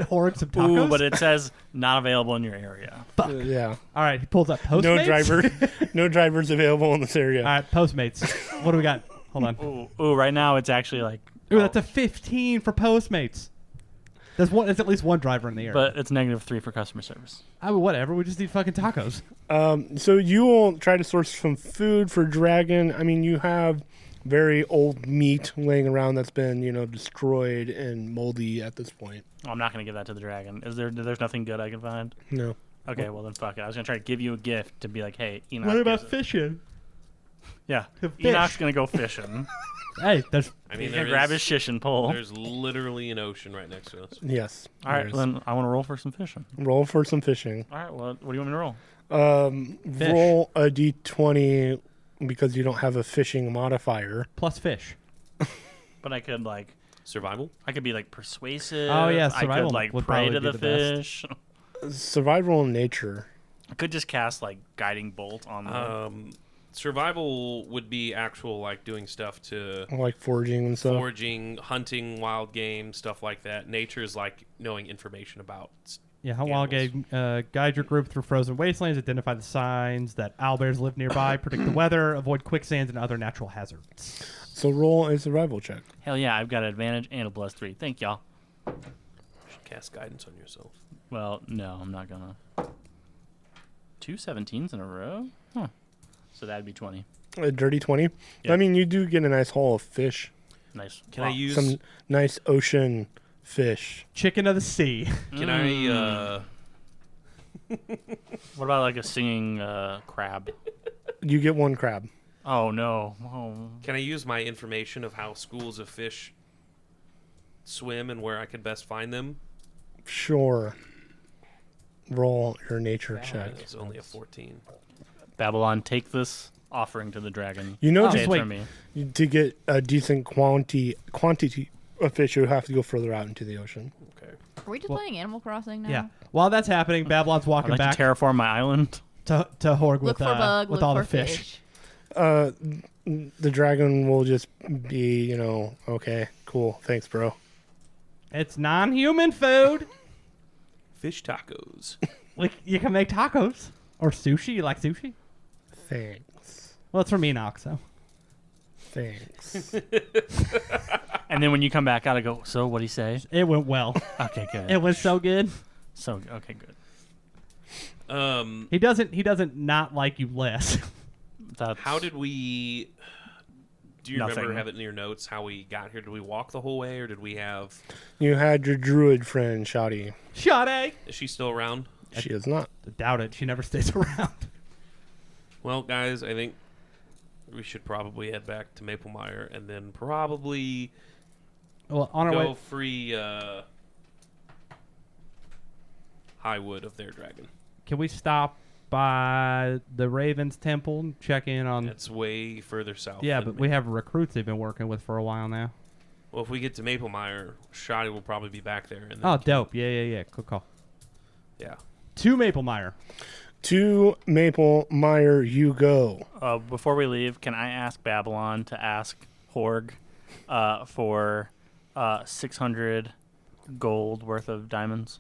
S4: Horde some tacos.
S3: Ooh, but it says not available in your area.
S4: Fuck.
S1: Yeah.
S4: All right, he pulls up Postmates.
S1: No driver. No drivers available in this area.
S4: All right, Postmates. What do we got? Hold on.
S3: Ooh, right now it's actually like...
S4: Ooh, that's a 15 for Postmates. There's at least one driver in the area.
S3: But it's -3 for customer service.
S4: I mean, whatever. We just need fucking tacos.
S1: So you will try to source some food for Dragon. I mean, you have very old meat laying around that's been, destroyed and moldy at this point.
S3: Oh, I'm not going to give that to the dragon. There's nothing good I can find?
S1: No.
S3: Okay, well then fuck it. I was going to try to give you a gift to be like, hey, Enoch.
S4: What about
S3: gives it.
S4: fishing?
S3: Yeah.
S4: Fish.
S3: Enoch's going to go fishing.
S4: Hey, there's
S5: I mean,
S3: He's
S5: there
S3: gonna grab
S5: is-
S3: his shish and pull.
S5: There's literally an ocean right next to us.
S1: Yes.
S3: All right,
S1: there is.
S3: then I want to roll for some fishing.
S1: Roll for some fishing.
S3: All right, well, what do you want me to roll?
S4: Fish.
S1: Roll a d20 because you don't have a fishing modifier.
S4: plus fish.
S3: But I could like,
S5: Survival?
S3: I could be like persuasive.
S4: Oh, yeah,
S3: I
S4: survival
S3: could like
S4: would
S3: pray
S4: probably
S3: to
S4: be
S3: the
S4: the best.
S3: fish.
S1: Survival in nature.
S3: I could just cast like guiding bolt on the.
S5: Survival would be actual, like, doing stuff to
S1: Like foraging and stuff.
S5: foraging, hunting wild game, stuff like that. Nature is like knowing information about.
S4: Yeah, how wild guide your group through frozen wastelands, identify the signs that owlbears live nearby, predict the weather, avoid quicksands and other natural hazards.
S1: So roll a survival check.
S3: Hell yeah, I've got an advantage and a +3. Thank y'all.
S5: You should cast guidance on yourself.
S3: Well, no, I'm not gonna. 2 17s in a row? Huh. So that'd be 20.
S1: A dirty 20.
S3: Yeah.
S1: I mean, you do get a nice haul of fish.
S3: Nice.
S5: Can I use?
S1: Some nice ocean fish.
S4: Chicken of the sea.
S5: Can I?
S3: What about like a singing crab?
S1: You get one crab.
S3: Oh no. Oh.
S5: Can I use my information of how schools of fish swim and where I can best find them?
S1: Sure. Roll your nature check.
S5: It's only a 14.
S3: Babylon, take this offering to the dragon.
S1: You know,
S4: Oh,
S3: Say
S1: just
S3: it
S4: wait.
S3: for me.
S1: to get a decent quantity of fish, you have to go further out into the ocean.
S5: Okay.
S2: Are we just
S4: Well-
S2: playing Animal Crossing now?
S4: Yeah. While that's happening, Babylon's
S3: I'd
S4: walking
S3: like
S4: back
S3: to terraform my island.
S4: to Horg
S2: Look
S4: with,
S2: for bug.
S4: with
S2: Look
S4: all
S2: for
S4: the fish.
S1: The dragon will just be, okay, cool, thanks, bro.
S4: It's non-human food.
S5: Fish tacos.
S4: Like, you can make tacos. Or sushi. You like sushi?
S1: Thanks.
S4: Well, it's from Enoch, so.
S1: Thanks.
S3: And then when you come back out, I go, so what'd he say?
S4: It went well.
S3: Okay, good.
S4: It went so good.
S3: So, okay, good.
S4: He doesn't not like you less.
S3: That's,
S5: How did we? Do you remember
S3: Nothing.
S5: have it in your notes how we got here? Did we walk the whole way, or did we have?
S1: You had your druid friend, Shoddy.
S4: Sade.
S5: Is she still around?
S1: She is not.
S4: Doubt it. She never stays around.
S5: Well, guys, I think we should probably head back to Maplemire and then probably
S4: Well, on our
S5: go
S4: way.
S5: free Highwood of their dragon.
S4: Can we stop by the Ravens Temple and check in on?
S5: It's way further south.
S4: Yeah,
S5: than
S4: but we
S5: Ma-
S4: have recruits they've been working with for a while now.
S5: Well, if we get to Maplemire, Shoddy will probably be back there. And then
S4: Oh, dope. Yeah. Good call.
S5: yeah.
S4: To Maplemire.
S1: To Maple Mire, you go.
S3: before we leave, can I ask Babylon to ask Horg for 600 gold worth of diamonds?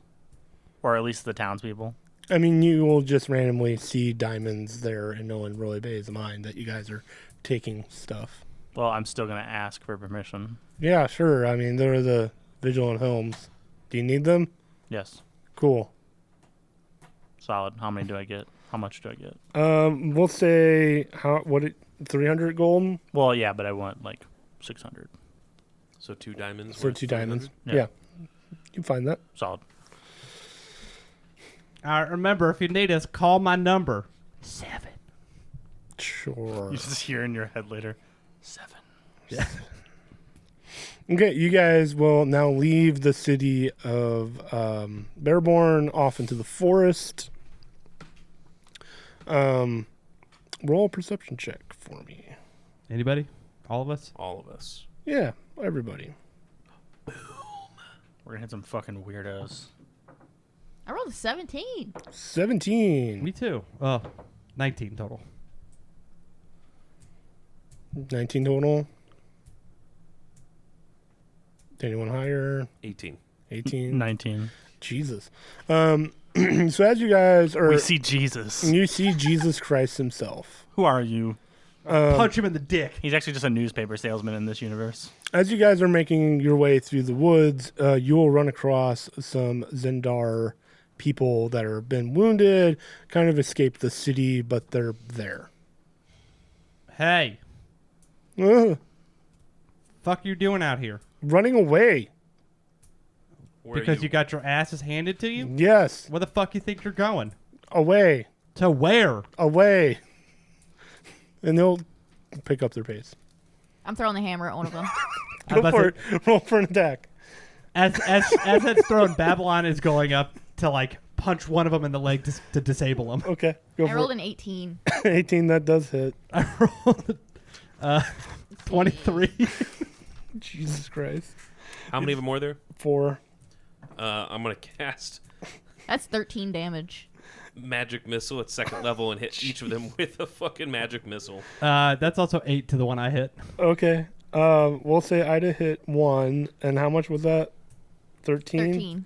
S3: Or at least the townspeople?
S1: I mean, you will just randomly see diamonds there, and no one really pays mind that you guys are taking stuff.
S3: Well, I'm still going to ask for permission.
S1: Yeah, sure. I mean, they're the Vigilant Homes. Do you need them?
S3: Yes.
S1: Cool.
S3: Solid. How many do I get? How much do I get?
S1: We'll say 300 gold.
S3: Well, yeah, but I want like 600.
S5: So 2 diamonds.
S1: So
S5: worth
S1: 2 diamonds.
S5: 300?
S1: Yeah. You can find that.
S3: Solid.
S4: All right, remember, if you need us, call my number. 7.
S1: Sure.
S3: You just hear in your head later, 7.
S1: Okay, you guys will now leave the city of Bearborn off into the forest. Roll a perception check for me.
S4: Anybody? All of us?
S5: All of us.
S1: Yeah, everybody.
S3: We're going to hit some fucking weirdos.
S2: I rolled a 17.
S1: 17.
S4: Me too. 19 total.
S1: 19 total. Anyone higher?
S5: 18.
S1: 18.
S3: 19.
S1: Jesus. So as you guys are,
S3: We see Jesus.
S1: you see Jesus Christ himself.
S3: Who are you?
S4: Punch him in the dick.
S3: He's actually just a newspaper salesman in this universe.
S1: As you guys are making your way through the woods, you will run across some Zendar people that are been wounded, kind of escaped the city, but they're there.
S4: Hey,
S1: Ugh,
S4: fuck you doing out here?
S1: running away.
S5: Where
S4: Because you got your asses handed to you?
S1: Yes,
S4: Where the fuck you think you're going?
S1: away,
S4: To where?
S1: away. And they'll pick up their pace.
S2: I'm throwing the hammer at one of them.
S1: Go for it. Roll for an attack.
S4: As it's thrown, Babylon is going up to like punch one of them in the leg to disable him.
S1: Okay. Go
S2: I
S1: for
S2: rolled
S1: it.
S2: an 18.
S1: 18, that does hit.
S4: I rolled 23.
S1: Jesus Christ.
S5: How many of them were there?
S1: 4.
S5: I'm gonna cast
S2: That's 13 damage.
S5: magic missile at 2nd level and hit each of them with a fucking magic missile.
S4: That's also 8 to the one I hit.
S1: Okay. We'll say Ida hit 1. And how much was that? 13?
S2: 13.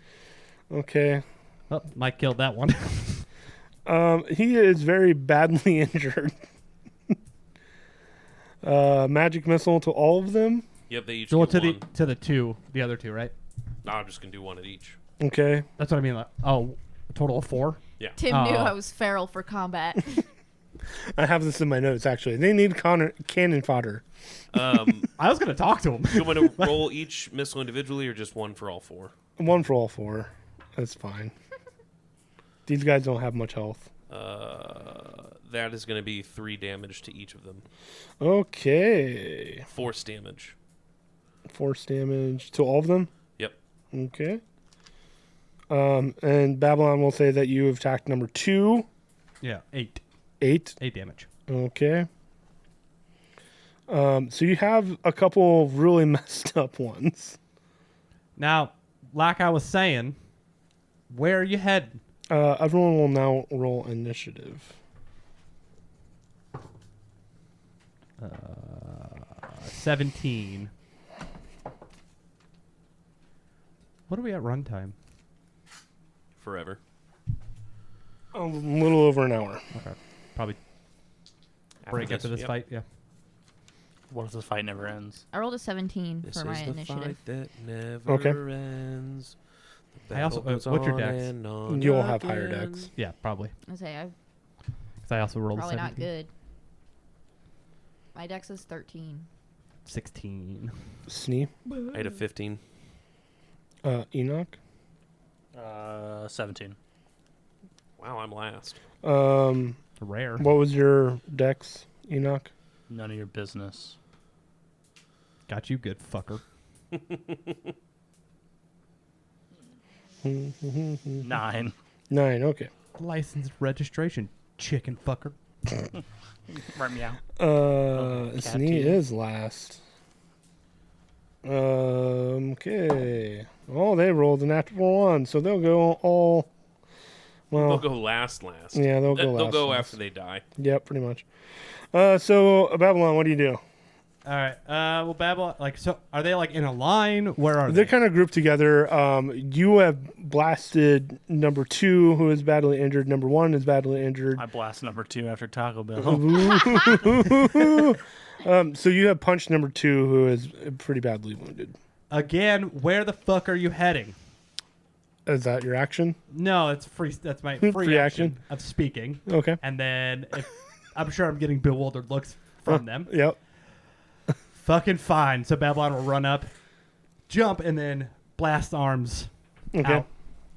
S1: Okay.
S4: Oh, Mike killed that one.
S1: He is very badly injured. Magic missile to all of them.
S5: Yep, they each
S4: So
S5: get one.
S4: to the other two, right?
S5: No, I'm just gonna do one at each.
S1: Okay.
S4: That's what I mean. Like, a total of 4.
S5: Yeah.
S2: Tim knew
S4: Oh.
S2: I was feral for combat.
S1: I have this in my notes, actually. They need cannon fodder.
S4: I was gonna talk to him.
S5: Do you want to roll each missile individually or just one for all 4?
S1: 1 for all 4. That's fine. These guys don't have much health.
S5: That is going to be 3 damage to each of them.
S1: Okay.
S5: Force damage.
S1: Force damage to all of them?
S5: Yep.
S1: Okay. And Babylon will say that you have attacked number 2.
S4: Yeah, 8.
S1: 8.
S4: 8 damage.
S1: Okay. So you have a couple of really messed up ones.
S4: Now, like I was saying, where are you heading?
S1: Everyone will now roll initiative.
S4: 17. What are we at runtime?
S5: Forever.
S1: A little over an hour.
S4: Okay. Probably break after this
S5: yep.
S4: fight, yeah.
S3: What if this fight never ends?
S2: I rolled a 17
S5: This
S2: for my
S5: is the
S2: initiative.
S5: fight that never
S1: Okay.
S5: ends. The
S4: I also-
S5: battle goes
S4: what's your
S5: on
S4: dex?
S5: and on
S1: You'll have higher
S5: again.
S1: decks.
S4: Yeah, probably.
S2: I say I'm
S4: Because I also rolled a
S2: probably
S4: 17.
S2: not good. My dex is 13.
S4: 16.
S1: Snee.
S5: I had a 15.
S1: Enoch.
S3: 17.
S5: Wow, I'm last.
S4: Rare.
S1: What was your dex, Enoch?
S3: None of your business.
S4: Got you, good fucker.
S3: 9.
S1: 9. Okay.
S4: License registration, chicken fucker.
S3: Right, meow.
S1: Snee is last. Okay. Oh, they rolled a natural 1, so they'll go all. Well,
S5: They'll go last.
S1: yeah, they'll go
S5: They'll
S1: last.
S5: go
S1: last.
S5: after they die.
S1: Yep, pretty much. So Babylon, what do you do?
S4: All right. Well, Babylon, like, so are they like in a line? Where are
S1: They're
S4: they?
S1: kind of grouped together. You have blasted number 2, who is badly injured. Number 1 is badly injured.
S3: I blast number 2 after Taco Bell.
S1: So you have punched number 2, who is pretty badly wounded.
S4: Again, where the fuck are you heading?
S1: Is that your action?
S4: No, it's free. That's my free,
S1: Free
S4: action
S1: action.
S4: of speaking.
S1: Okay.
S4: And then I'm sure I'm getting bewildered looks from them.
S1: Yep.
S4: Fucking fine. So Babylon will run up, jump, and then blast arms
S1: Okay.
S4: out.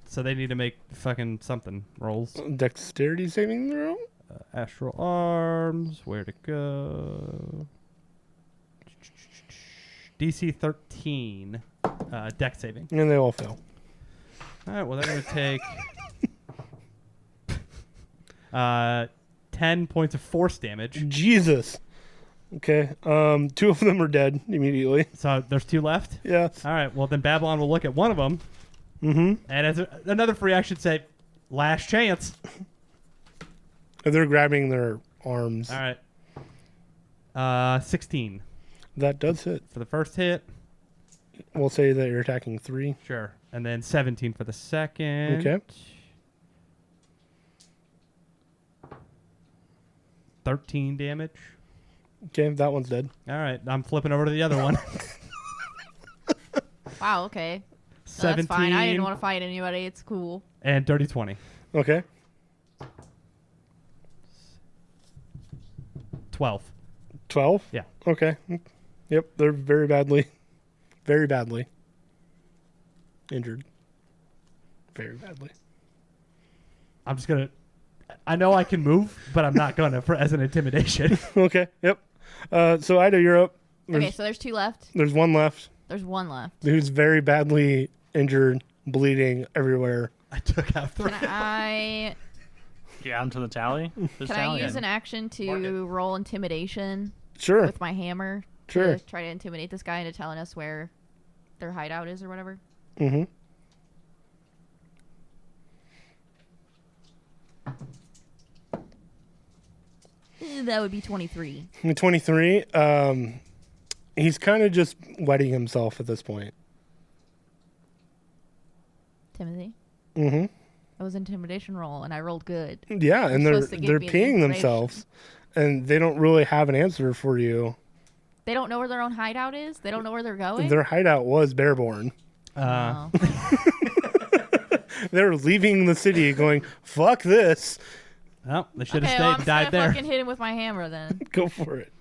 S4: So they need to make fucking something rolls.
S1: Dexterity saving throw?
S4: Astral arms. Where to go? DC 13. Dex saving.
S1: And they all fail.
S4: All right. Well, they're going to take 10 points of force damage.
S1: Jesus. Okay. 2 of them are dead immediately.
S4: So there's 2 left.
S1: Yes.
S4: All right. Well, then Babylon will look at one of them,
S1: Mm-hmm.
S4: and as another free action, say, "Last chance."
S1: They're grabbing their arms.
S4: All right. 16
S1: That does hit.
S4: for the first hit.
S1: We'll say that you're attacking 3.
S4: Sure. And then 17 for the second.
S1: Okay.
S4: 13 damage.
S1: Okay, that one's dead.
S4: All right. I'm flipping over to the other one.
S2: Wow, okay. No,
S4: 17
S2: that's fine. I didn't want to fight anybody. It's cool.
S4: and dirty 20.
S1: Okay.
S4: 12.
S1: 12?
S4: Yeah.
S1: Okay. Yep, they're very badly injured. Very badly.
S4: I'm just going to... I know I can move, but I'm not going to as an intimidation.
S1: Okay, yep. So Ida, you're up.
S2: Okay, so there's 2 left.
S1: There's one left.
S2: There's 1 left.
S1: Who's very badly injured, bleeding everywhere.
S4: I took out 3.
S2: Can I
S3: Yeah, onto the tally.
S2: use an action to roll intimidation
S1: Sure.
S2: with my hammer
S1: Sure.
S2: to try to intimidate this guy into telling us where their hideout is or whatever?
S1: Mm-hmm.
S2: That would be 23.
S1: 23. He's kind of just wetting himself at this point.
S2: Timothy?
S1: Mm-hmm.
S2: That was an intimidation roll, and I rolled good.
S1: Yeah, and
S2: You're
S1: they're
S2: supposed to give
S1: they're
S2: me the
S1: peeing
S2: information.
S1: themselves, and they don't really have an answer for you.
S2: They don't know where their own hideout is? They don't know where they're going?
S1: Their hideout was Bearborn.
S2: Oh.
S1: They were leaving the city, going, "Fuck this."
S4: Well, they should have
S2: Okay,
S4: stayed
S2: well,
S4: and
S2: I'm
S4: died
S2: just gonna
S4: there.
S2: fucking hit him with my hammer then.
S1: Go for it.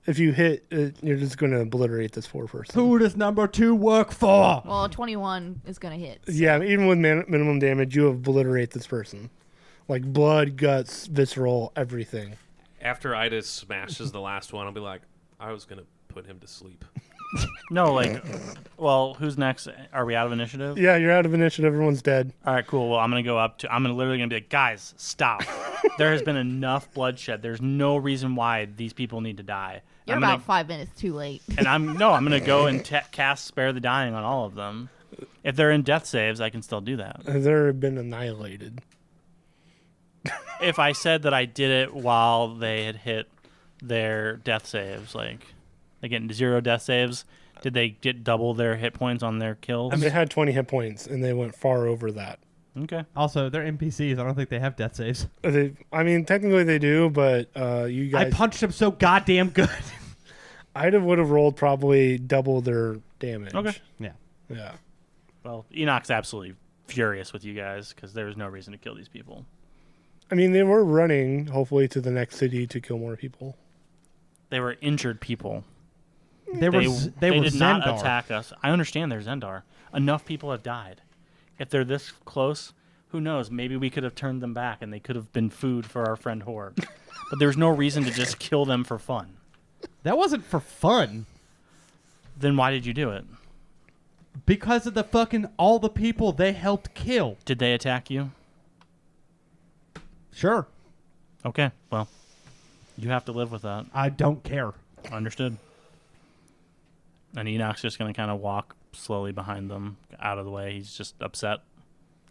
S1: If you hit, you're just going to obliterate this 4 person.
S4: Who does number 2 work for?
S2: Well, 21 is gonna hit. so-
S1: Yeah, even with minimum damage, you obliterate this person. Like blood, guts, visceral, everything.
S5: After Ida smashes the last one, I'll be like, I was gonna put him to sleep.
S3: No, like, well, who's next? Are we out of initiative?
S1: Yeah, you're out of initiative. Everyone's dead.
S3: All right, cool. Well, I'm gonna go up to. I'm literally gonna be like, guys, stop. There has been enough bloodshed. There's no reason why these people need to die.
S2: You're
S3: I'm
S2: about
S3: gonna,
S2: 5 minutes too late.
S3: and I'm gonna go and cast Spare the Dying on all of them. If they're in death saves, I can still do that.
S1: They've been annihilated.
S3: If I said that I did it while they had hit their death saves, like they get 0 death saves, did they get double their hit points on their kills?
S1: They had 20 hit points, and they went far over that.
S3: Okay.
S4: Also, they're NPCs. I don't think they have death saves.
S1: I mean, technically they do, but you
S4: I
S1: guys...
S4: punched him so goddamn good.
S1: Ida would have rolled probably double their damage.
S3: Okay.
S4: Yeah.
S1: Yeah.
S3: Well, Enoch's absolutely furious with you guys because there was no reason to kill these people.
S1: I mean, they were running, hopefully, to the next city to kill more people.
S3: They were injured people.
S4: They were
S3: did not
S4: Zendar.
S3: attack us. I understand they're Zendar. Enough people have died. If they're this close, who knows? Maybe we could have turned them back and they could have been food for our friend Horde. But there's no reason to just kill them for fun.
S4: That wasn't for fun.
S3: Then why did you do it?
S4: Because of the fucking all the people they helped kill.
S3: Did they attack you?
S4: Sure.
S3: Okay, well, you have to live with that.
S4: I don't care.
S3: Understood. And Enoch's just going to kind of walk slowly behind them out of the way. He's just upset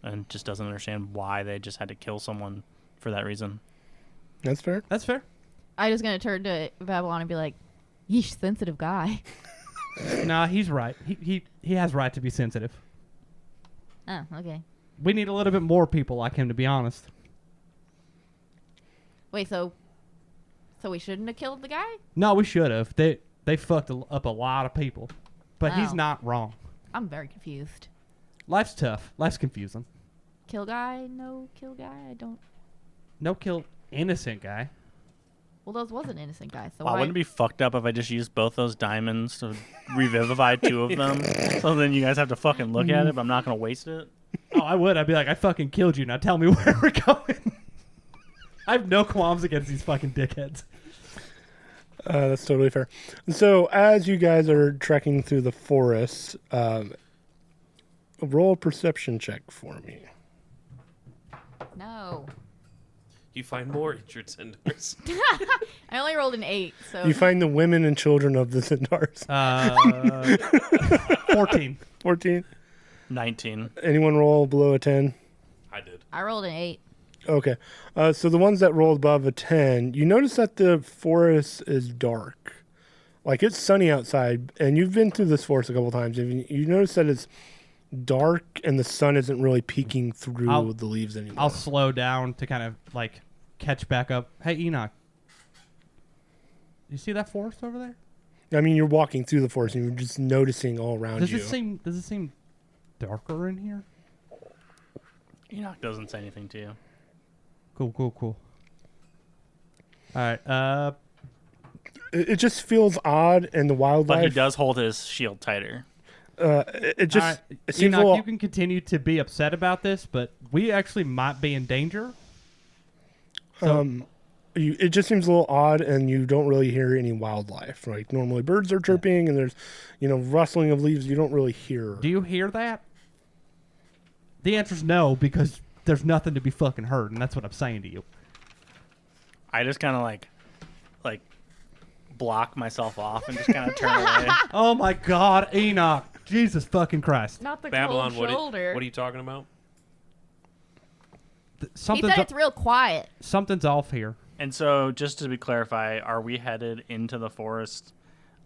S3: and just doesn't understand why they just had to kill someone for that reason.
S1: That's fair.
S4: That's fair.
S2: I'm just gonna turn to Babylon and be like, "Yeesh, sensitive guy."
S4: Nah, he's right. He has right to be sensitive.
S2: Oh, okay.
S4: We need a little bit more people like him, to be honest.
S2: Wait, so we shouldn't have killed the guy?
S4: No, we should have. They fucked up a lot of people. But he's
S2: Wow.
S4: not wrong.
S2: I'm very confused.
S4: Life's tough. Life's confusing.
S2: Kill guy? No kill guy? I don't.
S4: No kill innocent guy.
S2: Well, those was an innocent guy. So
S3: Wow,
S2: why?
S3: wouldn't it be fucked up if I just used both those diamonds to revivify 2 of them? So then you guys have to fucking look at it, but I'm not going to waste it?
S4: Oh, I would. I'd be like, I fucking killed you. Now tell me where we're going. I have no qualms against these fucking dickheads.
S1: That's totally fair. So, as you guys are trekking through the forest, roll a perception check for me.
S2: No.
S5: You find more injured Zendars.
S2: I only rolled an 8, so.
S1: You find the women and children of the Zendars.
S4: 14.
S1: 14.
S3: 19.
S1: Anyone roll below a 10?
S5: I did.
S2: I rolled an 8.
S1: Okay. So the ones that rolled above a 10, you notice that the forest is dark. Like, it's sunny outside, and you've been through this forest a couple times, and you notice that it's dark and the sun isn't really peeking through the leaves anymore.
S4: I'll slow down to kind of like catch back up. Hey, Enoch. You see that forest over there?
S1: I mean, you're walking through the forest, and you're just noticing all around
S4: Does
S1: you.
S4: it seem darker in here?
S3: Enoch doesn't say anything to you.
S4: Cool. All right.
S1: It just feels odd, and the wildlife...
S3: But he does hold his shield tighter.
S1: It just...
S4: All right,
S1: It seems a
S4: Enoch,
S1: little...
S4: you can continue to be upset about this, but we actually might be in danger. So
S1: it just seems a little odd, and you don't really hear any wildlife. Like normally birds are chirping, and there's, rustling of leaves. You don't really hear.
S4: Do you hear that? The answer's no, because there's nothing to be fucking heard, and that's what I'm saying to you.
S3: I just kind of like block myself off and just kind of turn away.
S4: Oh my God, Enoch! Jesus fucking Christ!
S2: Not the
S5: Babylon,
S2: cold shoulder.
S5: what are you talking about?
S2: He
S4: Something's
S2: said it's real quiet.
S4: something's off here.
S3: And so, just to be clarify, are we headed into the forest?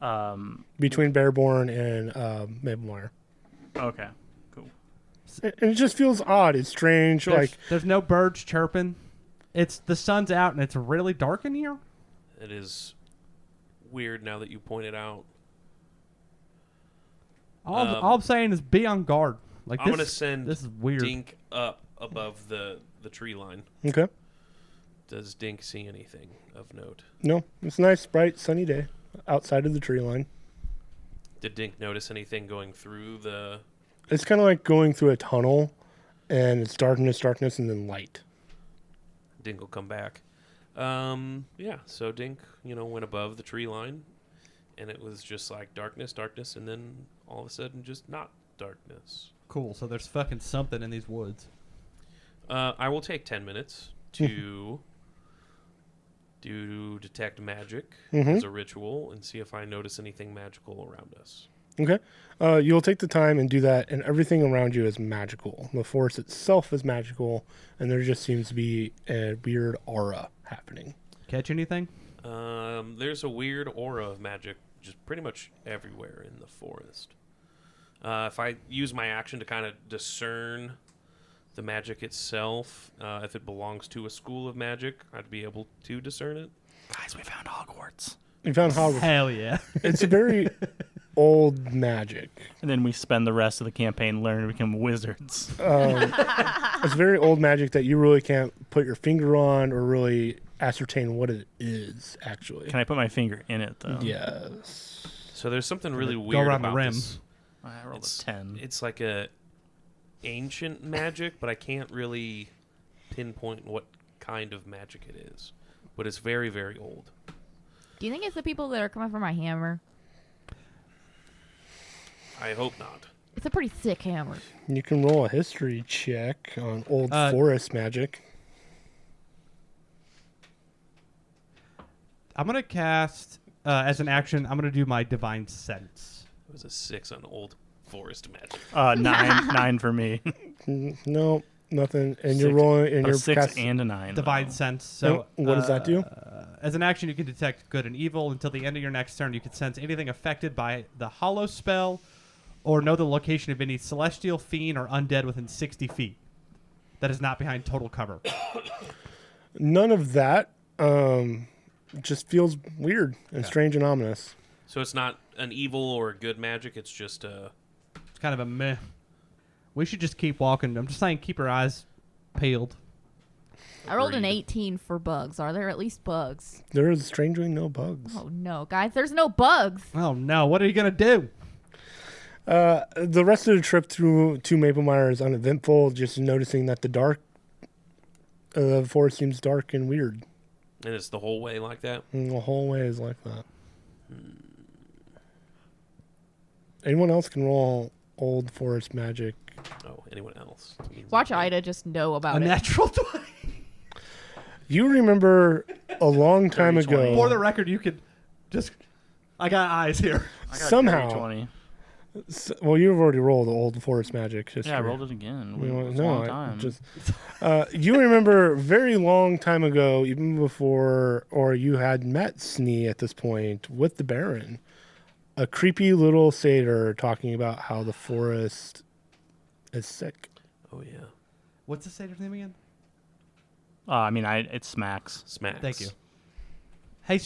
S1: Between Bearborn and Maplemire.
S3: Okay, cool.
S1: And it just feels odd. It's strange.
S4: There's no birds chirping. It's the sun's out and it's really dark in here.
S5: It is weird now that you point it out.
S4: All I'm saying is be on guard. Like
S5: I'm gonna send
S4: this is weird.
S5: Dink up above the tree line.
S1: Okay.
S5: Does Dink see anything of note?
S1: No, it's a nice, bright, sunny day outside of the tree line.
S5: Did Dink notice anything going through the...
S1: It's kind of like going through a tunnel, and it's darkness, and then light.
S5: Dink will come back. Yeah, so Dink, went above the tree line, and it was just like darkness, and then all of a sudden just not darkness.
S4: Cool. So there's fucking something in these woods.
S5: I will take 10 minutes to do detect magic as a ritual and see if I notice anything magical around us.
S1: Okay. You'll take the time and do that, and everything around you is magical. The forest itself is magical, and there just seems to be a weird aura happening.
S4: Catch anything?
S5: There's a weird aura of magic just pretty much everywhere in the forest. If I use my action to kind of discern the magic itself, if it belongs to a school of magic, I'd be able to discern it.
S3: Guys, we found Hogwarts.
S1: You found Hogwarts.
S4: Hell yeah.
S1: It's a very old magic.
S3: And then we spend the rest of the campaign learning to become wizards.
S1: It's very old magic that you really can't put your finger on or really ascertain what it is, actually.
S3: Can I put my finger in it, though?
S1: Yes.
S5: So there's something really
S4: Go
S5: weird
S4: around the
S5: about
S4: rim.
S5: this.
S3: I rolled a 10.
S5: It's like a ancient magic, but I can't really pinpoint what kind of magic it is. But it's very, very old.
S2: Do you think it's the people that are coming for my hammer?
S5: I hope not.
S2: It's a pretty sick hammer.
S1: You can roll a history check on old forest magic.
S4: I'm going to cast, as an action, I'm going to do my Divine Sense.
S5: It was a 6 on old forest magic.
S3: 9 for me.
S1: No, nothing. And
S3: Six.
S1: you're rolling, and
S3: A
S1: you're
S3: 6 and a 9.
S4: Divine
S3: though.
S4: Sense. So
S1: And what does that do?
S4: As an action, you can detect good and evil. Until the end of your next turn, you can sense anything affected by the hollow spell or know the location of any celestial, fiend, or undead within 60 feet. That is not behind total cover.
S1: None of that. Just feels weird and strange and ominous.
S5: So it's not an evil or a good magic, it's just a...
S4: It's kind of a meh. We should just keep walking. I'm just saying, keep your eyes peeled.
S2: I rolled an
S5: Agreed.
S2: 18 for bugs. Are there at least bugs?
S1: There is strangely no bugs.
S2: Oh, no. Guys, there's no bugs.
S4: Oh, no. What are you going to do?
S1: The rest of the trip through to Maplemire is uneventful, just noticing that the forest seems dark and weird.
S5: And it's the whole way like that?
S1: And the whole way is like that. Anyone else can roll old forest magic.
S5: Oh, anyone else?
S2: Watch Ida just know about
S4: A
S2: it.
S4: natural 20.
S1: You remember a long time
S3: 30, 20.
S1: ago.
S4: For the record, you could just... I got eyes here.
S3: I got a
S1: Somehow.
S3: 20.
S1: Well, you've already rolled the old forest magic.
S3: Yeah, I rolled it again.
S1: You know,
S3: It was a long
S1: no,
S3: time.
S1: just you remember very long time ago, even before, or you had met Snee at this point with the Baron, a creepy little satyr talking about how the forest is sick.
S5: Oh, yeah.
S4: What's the satyr's name again?
S3: It smacks.
S5: Smacks.
S4: Thank you. Hey,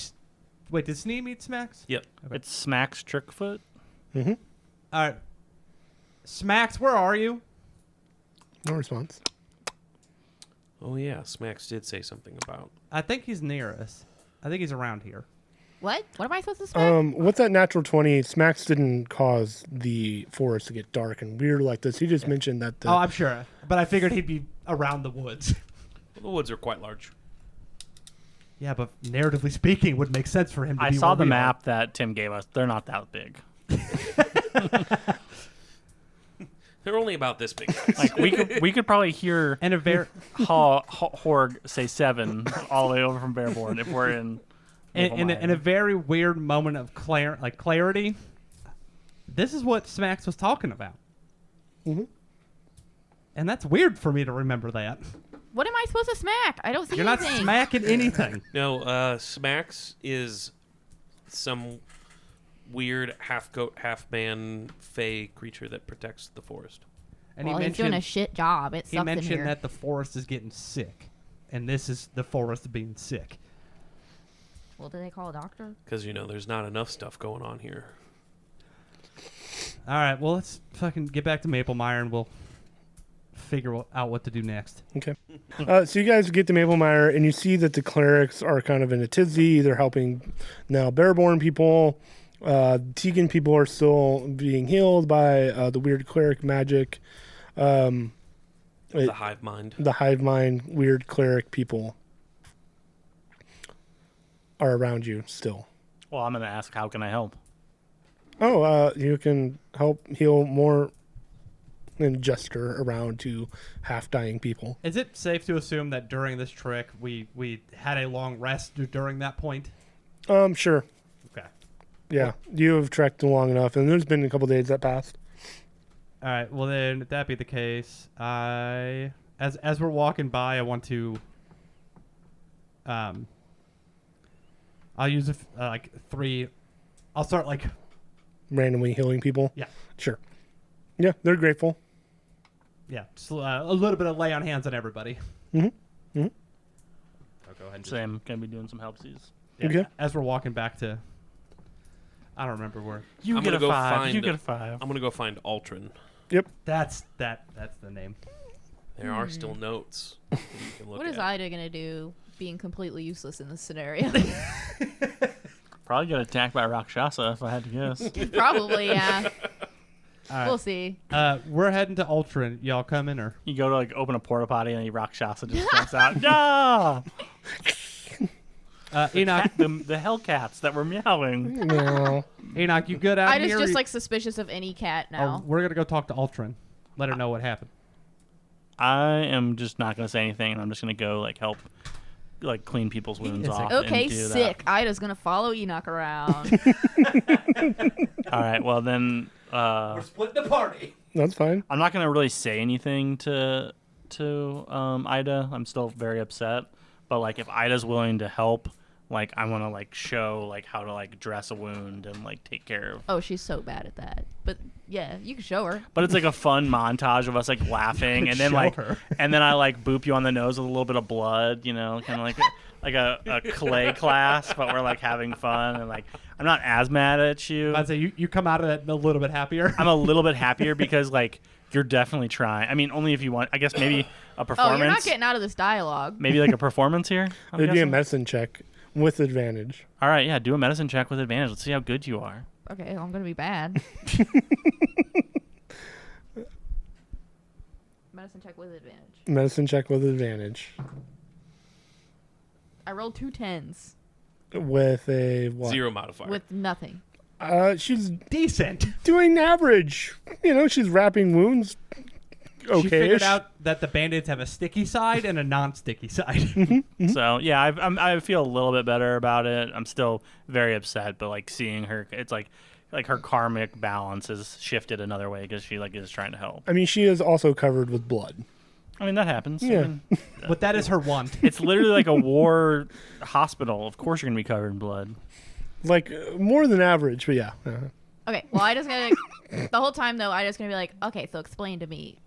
S4: wait, did Snee meet Smacks?
S5: Yep.
S3: It's Smacks Trickfoot.
S1: Mm-hmm.
S4: All right. Smacks, where are you?
S1: No response.
S5: Oh, yeah. Smacks did say something about...
S4: I think he's near us. I think he's around here.
S2: What? What am I supposed to spend?
S1: With that natural 20, Smacks didn't cause the forest to get dark and weird like this. He just mentioned that the...
S4: Oh, I'm sure. But I figured he'd be around the woods.
S5: Well, the woods are quite large.
S4: Yeah, but narratively speaking, it would make sense for him to
S3: I
S4: be
S3: saw
S4: where
S3: the
S4: we
S3: map that Tim gave us. They're not that big.
S5: They're only about this big. Guys.
S3: Like we could probably hear
S4: are. And a very
S3: Horg say 7 all the way over from Bearborn if we're in.
S4: in a very weird moment of clarity. This is what Smacks was talking about.
S1: Mm-hmm.
S4: And that's weird for me to remember that.
S2: What am I supposed to smack? I don't see
S4: You're
S2: anything.
S4: not smacking anything.
S5: No, Smacks is some weird half goat, half man, fey creature that protects the forest.
S4: And
S2: Well,
S4: he
S2: he's doing
S4: mentioned
S2: a shit job. It
S4: he
S2: sucks in
S4: mentioned
S2: here.
S4: that the forest is getting sick, and this is the forest being sick.
S2: Well, do they call a doctor?
S5: Because, there's not enough stuff going on here.
S4: All right, well, let's fucking get back to Maplemire, and we'll figure out what to do next.
S1: Okay. So you guys get to Maplemire, and you see that the clerics are kind of in a tizzy. They're helping now Bearborn people. Tegan people are still being healed by the weird cleric magic.
S5: The hive mind.
S1: The hive mind, weird cleric people are around you still.
S3: Well, I'm going to ask, how can I help?
S1: Oh, you can help heal more and gesture around to half-dying people.
S4: Is it safe to assume that during this trick we had a long rest during that point?
S1: Sure.
S4: Okay.
S1: Yeah, you have trekked long enough, and there's been a couple days that passed.
S4: All right. Well, then, if that be the case, as we're walking by, I want to, I'll use like 3. I'll start like
S1: Randomly healing people?
S4: Yeah.
S1: Sure. Yeah, they're grateful.
S4: Yeah, just, a little bit of lay on hands on everybody.
S1: Mm-hmm. Mm-hmm.
S4: I'll go ahead and
S3: Sam, gonna be doing some helpsies.
S1: Okay.
S4: As we're walking back to, I don't remember where.
S3: You
S5: I'm
S3: get a
S5: gonna go
S3: 5.
S5: find-
S3: You get a 5.
S5: I'm going to go find Altrin.
S4: That's the name.
S5: There are still notes that you can look
S2: What
S5: at.
S2: is Ida gonna do, being completely useless in this scenario?
S3: Probably get attacked by Rakshasa if I had to guess.
S2: Probably, yeah.
S4: All right.
S2: We'll see.
S4: We're heading to Ultron. Y'all coming or?
S3: You go to like open a porta potty and a Rakshasa just jumps out. Yeah!
S4: Enoch,
S3: the Hellcats that were meowing.
S1: No.
S4: Enoch, you good out
S2: Ida's
S4: here?
S2: just like suspicious of any cat
S4: Oh,
S2: now.
S4: we're gonna go talk to Ultron. Let her know what happened.
S3: I am just not gonna say anything, and I'm just gonna go like help, like clean people's wounds
S4: is a-
S3: off.
S2: Okay,
S3: and do
S2: sick. Ida's gonna follow Enoch around.
S3: That. All right. Well then,
S4: splitting the party.
S1: That's fine.
S3: I'm not gonna really say anything to Ida. I'm still very upset, but like if Ida's willing to help, like I want to like show like how to like dress a wound and like take care of.
S2: Oh, she's so bad at that. But yeah, you can show her.
S3: But it's like a fun montage of us like laughing, and then
S4: Show
S3: like,
S4: her.
S3: and then I like boop you on the nose with a little bit of blood, kind of like a clay class, but we're like having fun, and like I'm not as mad at you.
S4: I'd say you come out of that a little bit happier.
S3: I'm a little bit happier because like you're definitely trying. I mean, only if you want. I guess maybe a performance.
S2: Oh, you're not getting out of this dialogue.
S3: Maybe like a performance here. I'm
S1: It'd be a
S3: guessing?
S1: medicine check with advantage.
S3: All right, yeah, do a medicine check with advantage. Let's see how good you are.
S2: Okay, I'm gonna be bad. Medicine check with advantage.
S1: Medicine check with advantage.
S2: I rolled 2 10s
S1: With a what?
S5: 0 modifier.
S2: with nothing.
S1: She's
S4: Decent.
S1: doing average. She's wrapping wounds. Okay.
S4: She figured out that the Band-Aids have a sticky side and a non-sticky side.
S3: So yeah, I feel a little bit better about it. I'm still very upset, but like seeing her, it's like her karmic balance has shifted another way because she like is trying to help.
S1: I mean, she is also covered with blood.
S3: I mean that happens.
S1: Yeah.
S3: I mean,
S4: But that is her want.
S3: it's literally like a war hospital. Of course you're gonna be covered in blood.
S1: Like, more than average, but yeah.
S2: Okay, well, I just gonna the whole time though, I just gonna be like, okay, so explain to me.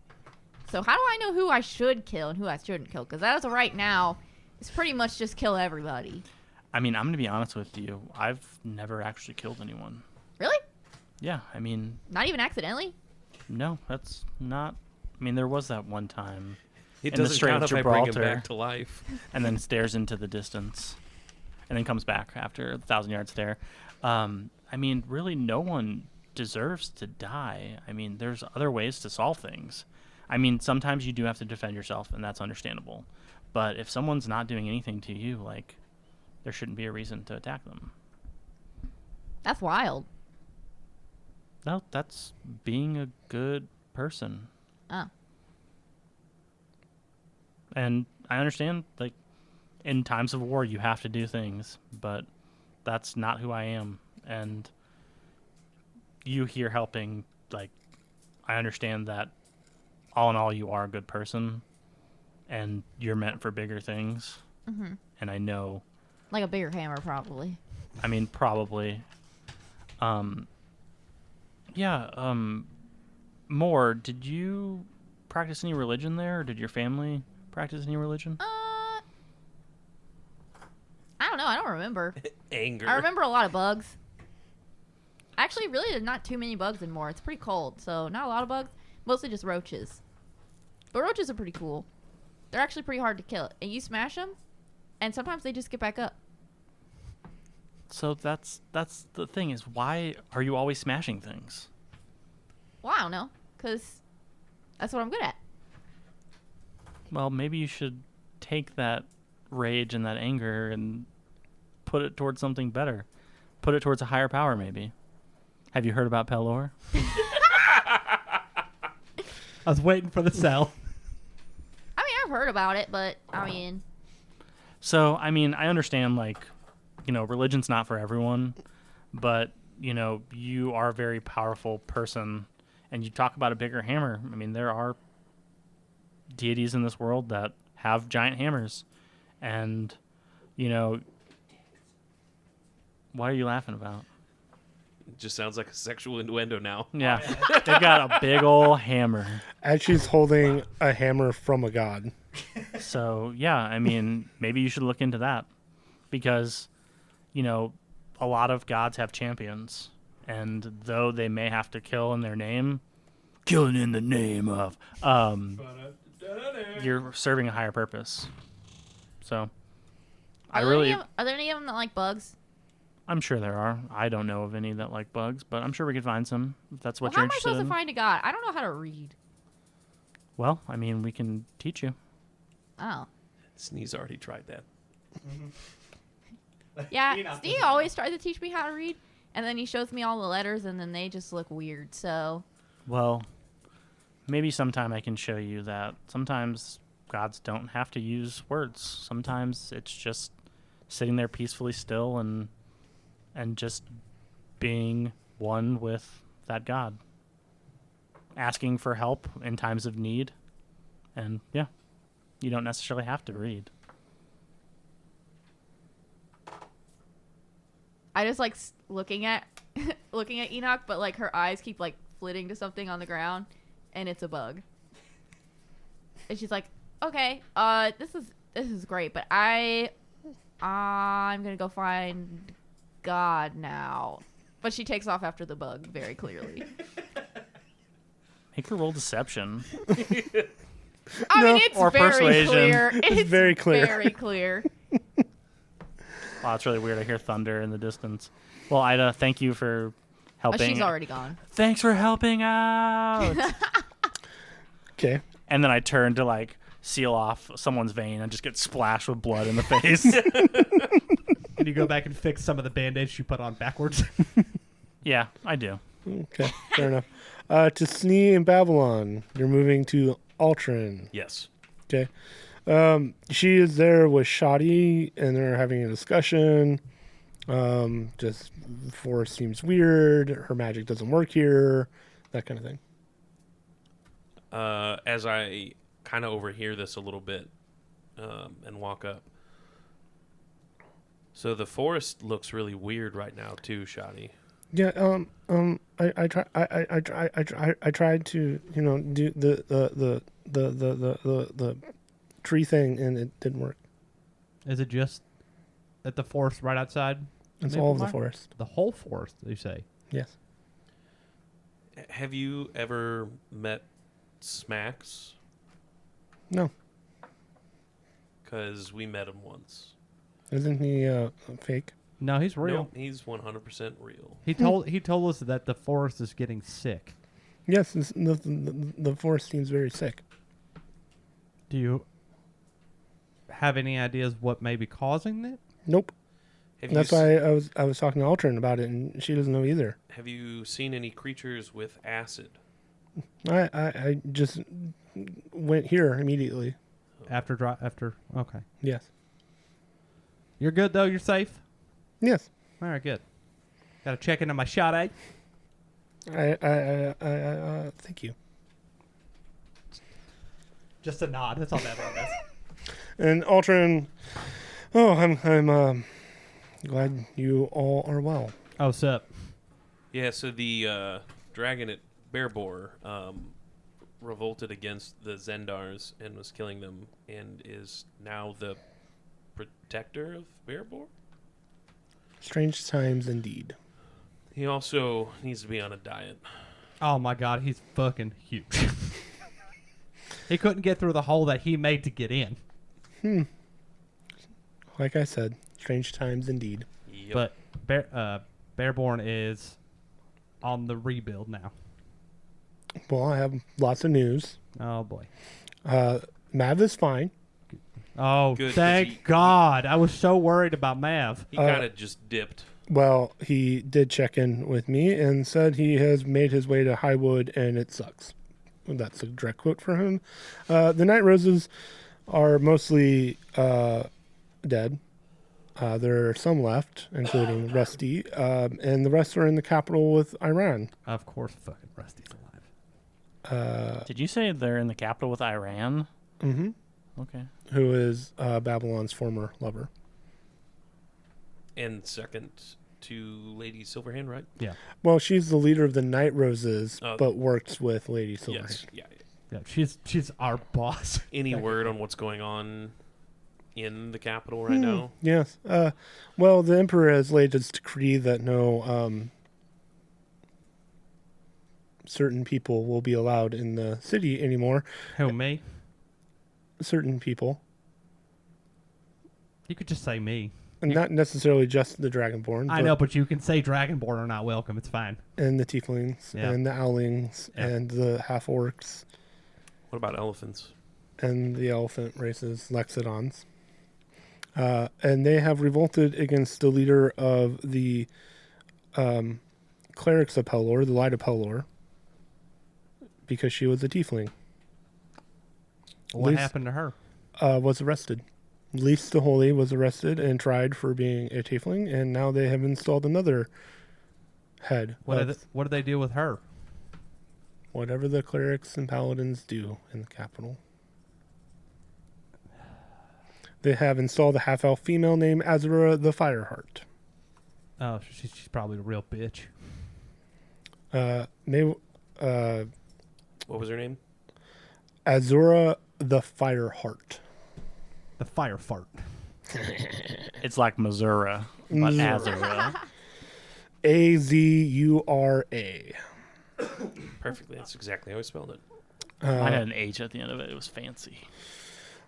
S2: So how do I know who I should kill and who I shouldn't kill? Because as of right now, it's pretty much just kill everybody.
S3: I mean, I'm gonna be honest with you. I've never actually killed anyone.
S2: Really?
S3: Yeah, I mean,
S2: Not even accidentally?
S3: no, that's not. I mean, there was that one time,
S5: It
S3: in the
S5: doesn't
S3: Strait
S5: count
S3: of
S5: if I bring him
S3: Gibraltar.
S5: back to life.
S3: and then stares into the distance, and then comes back after a 1,000-yard stare. I mean, really, no one deserves to die. I mean, there's other ways to solve things. I mean, sometimes you do have to defend yourself, and that's understandable. But if someone's not doing anything to you, like, there shouldn't be a reason to attack them.
S2: That's wild.
S3: No, that's being a good person.
S2: Oh.
S3: And I understand, like, in times of war, you have to do things, but that's not who I am. And you here helping, like, I understand that all in all, you are a good person, and you're meant for bigger things.
S2: Mm-hmm.
S3: And I know,
S2: Like a bigger hammer, probably.
S3: I mean, probably. More, did you practice any religion there, or did your family practice any religion?
S2: I don't know. I don't remember.
S5: Anger.
S2: I remember a lot of bugs. Actually, really, there's not too many bugs anymore. It's pretty cold, so not a lot of bugs. Mostly just roaches. But roaches are pretty cool. They're actually pretty hard to kill. And you smash them, and sometimes they just get back up.
S3: So that's the thing, is why are you always smashing things?
S2: Well, I don't know, because that's what I'm good at.
S3: Well, maybe you should take that rage and that anger and put it towards something better. Put it towards a higher power, maybe. Have you heard about Pelor?
S4: I was waiting for the sell.
S2: I mean, I've heard about it, but, I mean...
S3: So, I mean, I understand, like, you know, religion's not for everyone, but, you know, you are a very powerful person, and you talk about a bigger hammer. I mean, there are deities in this world that have giant hammers, and, you know, what are you laughing about?
S5: It just sounds like a sexual innuendo now.
S3: Yeah, they've got a big old hammer.
S1: As she's holding a hammer from a god.
S3: So, yeah, I mean, maybe you should look into that, because, you know, a lot of gods have champions, and though they may have to kill in their name, killing in the name of, you're serving a higher purpose. So,
S2: Are there any of them that like bugs?
S3: I'm sure there are. I don't know of any that like bugs, but I'm sure we could find some if that's what
S2: How
S3: you're
S2: am I
S3: interested
S2: supposed
S3: in.
S2: to find a god? I don't know how to read.
S3: Well, I mean, we can teach you.
S2: Oh.
S5: Sneeze already tried that.
S2: Yeah, Steve always tries to teach me how to read, and then he shows me all the letters, and then they just look weird, so...
S3: Well, maybe sometime I can show you that sometimes gods don't have to use words. Sometimes it's just sitting there peacefully still and just being one with that god. Asking for help in times of need. And, yeah, you don't necessarily have to read.
S2: I just like looking at Enoch, but like her eyes keep like flitting to something on the ground, and it's a bug. And she's like, "Okay, this is great, but I'm gonna go find God now." But she takes off after the bug very clearly.
S3: Make her roll deception.
S2: I
S1: No.
S2: mean, it's
S3: Or
S2: very
S3: persuasion.
S2: clear.
S1: It's very clear.
S2: Very clear.
S3: Wow, it's really weird. I hear thunder in the distance. Well, Ida, thank you for
S2: Oh,
S3: helping.
S2: she's already gone.
S3: Thanks for helping out.
S1: Okay.
S3: And then I turn to, like, seal off someone's vein and just get splashed with blood in the face.
S4: Can you go back and fix some of the band-aids you put on backwards?
S3: Yeah, I do.
S1: Okay. Fair enough. To Snee in Babylon, you're moving to Altrin.
S5: Yes.
S1: Okay. She is there with Shoddy, and they're having a discussion. Just Forest seems weird. Her magic doesn't work here. That kind of thing.
S5: As I kind of overhear this a little bit and walk up. So the forest looks really weird right now too, Shoddy.
S1: Yeah. I tried to, you know, do the tree thing, and it didn't work.
S4: Is it just at the forest right outside?
S1: It's
S4: Maple
S1: all of the
S4: Farm?
S1: forest.
S4: The whole forest, you say?
S1: Yes.
S5: Have you ever met Smacks?
S1: No.
S5: Because we met him once.
S1: Isn't he fake?
S4: No, he's real.
S5: Nope, he's 100% real.
S4: He told us that the forest is getting sick.
S1: Yes. The forest seems very sick.
S4: Do you have any ideas what may be causing it?
S1: Nope.
S5: Have
S1: That's
S5: you
S1: why I was talking to Altrin about it, and she doesn't know either.
S5: have you seen any creatures with acid?
S1: I just went here immediately.
S4: After okay.
S1: Yes.
S4: You're good though. You're safe.
S1: Yes.
S4: All right, good. Got to check into my shot, eh?
S1: Thank you.
S4: Just a nod. That's all that was.
S1: And Altrin, I'm glad you all are well.
S4: Oh, sup?
S5: Yeah, so the dragon at Bearborn revolted against the Zendars and was killing them, and is now the protector of Bearborn.
S1: Strange times indeed.
S5: He also needs to be on a diet.
S4: Oh my God, he's fucking huge. He couldn't get through the hole that he made to get in.
S1: Like I said, strange times indeed.
S5: Yep.
S4: But Bearborn is on the rebuild now.
S1: Well, I have lots of news.
S4: Oh boy.
S1: Mav is fine.
S4: Oh,
S5: Good, 'cause
S4: thank God. I was so worried about Mav.
S5: he kind of just dipped.
S1: Well, he did check in with me and said he has made his way to Highwood and it sucks. That's a direct quote from him. The Night Roses are mostly dead. There are some left, including Rusty, and the rest are in the capital with Iran.
S4: Of course, fucking Rusty's alive.
S3: Did you say they're in the capital with Iran?
S1: Mm-hmm.
S3: Okay.
S1: Who is Babylon's former lover.
S5: And second to Lady Silverhand, right?
S4: Yeah.
S1: Well, she's the leader of the Night Roses,
S5: Oh.
S1: but works with Lady Silverhand.
S5: Yes. Yeah.
S4: Yeah, she's our boss.
S5: Any word on what's going on in the capital right now?
S1: Yes. Well, the Emperor has laid his decree that no certain people will be allowed in the city anymore.
S4: Who, me?
S1: Certain people.
S4: You could just say me.
S1: And not necessarily just the Dragonborn.
S4: I know, but you can say Dragonborn are not welcome. It's fine.
S1: And the Tieflings,
S4: Yeah.
S1: and the Owlings,
S4: Yeah.
S1: and the Half-Orcs,
S5: What about elephants?
S1: and the Elephant races, Lexodons. And they have revolted against the leader of the Clerics of Pelor, the Light of Pelor, because she was a Tiefling.
S4: What
S1: Least-
S4: happened to her?
S1: Was arrested. Least the Holy was arrested and tried for being a Tiefling, and now they have installed another head.
S4: What
S1: of
S4: did they do with her?
S1: whatever the clerics and paladins do in the capital. They have installed a half-elf female named Azura the Fireheart.
S4: Oh, she's probably a real bitch.
S5: What was her name?
S1: Azura the Fireheart.
S4: The fire fart.
S3: It's like Missouri, but
S1: Missouri.
S3: Azura.
S1: Azura.
S5: Perfectly. That's exactly how I spelled it.
S3: I had an H at the end of it. It was fancy.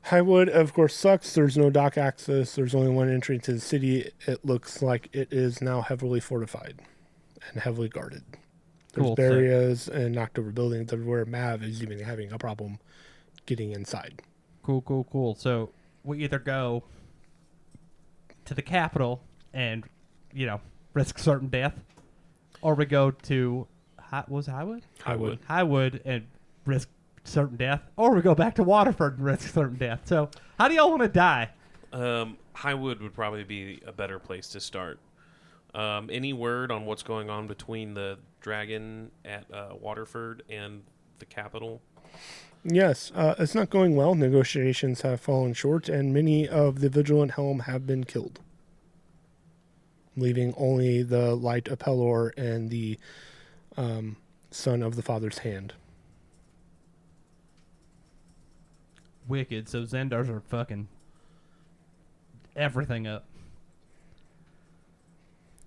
S1: Highwood, of course, sucks. There's no dock access. There's only one entry to the city. It looks like it is now heavily fortified and heavily guarded. There's
S4: Cool,
S1: barriers and knocked over buildings everywhere. Mav is even having a problem getting inside.
S4: Cool. So we either go to the capital and, risk certain death, or we go to Highwood?
S5: Highwood.
S4: Highwood and risk certain death, or we go back to Waterford and risk certain death. So how do y'all want to die?
S5: Highwood would probably be a better place to start. Any word on what's going on between the dragon at Waterford and the capital?
S1: Yes, it's not going well. Negotiations have fallen short, and many of the Vigilant Helm have been killed, leaving only the Light of Pelor and the Son of the Father's Hand.
S4: Wicked. So Zendars are fucking everything up.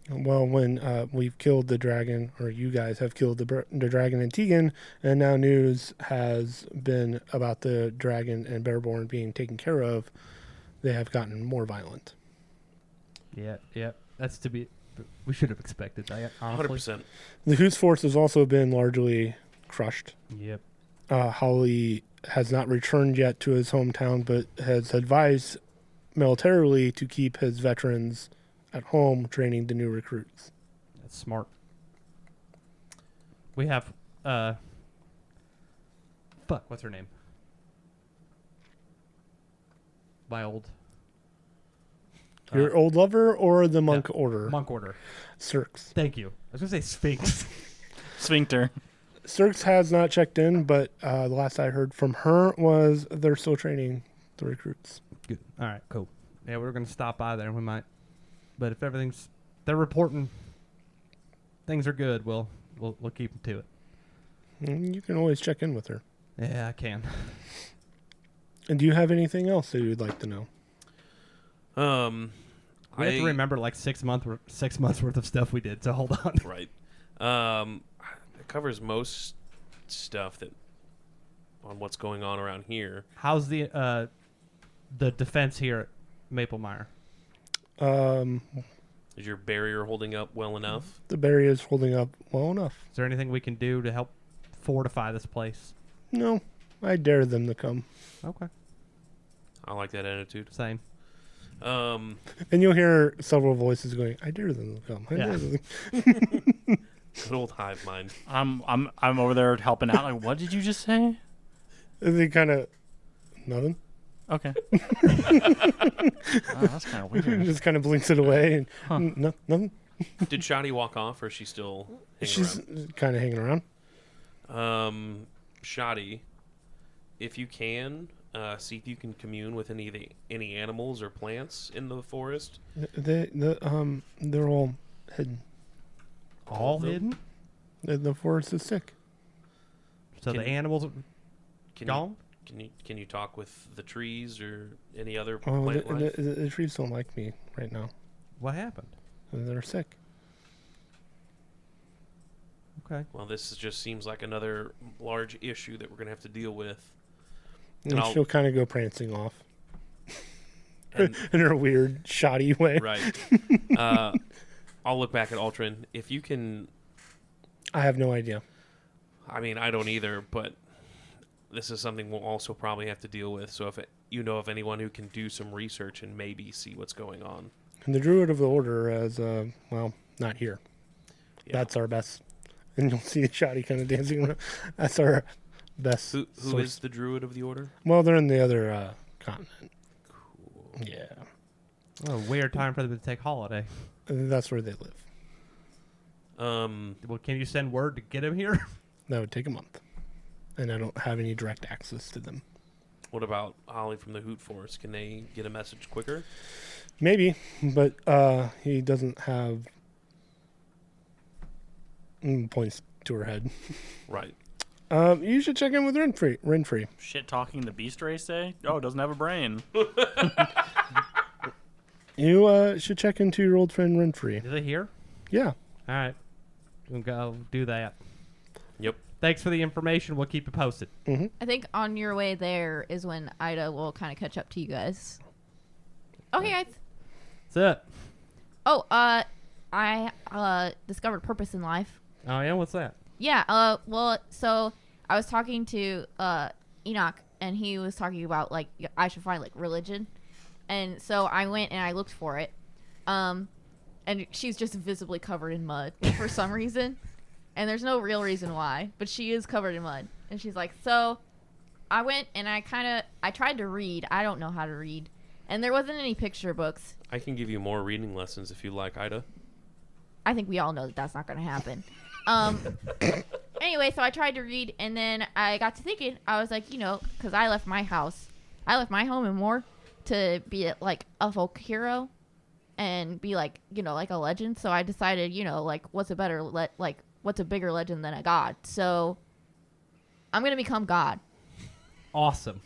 S1: Well, when we've killed the dragon, or you guys have killed the dragon in Tegan, and now news has been about the dragon and Bearborn being taken care of, they have gotten more violent.
S4: Yeah. That's to be. We should have expected that. Honestly.
S5: 100%.
S1: The Hoos force has also been largely crushed.
S4: Yep.
S1: Holly has not returned yet to his hometown, but has advised militarily to keep his veterans at home training the new recruits.
S4: That's smart. We have, what's her name? My old...
S1: Your old lover or the monk order?
S4: Monk order.
S1: Cirx.
S4: Thank you. I was going to say Sphinx.
S3: Sphincter.
S1: Cirx has not checked in, but the last I heard from her was they're still training the recruits.
S4: Good. All right, cool. Yeah, we're going to stop by there. We might. But if they're reporting things are good, we'll keep them to it.
S1: You can always check in with her.
S4: Yeah, I can.
S1: And do you have anything else that you'd like to know?
S4: We have to remember like 6 months worth of stuff we did. So hold on.
S5: Right. It covers most stuff on what's going on around here.
S4: How's the defense here at Maple Mire?
S5: Is your barrier holding up well enough?
S1: The barrier is holding up well enough.
S4: Is there anything we can do to help fortify this place?
S1: No, I dare them to come.
S4: Okay.
S5: I like that attitude.
S4: Same.
S1: And you'll hear several voices going, "I dare them to come." I dare them to come."
S5: Good old hive mind.
S3: I'm over there helping out. Like, what did you just say?
S1: And they kind of nothing.
S3: Okay. That's kind of weird.
S1: Just kind of blinks it away and nothing.
S5: Did Shoddy walk off, or is she still hanging
S1: She's kind of hanging around.
S5: Shoddy, if you can, see if you can commune with any animals or plants in the forest.
S1: They're all hidden.
S4: All hidden?
S1: The forest is sick.
S4: So the animals are gone?
S5: Can you talk with the trees or any other
S1: Oh,
S5: plant life?
S1: the trees don't like me right now.
S4: What happened?
S1: They're sick.
S4: Okay.
S5: Well, just seems like another large issue that we're going to have to deal with.
S1: And she'll kind of go prancing off.
S5: And,
S1: in her weird, shoddy way.
S5: right. I'll look back at Ultron. If you can...
S1: I have no idea.
S5: I mean, I don't either, but this is something we'll also probably have to deal with. So if you know of anyone who can do some research and maybe see what's going on.
S1: And the Druid of the Order is, not here.
S5: Yeah.
S1: That's our best. And you'll see Shoddy kind of dancing around. That's our best.
S5: Who
S1: source.
S5: is the Druid of the Order?
S1: Well, they're in the other continent.
S5: Cool.
S1: Yeah.
S4: What a weird time for them to take holiday.
S1: And that's where they live.
S4: Well, can you send word to get him here?
S1: That would take a month. And I don't have any direct access to them.
S5: What about Holly from the Hoot Force? Can they get a message quicker?
S1: Maybe, but he doesn't have points to her head.
S5: Right.
S1: You should check in with Renfrey.
S3: Shit talking the beast race say? Oh, it doesn't have a brain.
S1: You should check into your old friend Renfrey.
S4: Is it here?
S1: Yeah.
S4: All right. We'll go do that.
S5: Yep.
S4: Thanks for the information. We'll keep you posted.
S1: Mm-hmm.
S2: I think on your way there is when Ida will kind of catch up to you guys. Okay, guys.
S4: That's it.
S2: Oh, I discovered purpose in life.
S4: Oh, yeah? What's that?
S2: Yeah, well, so I was talking to Enoch, and he was talking about, like, I should find, like, religion. And so I went and I looked for it. And she's just visibly covered in mud for some reason. And there's no real reason why, but she is covered in mud. And she's like, so I went and I tried to read. I don't know how to read. And there wasn't any picture books.
S5: I can give you more reading lessons if you like, Ida.
S2: I think we all know that that's not going to happen. Anyway, so I tried to read, and then I got to thinking, I was like, because I left my home and more to be like a folk hero and be like, like a legend. So I decided, like, what's a bigger legend than a god? So I'm going to become God.
S4: Awesome.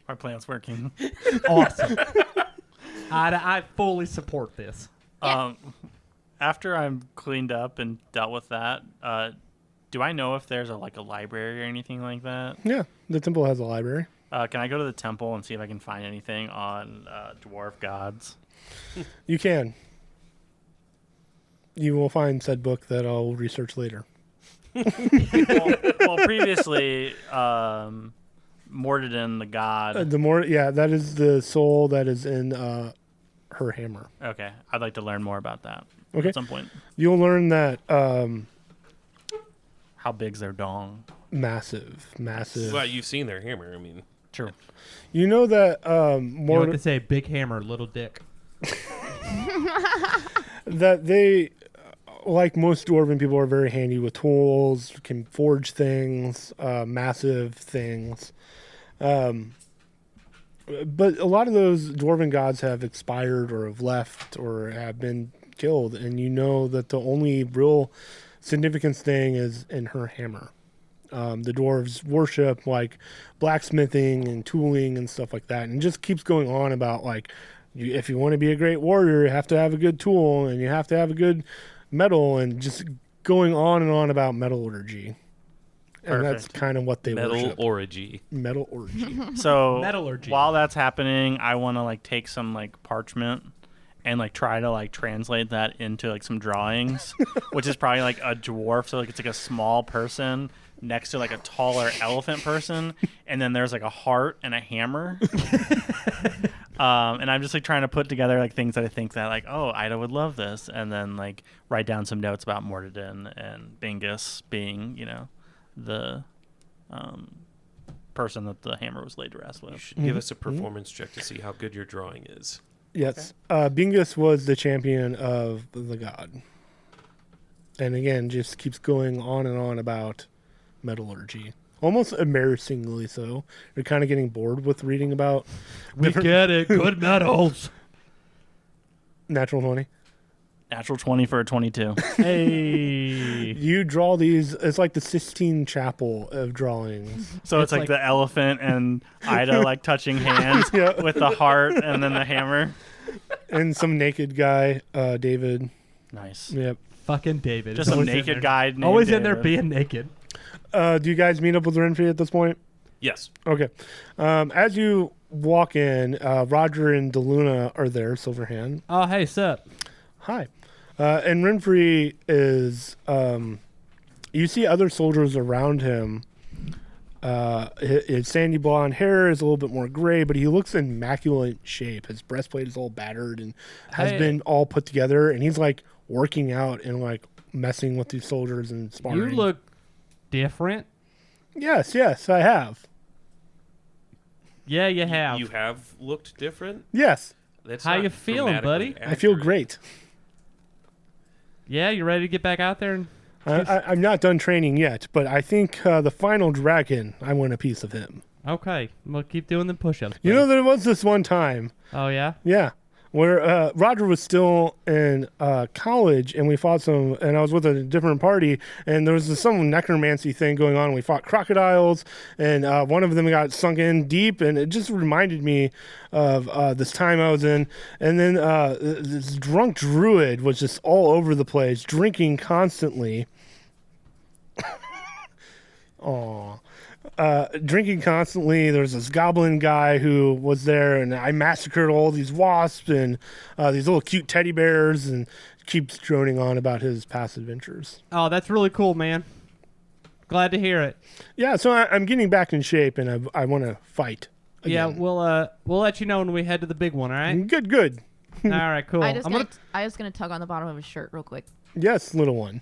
S3: Our plan's working.
S4: Awesome. I fully support this.
S2: Yeah.
S3: After I'm cleaned up and dealt with that, do I know if there's a library or anything like that?
S1: Yeah, the temple has a library.
S3: Can I go to the temple and see if I can find anything on dwarf gods?
S1: You can. You will find said book that I'll research later.
S3: well, previously, Mordredin, the god.
S1: That is the soul that is in her hammer.
S3: Okay, I'd like to learn more about that
S1: Okay.
S3: at some point.
S1: You'll learn that
S3: How big's their dong?
S1: massive.
S5: Well, you've seen their hammer. I mean,
S3: True.
S1: You know that
S4: You like to say big hammer, little dick.
S1: that they, like most dwarven people, are very handy with tools, can forge things, massive things. But a lot of those dwarven gods have expired or have left or have been killed, and you know that the only real significance thing is in her hammer. The dwarves worship like blacksmithing and tooling and stuff like that, and it just keeps going on about like, if you want to be a great warrior, you have to have a good tool and you have to have a good metal, and just going on and on about metallurgy. And that's
S3: Perfect.
S1: kind of what they
S5: metal
S1: worship.
S5: orgy.
S1: Metallurgy.
S3: So
S4: Metallurgy.
S3: while that's happening, I want to like take some like parchment and like try to like translate that into like some drawings, which is probably like a dwarf. So like it's like a small person next to like a taller elephant person, and then there's like a heart and a hammer. And I'm just like trying to put together like things that I think that like, oh, Ida would love this, and then like write down some notes about Mortadin and Bingus being, you know, the person that the hammer was laid to rest
S5: You
S3: with.
S5: should give us a performance check to see how good your drawing is.
S1: Yes. Bingus was the champion of the god. And again, just keeps going on and on about metallurgy. Almost embarrassingly so. You're kind of getting bored with reading about
S4: We get it. Good metals.
S1: natural 20.
S3: Natural 20 for a 22.
S4: Hey.
S1: You draw these, it's like the Sistine Chapel of drawings.
S3: So it's like the elephant and Ida like touching hands
S1: Yeah.
S3: with the heart and then the hammer.
S1: And some naked guy, David.
S3: Nice.
S1: Yep.
S4: Fucking David.
S3: Just some
S4: Always in
S3: naked
S4: there.
S3: guy. named
S4: Always in there
S3: David.
S4: being naked.
S1: Do you guys meet up with Renfrey at this point?
S5: Yes.
S1: Okay. As you walk in, Roger and DeLuna are there, Silverhand.
S4: Oh, hey, sup?
S1: Hi. And Renfrey is, you see other soldiers around him. His sandy blonde hair is a little bit more gray, but he looks in immaculate shape. His breastplate is all battered and has
S4: Hey.
S1: been all put together. And he's like working out and like messing with these soldiers and sparring.
S4: You look different.
S1: Yes, I have.
S4: Yeah, you have.
S5: You have looked different.
S1: Yes,
S5: That's
S4: How
S5: not
S4: you feeling, buddy?
S5: grammatically
S1: I feel
S5: accurate.
S1: great.
S4: Yeah, you ready to get back out there? And
S1: I'm not done training yet, but I think the final dragon, I want a piece of him.
S4: okay, we'll keep doing the push-ups.
S1: You
S4: buddy.
S1: know, there was this one time,
S4: Oh yeah.
S1: yeah, where Roger was still in college, and we fought some, and I was with a different party, and there was some necromancy thing going on. We fought crocodiles, and one of them got sunk in deep, and it just reminded me of this time I was in. And then this drunk druid was just all over the place, drinking constantly. Aw. Drinking constantly. There was this goblin guy who was there, and I massacred all these wasps and these little cute teddy bears, and keeps droning on about his past adventures.
S4: Oh, that's really cool, man. Glad to hear it.
S1: Yeah, so I'm getting back in shape, and I want to fight.
S4: Yeah,
S1: again.
S4: we'll let you know when we head to the big one. All right.
S1: Good.
S4: All right. Cool.
S2: I just
S4: I'm
S2: gonna,
S4: gonna.
S2: I was gonna tug on the bottom of his shirt real quick.
S1: Yes, little one.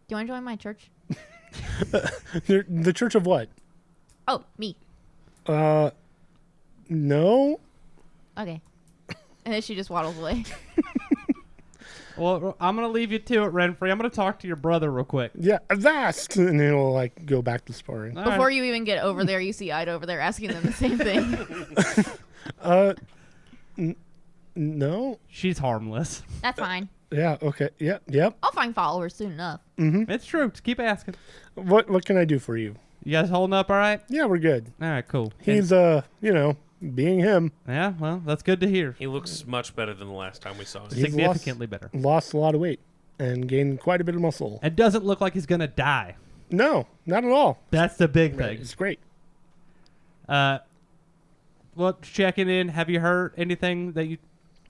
S2: Do you want to join my church?
S1: The Church of what?
S2: Oh, me.
S1: No.
S2: Okay. And then she just waddles away.
S4: Well, I'm gonna leave you to it, Renfrey. I'm gonna talk to your brother real quick.
S1: Yeah, Avast, and then we'll like go back to sparring.
S4: All
S2: Before
S4: right.
S2: you even get over there, you see Ida over there asking them the same thing.
S1: No.
S4: She's harmless.
S2: That's fine.
S1: Yeah. Okay. Yeah. Yep.
S2: I'll find followers soon enough.
S4: It's true. Just keep asking.
S1: What can I do for you?
S4: You guys holding up all right?
S1: Yeah, we're good.
S4: All right, cool.
S1: He's being him,
S4: Yeah, well, that's good to hear.
S5: He looks much better than the last time we saw him.
S1: He's
S4: Significantly better.
S1: lost a lot of weight and gained quite a bit of muscle.
S4: And doesn't look like he's gonna die.
S1: No, not at all.
S4: That's the big thing.
S1: It's great.
S4: Well, checking in. Have you heard anything that you've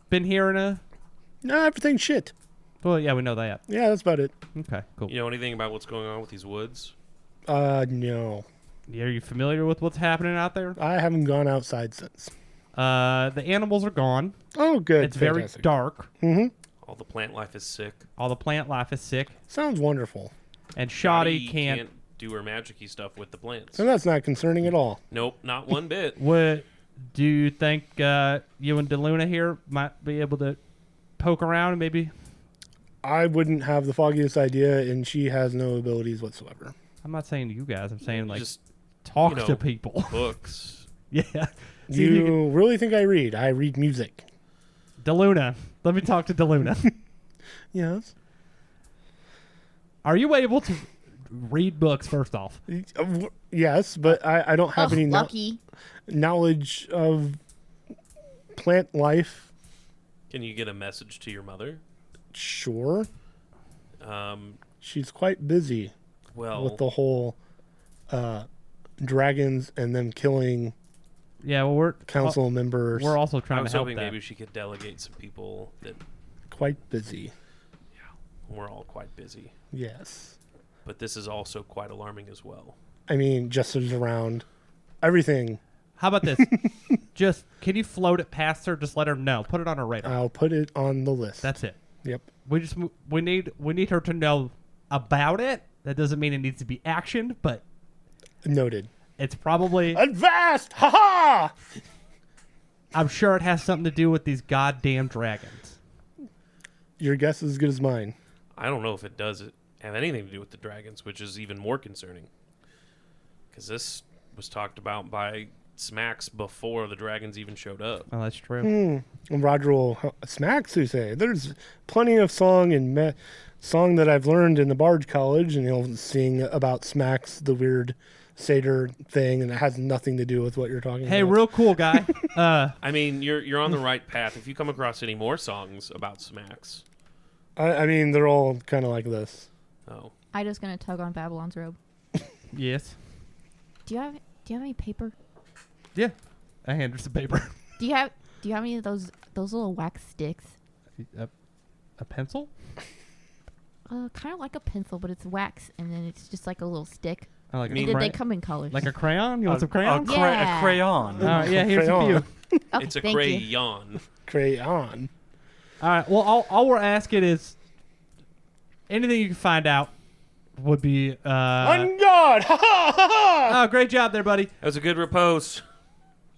S4: been hearing?
S1: No, everything's shit.
S4: Well, yeah, we know that.
S1: Yeah, that's about it.
S4: Okay, cool.
S5: You know anything about what's going on with these woods?
S1: No.
S4: Are you familiar with what's happening out there?
S1: I haven't gone outside since.
S4: The animals are gone.
S1: Oh, good.
S4: It's
S1: Fantastic.
S4: very dark.
S1: Mm-hmm.
S5: All the plant life is sick.
S4: All the plant life is sick.
S1: Sounds wonderful.
S4: And Shoddy
S5: Shoddy
S4: can't.
S5: do her magic-y stuff with the plants.
S1: So that's not concerning at all.
S5: Nope, not one bit.
S4: What do you think? You and DeLuna here might be able to poke around and maybe.
S1: I wouldn't have the foggiest idea, and she has no abilities whatsoever.
S4: I'm not saying you guys. I'm saying like
S5: Just
S4: talk
S5: you know,
S4: to people.
S5: books.
S4: Yeah. See if
S1: You really think I read? I read music.
S4: DeLuna. Let me talk to DeLuna.
S1: Yes.
S4: Are you able to read books first off?
S1: Yes, but I don't have
S2: Oh,
S1: any
S2: lucky.
S1: knowledge of plant life.
S5: Can you get a message to your mother?
S1: Sure.
S5: Um,
S1: She's quite busy
S5: well,
S1: with the whole dragons and them killing
S4: Yeah, well, we're
S1: council members.
S4: We're also
S5: I
S4: trying
S5: was
S4: to help
S5: hoping
S4: that.
S5: maybe she could delegate some people that
S1: quite busy.
S5: we're all quite busy.
S1: Yes.
S5: But this is also quite alarming as well.
S1: I mean, Jester's around. Everything.
S4: How about this? Just can you float it past her? Just let her know. Put it on her radar.
S1: I'll put it on the list.
S4: That's it.
S1: Yep.
S4: We need her to know about it. That doesn't mean it needs to be actioned, but
S1: Noted.
S4: it's probably.
S1: Advanced! Ha-ha!
S4: I'm sure it has something to do with these goddamn dragons.
S1: Your guess is as good as mine.
S5: I don't know if it does have anything to do with the dragons, which is even more concerning. Because this was talked about by Smacks before the dragons even showed up.
S4: Oh, that's true.
S1: And Roger will smacks who say there's plenty of song and song that I've learned in the Bard College, and he'll sing about Smacks, the weird satyr thing, and it has nothing to do with what you're talking
S4: Hey,
S1: about.
S4: real cool guy.
S5: I mean, you're on the right path. If you come across any more songs about Smacks,
S1: I mean, they're all kind of like this.
S5: oh,
S2: I just gonna tug on Babylon's robe.
S4: Yes.
S2: Do you have any paper?
S4: Yeah. I hand her some paper.
S2: Do you have any of those little wax sticks?
S4: A pencil?
S2: Kind of like a pencil, but it's wax, and then it's just like a little stick.
S4: I like
S5: Me-
S2: And then they
S4: cray-
S2: come in colors.
S4: like a crayon? You want some
S3: A,
S4: crayons?
S2: Yeah.
S3: a crayon.
S4: All right, yeah, here's a
S1: Crayon.
S4: few.
S2: Oh,
S5: it's a
S2: thank you.
S5: crayon.
S1: Crayon.
S4: All right. Well, all we're asking is anything you can find out would be.
S1: On guard! Ha ha ha ha!
S4: Oh, great job there, buddy.
S5: That was a good repose.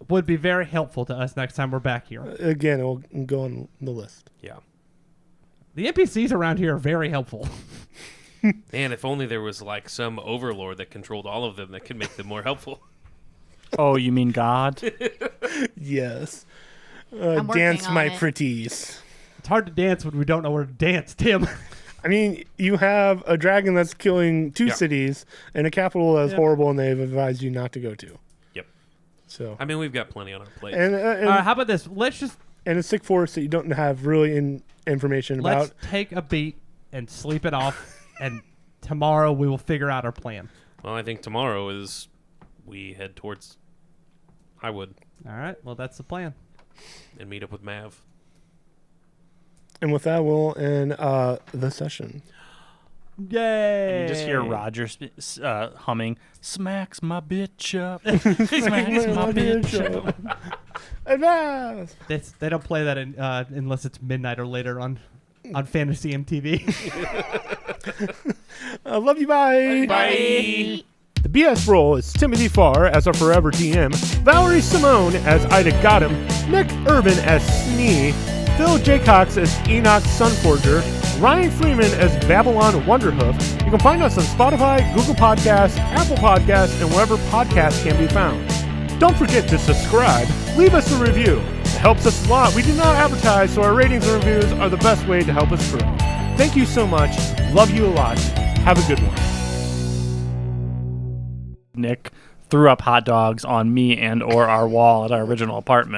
S4: Would be very helpful to us next time we're back here.
S1: Again, it will go on the list.
S5: Yeah.
S4: The NPCs around here are very helpful.
S5: And if only there was like some overlord that controlled all of them that could make them more helpful.
S3: Oh, you mean God?
S1: Yes.
S2: I'm working
S1: Dance
S2: on
S1: my
S2: it.
S1: pretties.
S4: It's hard to dance when we don't know where to dance, Tim.
S1: I mean, you have a dragon that's killing two
S5: Yeah.
S1: cities and a capital that's
S4: Yeah.
S1: horrible, and they've advised you not to go to.
S5: Yep.
S1: So,
S5: I mean, we've got plenty on our plate.
S1: and
S4: All right, how about this? Let's
S1: a sick forest that you don't have really information
S4: let's
S1: about.
S4: take a beat and sleep it off, and tomorrow we will figure out our plan.
S5: Well, I think tomorrow is we head towards Highwood
S4: All right. Well, that's the plan.
S5: and meet up with Mav.
S1: And with that, we'll end the session.
S4: Yay!
S3: You just hear Roger humming, "Smacks my bitch up, smacks my bitch up."
S1: Advance!
S4: They don't play that unless it's midnight or later on Fantasy MTV.
S1: Love you, bye!
S5: Bye.
S1: The BS role is Timothy Farr as our forever DM, Valerie Simone as Ida Gotham, Nick Urban as Snee, Phil Jaycox as Enoch Sunforger, Ryan Freeman as Babylon Wonderhoof. You can find us on Spotify, Google Podcasts, Apple Podcasts, and wherever podcasts can be found. Don't forget to subscribe. Leave us a review. It helps us a lot. We do not advertise, so our ratings and reviews are the best way to help us grow. Thank you so much. Love you a lot. Have a good one.
S3: Nick threw up hot dogs on me and or our wall at our original apartment.